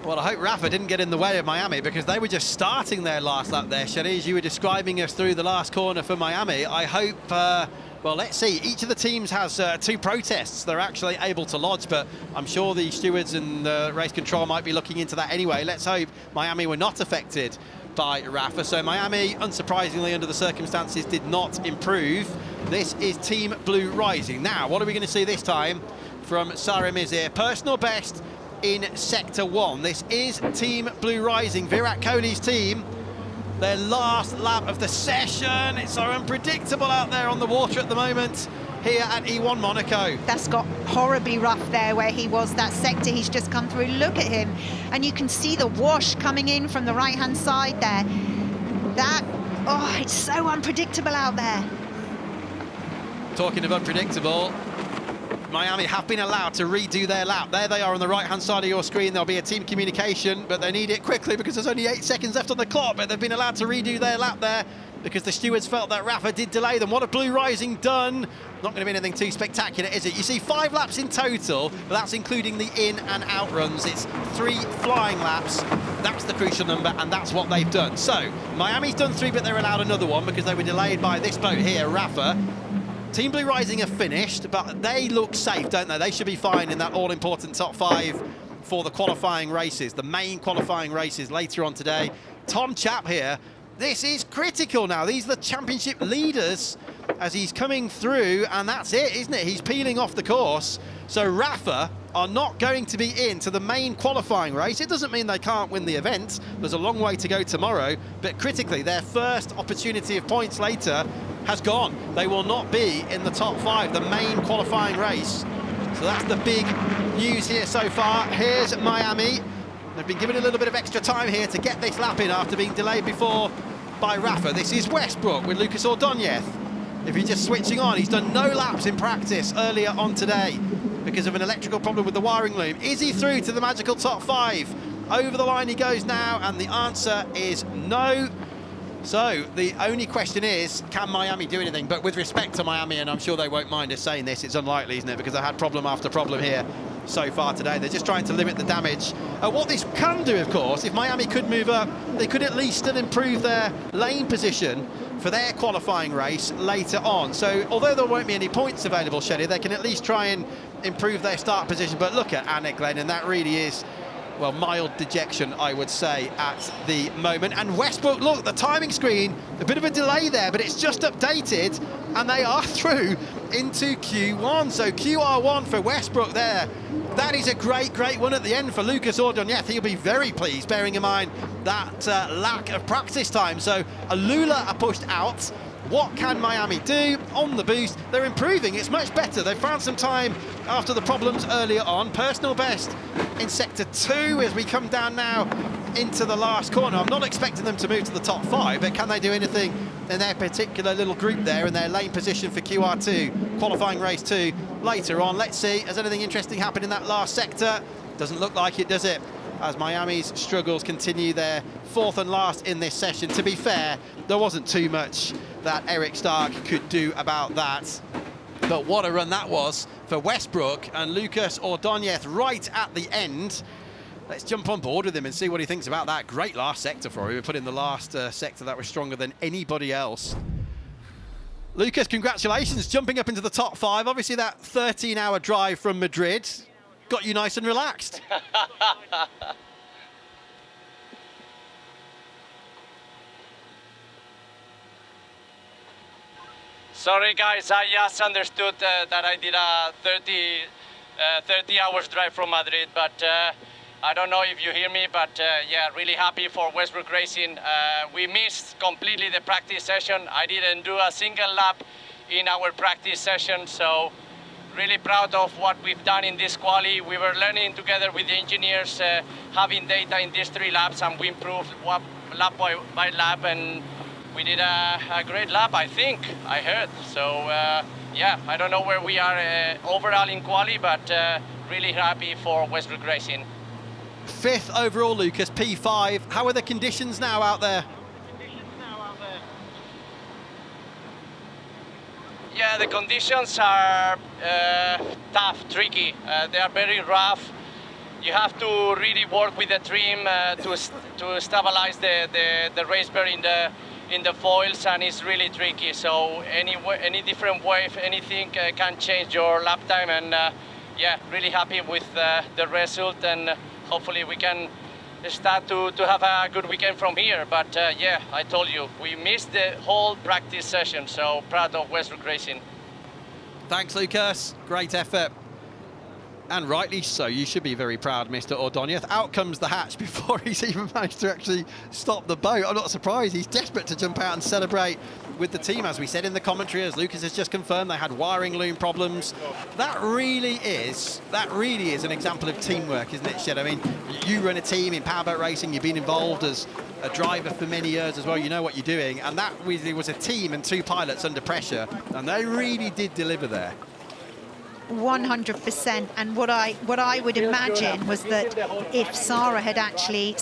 Well, I hope Rafa didn't get in the way of Miami, because they were just starting their last lap there, Shelly, as you were describing us through the last corner for Miami. I hope, well, let's see. Each of the teams has 2 protests they're actually able to lodge, but I'm sure the stewards and race control might be looking into that anyway. Let's hope Miami were not affected by Rafa. So Miami, unsurprisingly, under the circumstances, did not improve. This is Team Blue Rising. Now, what are we going to see this time from Sarah Mizir? Personal best in Sector 1. This is Team Blue Rising, Virat Kohli's team. Their last lap of the session. It's so unpredictable out there on the water at the moment here at E1 Monaco. That's got horribly rough there where he was, that sector he's just come through. Look at him. And you can see the wash coming in from the right-hand side there. That, oh, it's so unpredictable out there. Talking of unpredictable, Miami have been allowed to redo their lap. There they are on the right-hand side of your screen. There'll be a team communication, but they need it quickly because there's only 8 seconds left on the clock, but they've been allowed to redo their lap there because the stewards felt that Rafa did delay them. What have Blue Rising done? Not going to be anything too spectacular, is it? You see 5 laps in total, but that's including the in and out runs. It's 3 flying laps. That's the crucial number, and that's what they've done. So Miami's done 3, but they're allowed another one because they were delayed by this bloke here, Rafa. Team Blue Rising are finished, but they look safe, don't they? They should be fine in that all-important top 5 for the qualifying races, the main qualifying races later on today. Tom Chapp here, this is critical now. These are the championship leaders as he's coming through, and that's it, isn't it? He's peeling off the course. So Rafa are not going to be into the main qualifying race. It doesn't mean they can't win the event. There's a long way to go tomorrow, but critically, their first opportunity of points later has gone. They will not be in the top 5, the main qualifying race. So that's the big news here so far. Here's Miami. They've been given a little bit of extra time here to get this lap in after being delayed before by Rafa. This is Westbrook with Lucas Ordonez. If you're just switching on, he's done no laps in practice earlier on today because of an electrical problem with the wiring loom. Is he through to the magical top 5? Over the line he goes now, and the answer is no. So the only question is, can Miami do anything? But with respect to Miami, and I'm sure they won't mind us saying this, it's unlikely, isn't it? Because they had problem after problem here so far today. They're just trying to limit the damage. What this can do, of course, if Miami could move up, they could at least still improve their lane position for their qualifying race later on. So although there won't be any points available, Shelley, they can at least try and improve their start position. But look at Anna Glenn, and that really is, well, mild dejection, I would say, at the moment. And Westbrook, look, the timing screen, a bit of a delay there, but it's just updated, and they are through into Q1. So QR1 for Westbrook there. That is a great, great one at the end for Lucas Ordonez. He'll be very pleased, bearing in mind that lack of practice time. So Alula are pushed out. What can Miami do on the boost? They're improving, it's much better. They've found some time after the problems earlier on. Personal best in Sector 2 as we come down now into the last corner. I'm not expecting them to move to the top 5, but can they do anything in their particular little group there in their lane position for QR2, qualifying race 2 later on? Let's see, has anything interesting happened in that last sector? Doesn't look like it, does it? As Miami's struggles continue, their 4th and last in this session. To be fair, there wasn't too much that Eric Stark could do about that. But what a run that was for Westbrook, and Lucas Ordonez right at the end. Let's jump on board with him and see what he thinks about that. Great last sector for him. He put in the last sector that was stronger than anybody else. Lucas, congratulations, jumping up into the top 5. Obviously that 13-hour drive from Madrid got you nice and relaxed. Sorry guys, I just understood that I did a 30 hours drive from Madrid, but I don't know if you hear me, but yeah, really happy for Westbrook Racing. We missed completely the practice session. I didn't do a single lap in our practice session, so really proud of what we've done in this quali. We were learning together with the engineers, having data in these 3 laps, and we improved lap by lap, and we did a great lap, I think, I heard. So yeah, I don't know where we are overall in quali, but really happy for Westbrook Racing. 5th overall, Lucas, P5. How are the conditions now out there? Yeah, the conditions are tough, tricky. They are very rough. you have to really work with the trim to stabilize the race bar in the foils, and it's really tricky. So any different wave, anything can change your lap time, and yeah, really happy with the result, and hopefully we can start to have a good weekend from here. But yeah, I told you, we missed the whole practice session, so proud of Westbrook Racing. Thanks, Lucas. Great effort. And rightly so. You should be very proud, Mr. Ordonez. Out comes the hatch before he's even managed to actually stop the boat. I'm not surprised. He's desperate to jump out and celebrate with the team. As we said in the commentary, as Lucas has just confirmed, they had wiring loom problems. That really is an example of teamwork, isn't it, Shed? I mean, you run a team in powerboat racing. You've been involved as a driver for many years as well. You know what you're doing. And that really was a team and two pilots under pressure. And they really did deliver there. 100%. And what I would imagine was that if Sarah had actually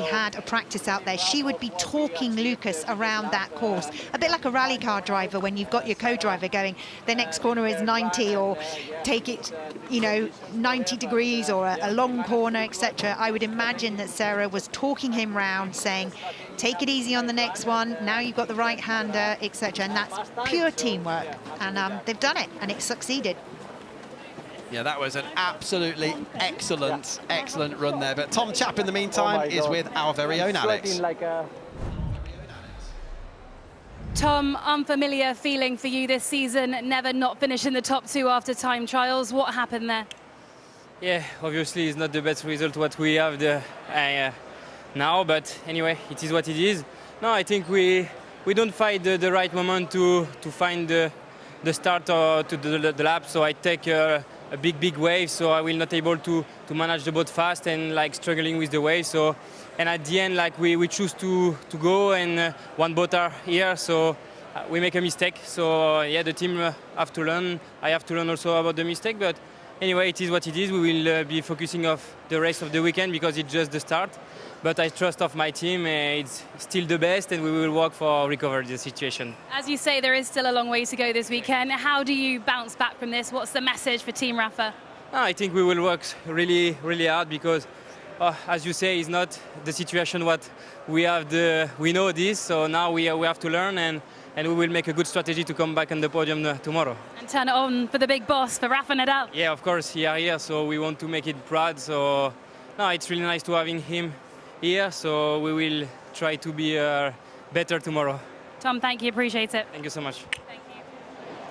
had a practice out there, she would be talking Lucas around that course, a bit like a rally car driver when you've got your co-driver going, the next corner is 90, or take it, 90 degrees, or a long corner, etc. I would imagine that Sarah was talking him round, saying, take it easy on the next one, now you've got the right-hander, etc. And that's pure teamwork, and they've done it, and it succeeded. Yeah, that was an absolutely excellent run there. But Tom Chapp, in the meantime, is with our very own Alex. Tom, unfamiliar feeling for you this season, never not finishing the top two after time trials. What happened there? Yeah, obviously it's not the best result what we have now, but anyway, it is what it is. No, I think we don't find the right moment to find the start or to the lap, so I take a big wave, so I will not able to manage the boat fast and struggling with the wave. So, and at the end, we choose to go, and one boat are here, so we make a mistake. So yeah, the team have to learn. I have to learn also about the mistake, but anyway, it is what it is. We will be focusing on the rest of the weekend because it's just the start. But I trust of my team, it's still the best, and we will work for recover the situation. As you say, there is still a long way to go this weekend. How do you bounce back from this? What's the message for Team Rafa? I think we will work really hard because, as you say, it's not the situation what we have. We know this, so now we have to learn, and we will make a good strategy to come back on the podium tomorrow. And turn it on for the big boss, for Rafa Nadal. Yeah, of course, he are here, so we want to make it proud. So, no, it's really nice to having him here, so we will try to be better tomorrow. Tom, thank you, appreciate it. Thank you so much. Thank you.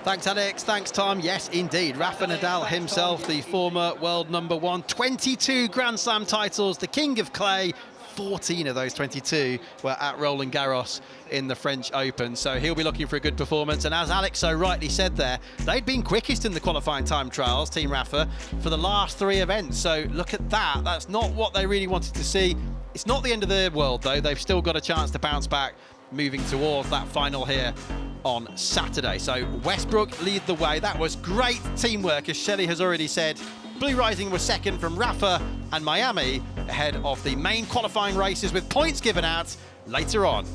Thanks, Alex. Thanks, Tom. Yes, indeed. Rafa Nadal himself, the former world #1, 22 Grand Slam titles, the king of clay. 14 of those 22 were at Roland Garros in the French Open, so he'll be looking for a good performance. And as Alex so rightly said there, they'd been quickest in the qualifying time trials, Team Rafa, for the last 3 events. So look at that. That's not what they really wanted to see. It's not the end of the world, though. They've still got a chance to bounce back, moving towards that final here on Saturday. So Westbrook lead the way. That was great teamwork, as Shelley has already said. Blue Rising was second from Rafa and Miami, ahead of the main qualifying races, with points given out later on.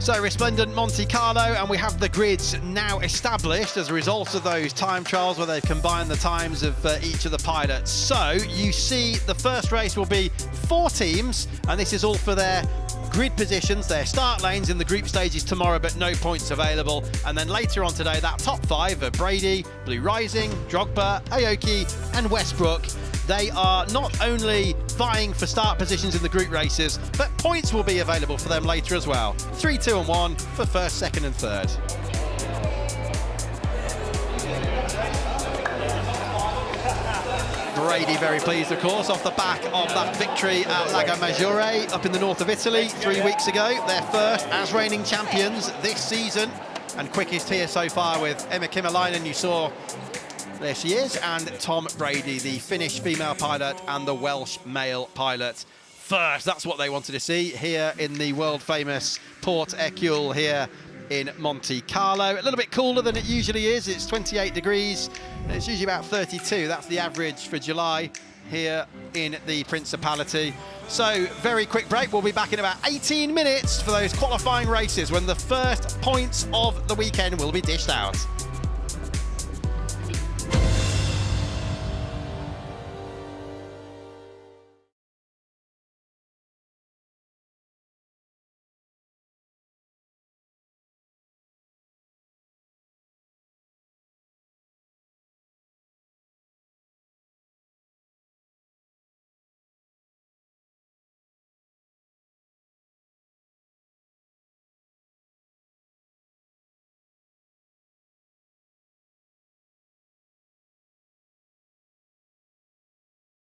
So resplendent Monte Carlo, and we have the grids now established as a result of those time trials where they've combined the times of each of the pilots. So you see the first race will be 4 teams, and this is all for their grid positions, their start lanes in the group stages tomorrow, but no points available. And then later on today, that top 5 of Brady, Blue Rising, Drogba, Aoki and Westbrook. They are not only vying for start positions in the group races, but points will be available for them later as well. 3, 2 and 1 for first, second and third. Brady very pleased, of course, off the back of that victory at Lago Maggiore up in the north of Italy 3 weeks ago. Their first as reigning champions this season, and quickest here so far with Emma Kymäläinen, you saw. There she is, and Tom Brady, the Finnish female pilot and the Welsh male pilot. First, that's what they wanted to see here in the world-famous Port Ecule here in Monte Carlo. A little bit cooler than it usually is. It's 28 degrees. It's usually about 32. That's the average for July here in the Principality. So, very quick break. We'll be back in about 18 minutes for those qualifying races when the first points of the weekend will be dished out.